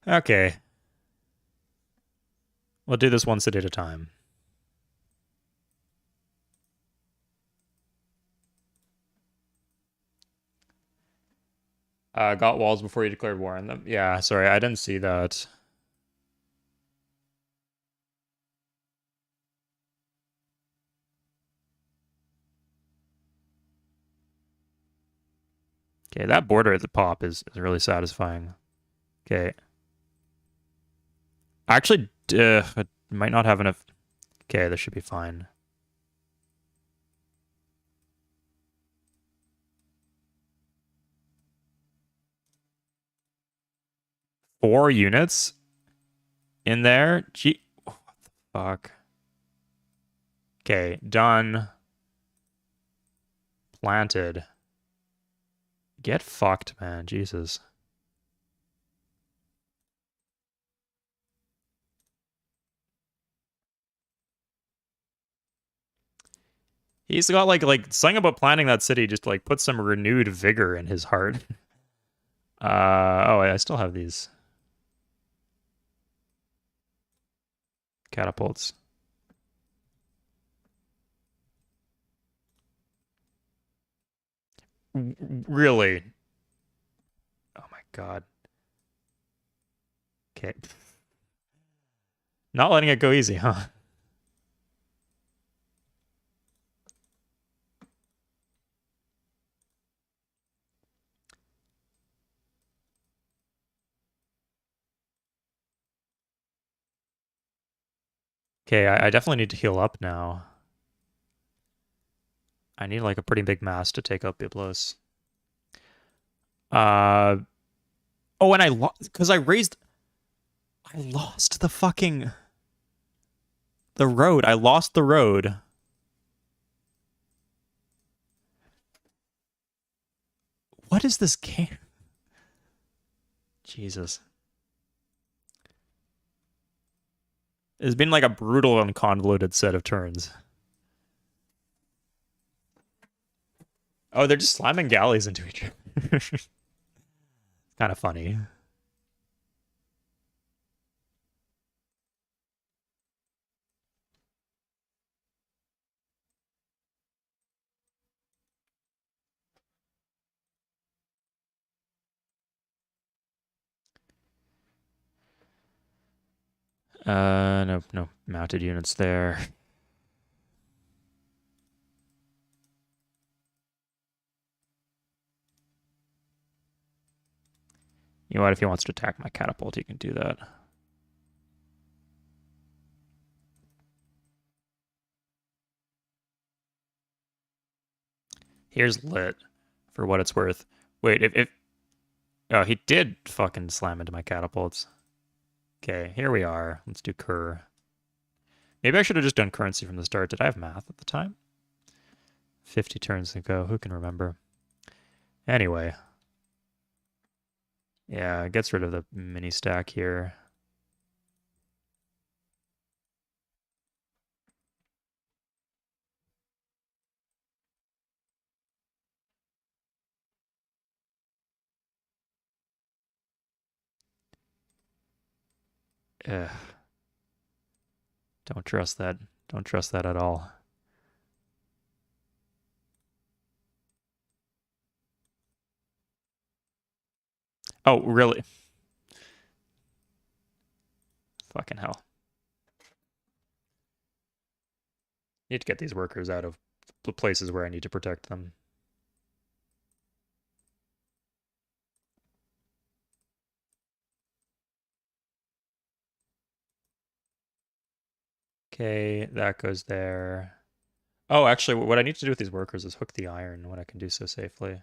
Okay. We'll do this one city at a time. Got walls before you declared war on them. Yeah, sorry, I didn't see that. Okay, that border at the top is really satisfying. Okay. Actually, I might not have enough. Okay, this should be fine. Four units in there? Gee, what the fuck? Okay, done. Planted. Get fucked, man. Jesus. He's got like something about planning that city just like put some renewed vigor in his heart. Oh, I still have these catapults. Really? Oh my god. Okay. Not letting it go easy, huh? Okay, I definitely need to heal up now. I need like a pretty big mass to take out Byblos. Uh oh, and I lost because I lost the fucking the road. I lost the road. What is this game? Jesus. It's been like a brutal and convoluted set of turns. Oh, they're just slamming galleys into each other. Kind of funny. No mounted units there. You know what? If he wants to attack my catapult, he can do that. Here's lit for what it's worth. Wait, if oh, he did fucking slam into my catapults. Okay, here we are. Let's do cur. Maybe I should have just done currency from the start. Did I have math at the time? 50 turns ago. Who can remember? Anyway. Yeah, it gets rid of the mini stack here. Ugh. Don't trust that. Don't trust that at all. Oh, really? Fucking hell. Need to get these workers out of the places where I need to protect them. Okay, that goes there. Oh, actually, what I need to do with these workers is hook the iron when I can do so safely.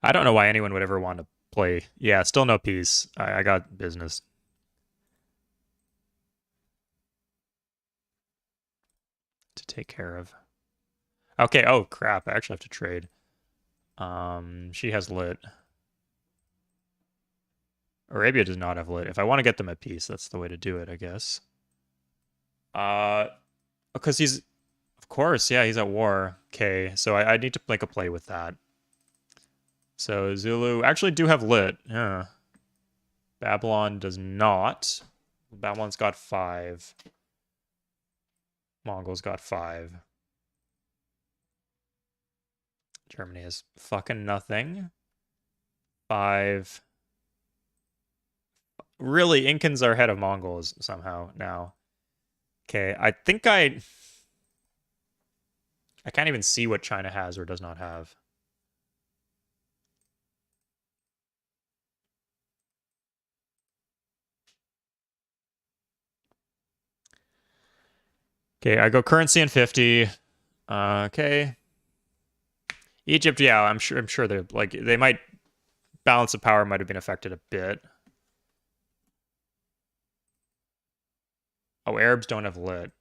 I don't know why anyone would ever want to play. Yeah, still no peace. I got business to take care of. Okay, oh crap, I actually have to trade. She has lit. Arabia does not have lit. If I want to get them at peace, that's the way to do it, I guess. Uh, because he's, of course, yeah, he's at war. Okay, so I need to make a play with that. So Zulu actually do have lit. Yeah. Babylon does not. Babylon's got 5. Mongols got 5. Germany has fucking nothing. 5. Really, Incans are ahead of Mongols somehow now. Okay, I think I can't even see what China has or does not have. Okay, I go currency in 50. Okay. Egypt, yeah, I'm sure they're like they might balance of power might have been affected a bit. Oh, Arabs don't have lit.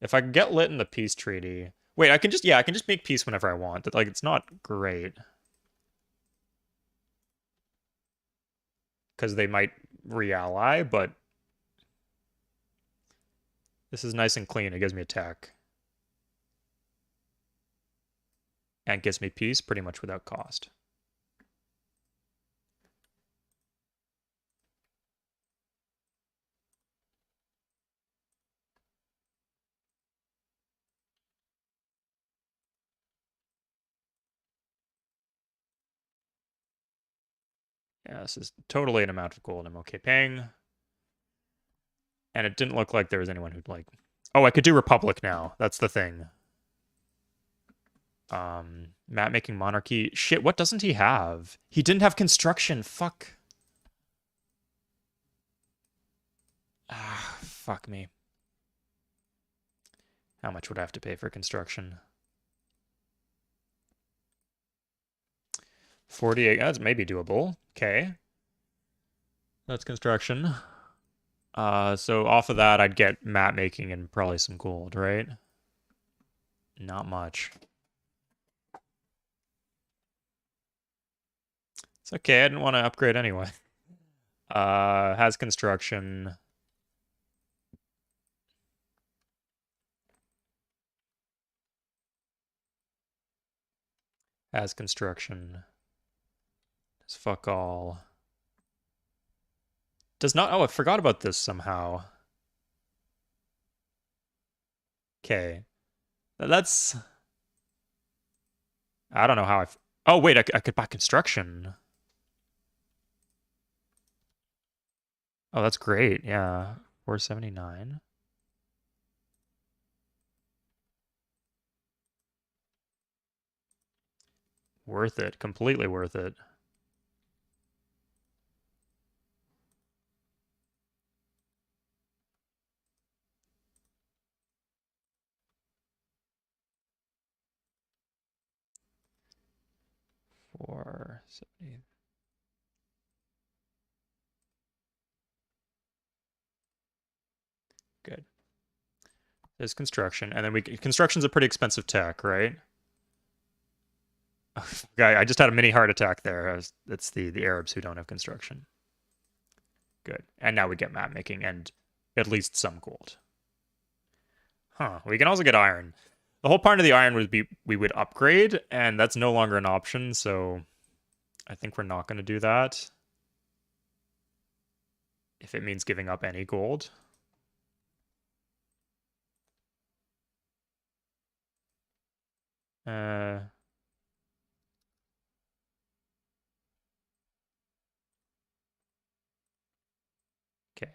If I can get lit in the peace treaty. Wait, I can just make peace whenever I want. Like it's not great. Because they might re-ally, but this is nice and clean. It gives me attack. And gives me peace pretty much without cost. Yeah, this is totally an amount of gold I'm okay paying. And it didn't look like there was anyone who'd like... Oh, I could do Republic now. That's the thing. Map making monarchy. Shit, what doesn't he have? He didn't have construction. Fuck. Ah, fuck me. How much would I have to pay for construction? 48. That's maybe doable. Okay. That's construction. So off of that, I'd get map making and probably some gold, right? Not much. It's okay. I didn't want to upgrade anyway. Has construction. Has construction. Does fuck all. Does not. Oh, I forgot about this somehow. Okay. That's. I don't know how I. Oh, wait, I could buy construction. Oh, that's great. Yeah. 479. Worth it. Completely worth it. Four 70. Good. There's construction, and then construction's a pretty expensive tech, right? Guy, I just had a mini heart attack there. It's the Arabs who don't have construction. Good. And now we get map making and at least some gold. Huh. We can also get iron. The whole point of the iron would be we would upgrade, and that's no longer an option, so I think we're not going to do that. If it means giving up any gold. Uh, okay.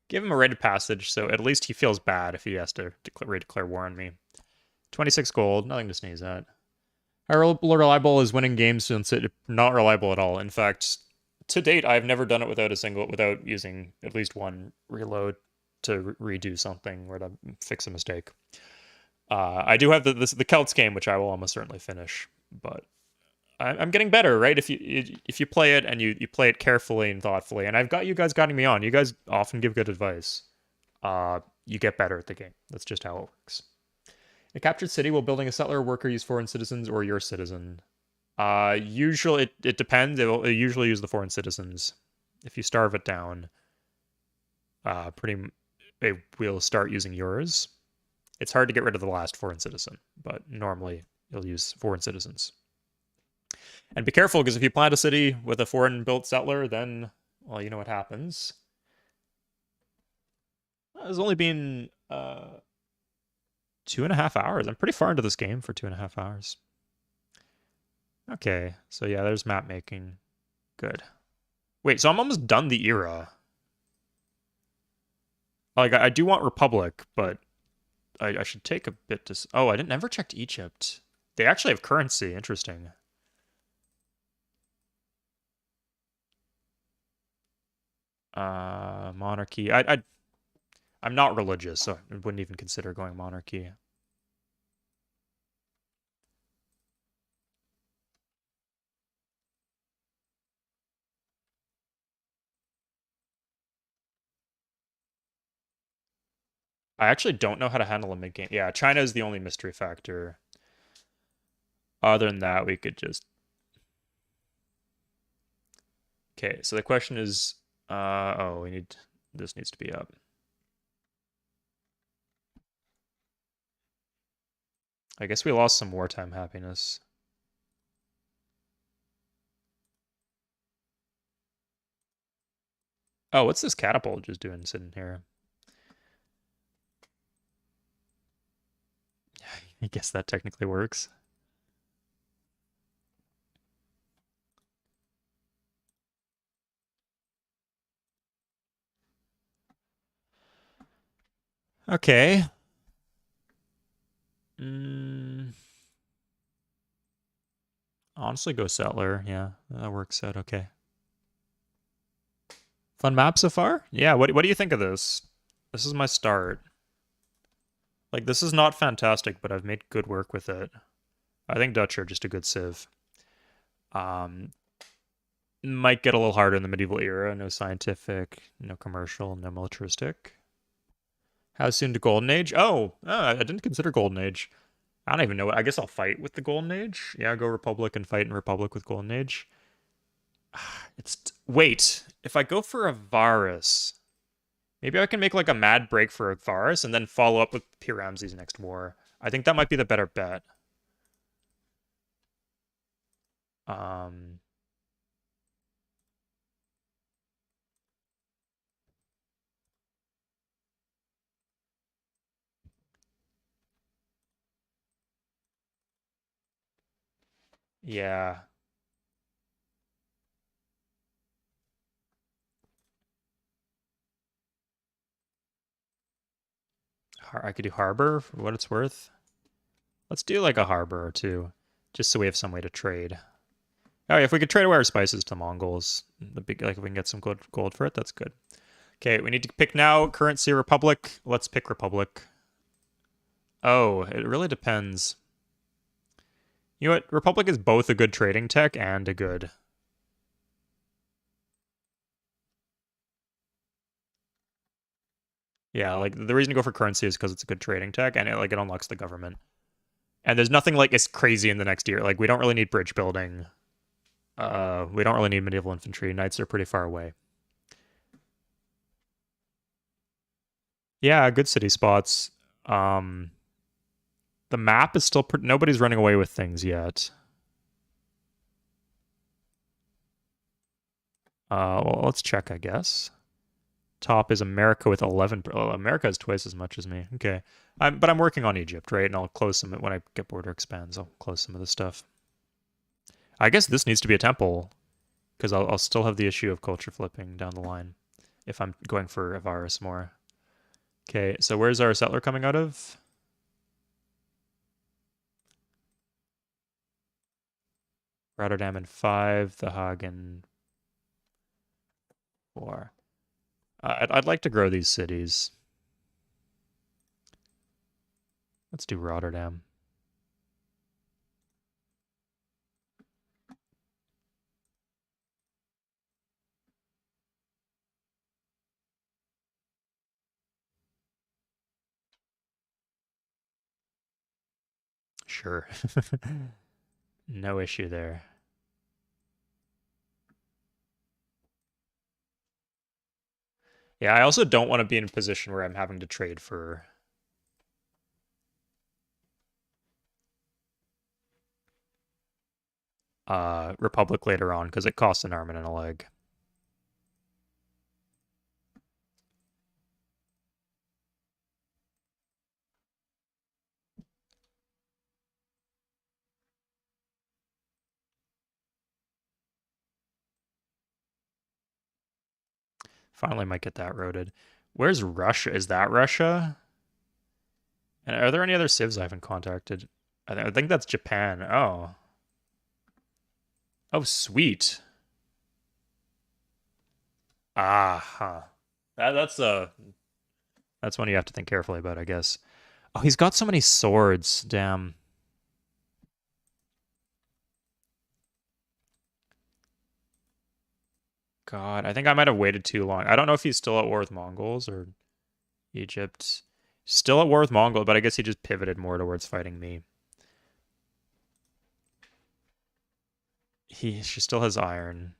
Give him a rite of passage, so at least he feels bad if he has to redeclare war on me. 26 gold, nothing to sneeze at. How reliable is winning games since it's not reliable at all? In fact, to date, I've never done it without using at least one reload to redo something or to fix a mistake. I do have the Celts game, which I will almost certainly finish, but I'm getting better, right? If you play it and you play it carefully and thoughtfully, and I've got you guys guiding me on. You guys often give good advice. You get better at the game. That's just how it works. In a captured city, will building a settler or worker use foreign citizens or your citizen? Usually it depends. It'll usually use the foreign citizens. If you starve it down, it will start using yours. It's hard to get rid of the last foreign citizen, but normally you'll use foreign citizens. And be careful, because if you plant a city with a foreign-built settler, then, well, you know what happens. It's only been 2.5 hours. I'm pretty far into this game for 2.5 hours. Okay, so yeah, there's map making. Good. Wait, so I'm almost done the era. Like, I do want Republic, but I should take a bit to... Oh, I never checked Egypt. They actually have currency. Interesting. Monarchy. I'm not religious, so I wouldn't even consider going monarchy. I actually don't know how to handle a mid-game. Yeah, China is the only mystery factor. Other than that, we could just... Okay, so the question is... oh, we need... This needs to be up. I guess we lost some wartime happiness. Oh, what's this catapult just doing sitting here? I guess that technically works. Okay. Honestly, go settler. Yeah, that works out okay. Fun map so far? Yeah, what do you think of this? This is my start. Like, this is not fantastic, but I've made good work with it. I think Dutch are just a good civ. Might get a little harder in the medieval era. No scientific, no commercial, no militaristic. How soon to Golden Age? Oh, I didn't consider Golden Age. I don't even know. I guess I'll fight with the Golden Age. Yeah, go Republic and fight in Republic with Golden Age. Wait. If I go for a Varus, maybe I can make like a mad break for a Varus and then follow up with P. Ramses next war. I think that might be the better bet. Um, yeah. I could do harbor for what it's worth. Let's do like a harbor or two, just so we have some way to trade. Oh, yeah, if we could trade away our spices to Mongols, the big like if we can get some gold for it, that's good. Okay, we need to pick now. Currency Republic. Let's pick Republic. Oh, it really depends. You know what? Republic is both a good trading tech and a good. Yeah, like the reason to go for currency is because it's a good trading tech and it unlocks the government. And there's nothing like it's crazy in the next year. Like we don't really need bridge building. We don't really need medieval infantry. Knights are pretty far away. Yeah, good city spots. Um, the map is still nobody's running away with things yet. Well, let's check, I guess. Top is America with 11. Oh, America has twice as much as me. Okay, but I'm working on Egypt, right? And I'll close some when I get border expands. I'll close some of the stuff. I guess this needs to be a temple because I'll still have the issue of culture flipping down the line if I'm going for Avaris more. Okay, so where's our settler coming out of? Rotterdam in 5, The Hague in 4. I'd like to grow these cities. Let's do Rotterdam. Sure. No issue there. Yeah, I also don't want to be in a position where I'm having to trade for Republic later on because it costs an arm and a leg. Finally might get that roaded. Where's Russia? Is that Russia? And are there any other civs I haven't contacted? I think that's Japan. Oh. Oh, sweet. Ah, huh. That's one you have to think carefully about, I guess. Oh, he's got so many swords. Damn. God, I think I might have waited too long. I don't know if he's still at war with Mongols or Egypt. Still at war with Mongol, but I guess he just pivoted more towards fighting me. She still has iron.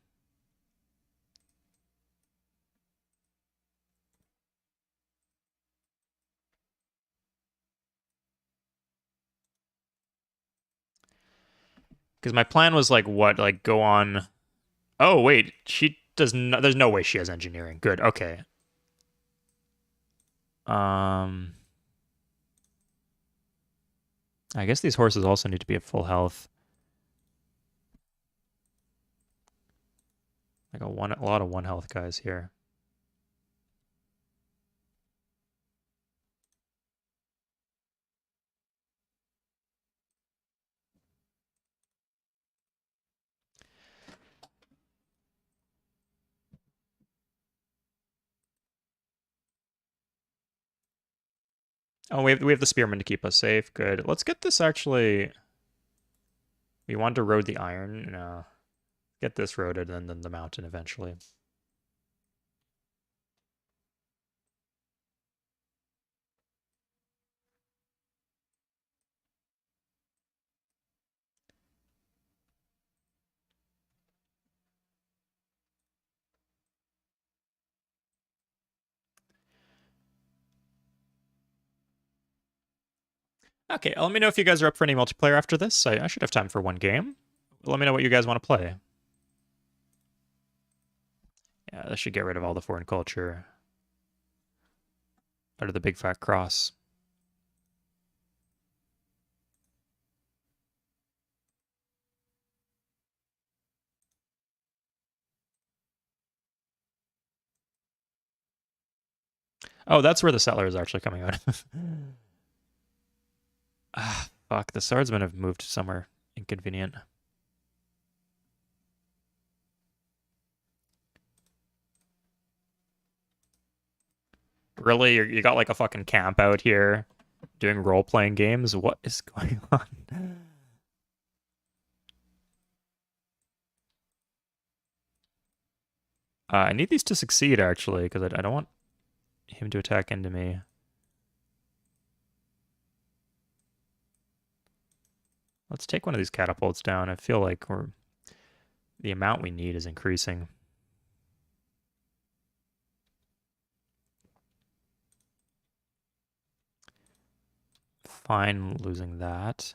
Because my plan was like what, like go on. Oh wait, she does not. There's no way she has engineering. Good. Okay. Um, I guess these horses also need to be at full health. Like a lot of one health guys here. Oh, we have the spearmen to keep us safe. Good. Let's get this actually. We want to road the iron. No. Get this roaded and then the mountain eventually. Okay, let me know if you guys are up for any multiplayer after this. I should have time for one game. let me know what you guys want to play. Yeah, that should get rid of all the foreign culture. Out of the big fat cross. Oh, that's where the settler is actually coming out. Ah, fuck. The swordsmen have moved somewhere inconvenient. Really? You got like a fucking camp out here doing role-playing games? What is going on? I need these to succeed, actually, because I don't want him to attack into me. Let's take one of these catapults down. I feel like the amount we need is increasing. Fine losing that.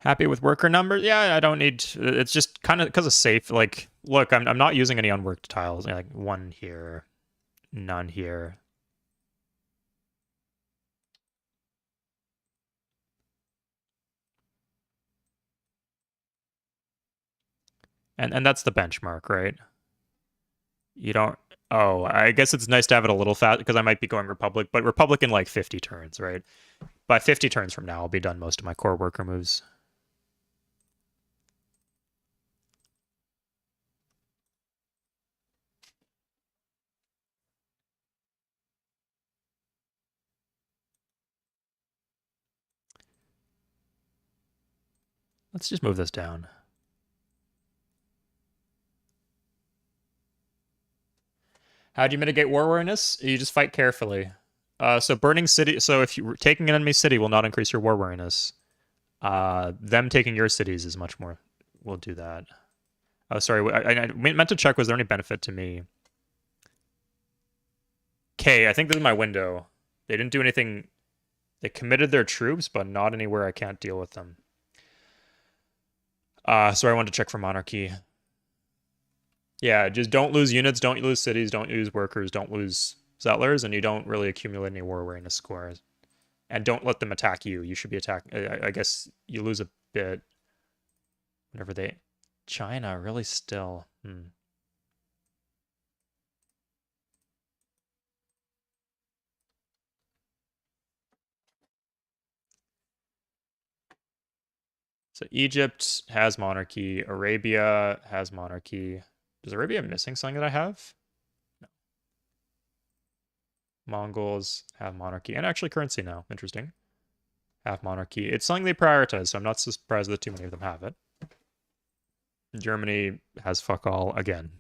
Happy with worker numbers? Yeah, I don't need. It's just kind of because of safe. Like, look, I'm not using any unworked tiles. Like one here, none here. And that's the benchmark, right? You don't. Oh, I guess it's nice to have it a little fast because I might be going Republic, but Republic in like 50 turns, right? By 50 turns from now, I'll be done most of my core worker moves. Let's just move this down. How do you mitigate war weariness? You just fight carefully. So burning city. So if you're taking an enemy city will not increase your war weariness. Them taking your cities is much more. Will do that. Oh, sorry. I meant to check. Was there any benefit to me? Okay, I think this is my window. They didn't do anything. They committed their troops, but not anywhere I can't deal with them. Sorry, I wanted to check for monarchy. Yeah, just don't lose units, don't lose cities, don't lose workers, don't lose settlers, and you don't really accumulate any war awareness scores. And don't let them attack you. You should be attacked. I guess you lose a bit whenever they. China, really still. So Egypt has monarchy. Arabia has monarchy. Is Arabia missing something that I have? No. Mongols have monarchy and actually currency now. Interesting. Have monarchy. It's something they prioritize, so I'm not surprised that too many of them have it. Germany has fuck all again.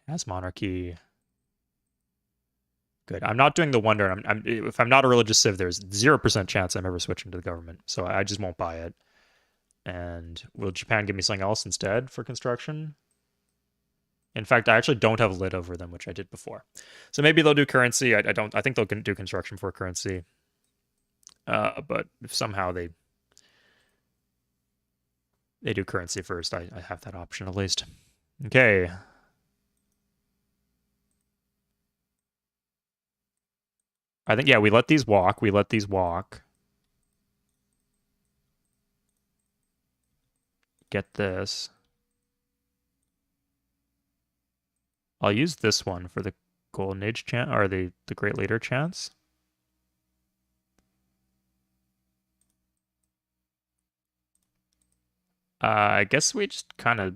Has monarchy. Good. I'm not doing the wonder. If I'm not a religious civ, there's 0% chance I'm ever switching to the government. So I just won't buy it. And will Japan give me something else instead for construction? In fact, I actually don't have a lid over them, which I did before. So maybe they'll do currency. I don't. I think they'll do construction for currency. But if somehow they do currency first, I have that option at least. Okay. I think, yeah, we let these walk. We let these walk. Get this. I'll use this one for the Golden Age chance, or the Great Leader chance. I guess we just kind of...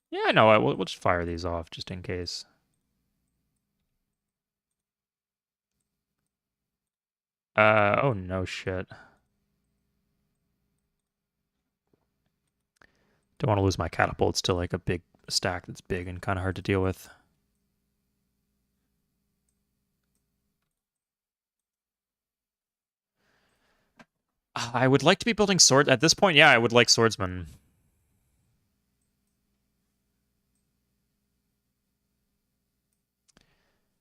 Yeah, no, we'll just fire these off just in case. Oh no shit. Don't want to lose my catapults to like a big stack that's big and kind of hard to deal with. I would like to be building swords. At this point, yeah, I would like swordsmen.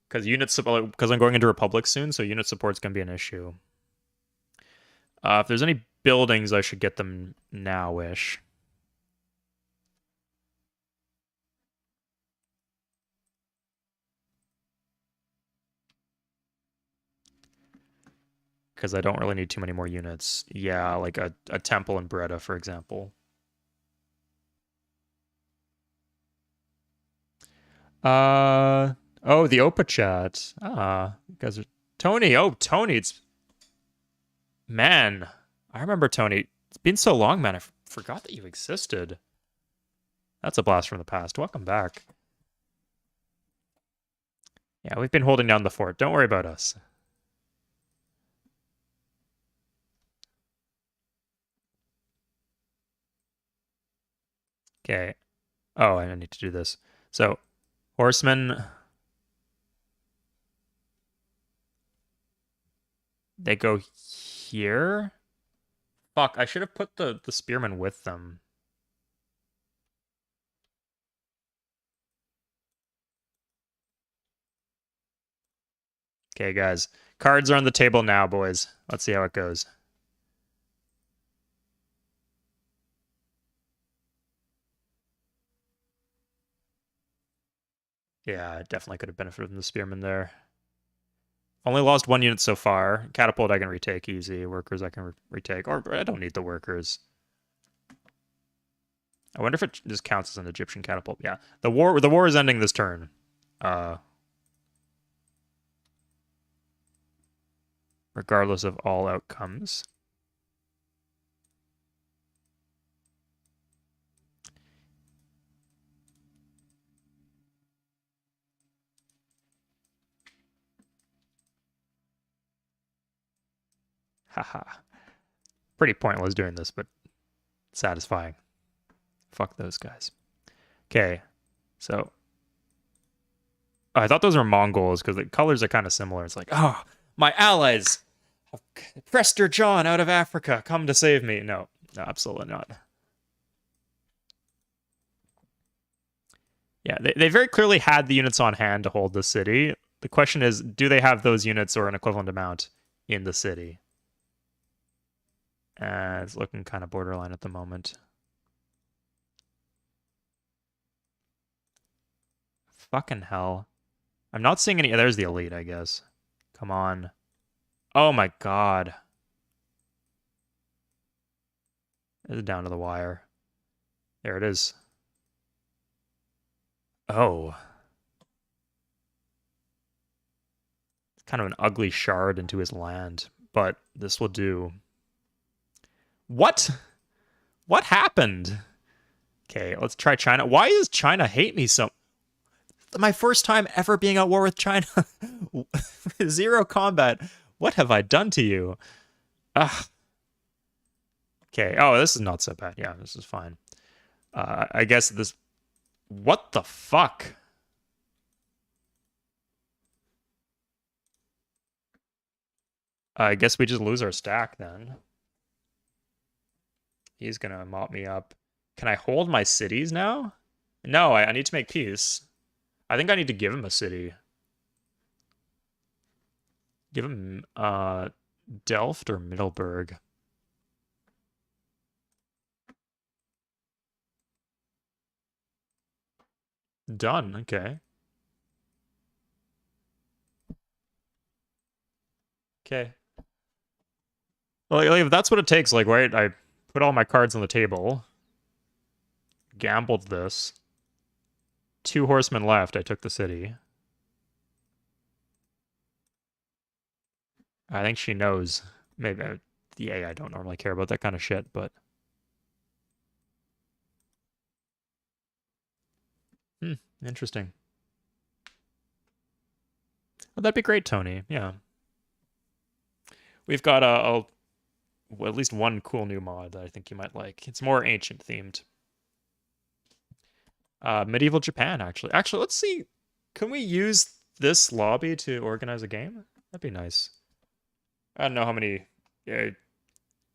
Because I'm going into Republic soon, so unit support's gonna be an issue. If there's any buildings, I should get them now-ish. Because I don't really need too many more units. Yeah, like a temple in Breda, for example. Oh, the Opa chat. You guys are Tony. Oh, Tony. Man, I remember Tony. It's been so long, man. I forgot that you existed. That's a blast from the past. Welcome back. Yeah, we've been holding down the fort. Don't worry about us. Okay. Oh, I need to do this. So, horsemen, they go here. Fuck, I should have put the spearmen with them. Okay, guys. Cards are on the table now, boys. Let's see how it goes. Yeah, I definitely could have benefited from the spearmen there. Only lost one unit so far. Catapult I can retake easy. Workers I can retake. Or I don't need the workers. I wonder if it just counts as an Egyptian catapult. Yeah. The war is ending this turn. Regardless of all outcomes. Haha. Pretty pointless doing this, but satisfying. Fuck those guys. Okay. So I thought those were Mongols because the colors are kind of similar. It's like, oh, my allies have Prester John out of Africa. Come to save me. No, absolutely not. Yeah, they very clearly had the units on hand to hold the city. The question is, do they have those units or an equivalent amount in the city? It's looking kind of borderline at the moment. Fucking hell. I'm not seeing any. There's the elite, I guess. Come on. Oh my god. It's down to the wire. There it is. Oh. Kind of an ugly shard into his land, but this will do. What? What happened? Okay, let's try China. Why does China hate me so? My first time ever being at war with China. Zero combat. What have I done to you? Ugh. Okay. Oh, this is not so bad. Yeah, this is fine. I guess this. What the fuck? I guess we just lose our stack then. He's gonna mop me up. Can I hold my cities now? No, I need to make peace. I think I need to give him a city. Give him Delft or Middelburg. Done. Okay. Okay. Well, like, if that's what it takes, like, right? I put all my cards on the table, gambled this. 2 horsemen left. I took the city. I think she knows. Maybe the AI don't normally care about that kind of shit, but interesting. Well, that'd be great, Tony. Yeah, we've got well, at least one cool new mod that I think you might like. It's more ancient themed. Medieval Japan, actually. Actually, let's see. Can we use this lobby to organize a game? That'd be nice. I don't know how many. Yeah,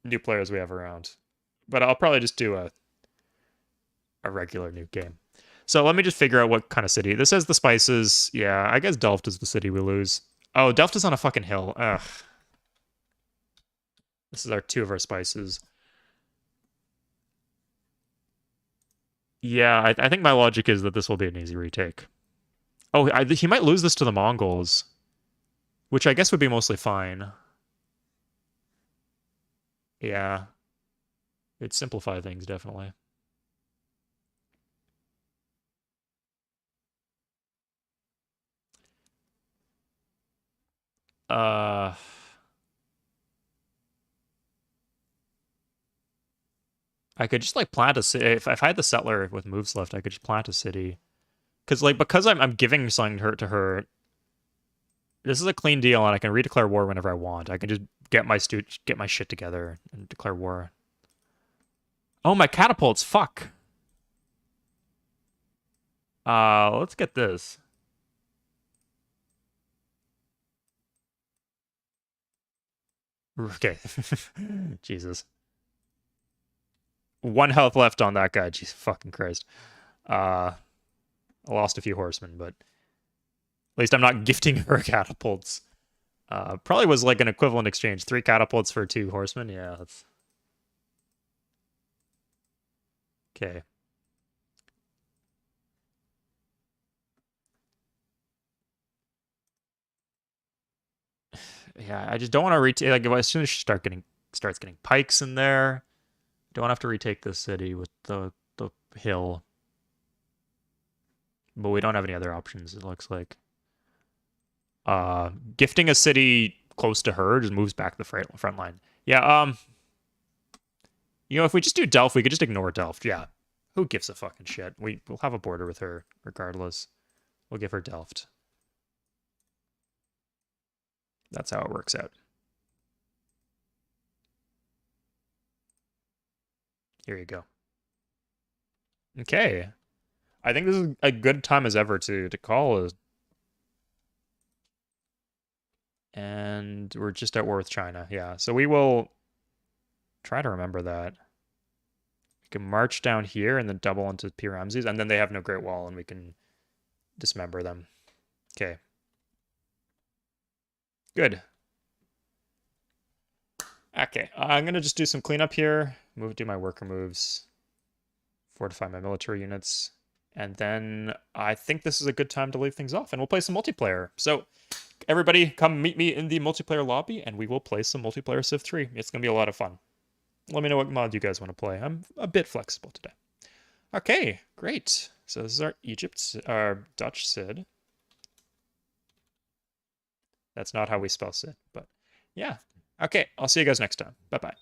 new players we have around. But I'll probably just do a regular new game. So let me just figure out what kind of city. This has the spices. Yeah, I guess Delft is the city we lose. Oh, Delft is on a fucking hill. Ugh. This is our two of our spices. Yeah, I think my logic is that this will be an easy retake. Oh, he might lose this to the Mongols, which I guess would be mostly fine. Yeah, it'd simplify things, definitely. Uh, I could just like plant a city. If I had the settler with moves left, I could just plant a city. Because I'm giving something to her. This is a clean deal, and I can redeclare war whenever I want. I can just get my shit together and declare war. Oh, my catapults! Fuck. Let's get this. Okay. Jesus. One health left on that guy. Jesus fucking Christ. I lost a few horsemen, but at least I'm not gifting her catapults. Probably was like an equivalent exchange. 3 catapults for 2 horsemen. Yeah, that's okay. Yeah, I just don't want to retake. Like as soon as she starts getting pikes in there, don't have to retake this city with the hill. But we don't have any other options. It looks like. Gifting a city close to her just moves back the front line. Yeah. If we just do Delft, we could just ignore Delft. Yeah. Who gives a fucking shit? We'll have a border with her regardless. We'll give her Delft. That's how it works out. Here you go. Okay. I think this is a good time as ever to call. And we're just at war with China. Yeah. So we will try to remember that. We can march down here and then double into P. Ramses, and then they have no Great Wall, and we can dismember them. Okay. Good. Okay. I'm going to just do some cleanup here. Do my worker moves. Fortify my military units. And then I think this is a good time to leave things off, and we'll play some multiplayer. So everybody come meet me in the multiplayer lobby, and we will play some multiplayer Civ 3. It's going to be a lot of fun. Let me know what mod you guys want to play. I'm a bit flexible today. Okay, great. So this is our Dutch Sid. That's not how we spell Sid, but yeah. Okay, I'll see you guys next time. Bye-bye.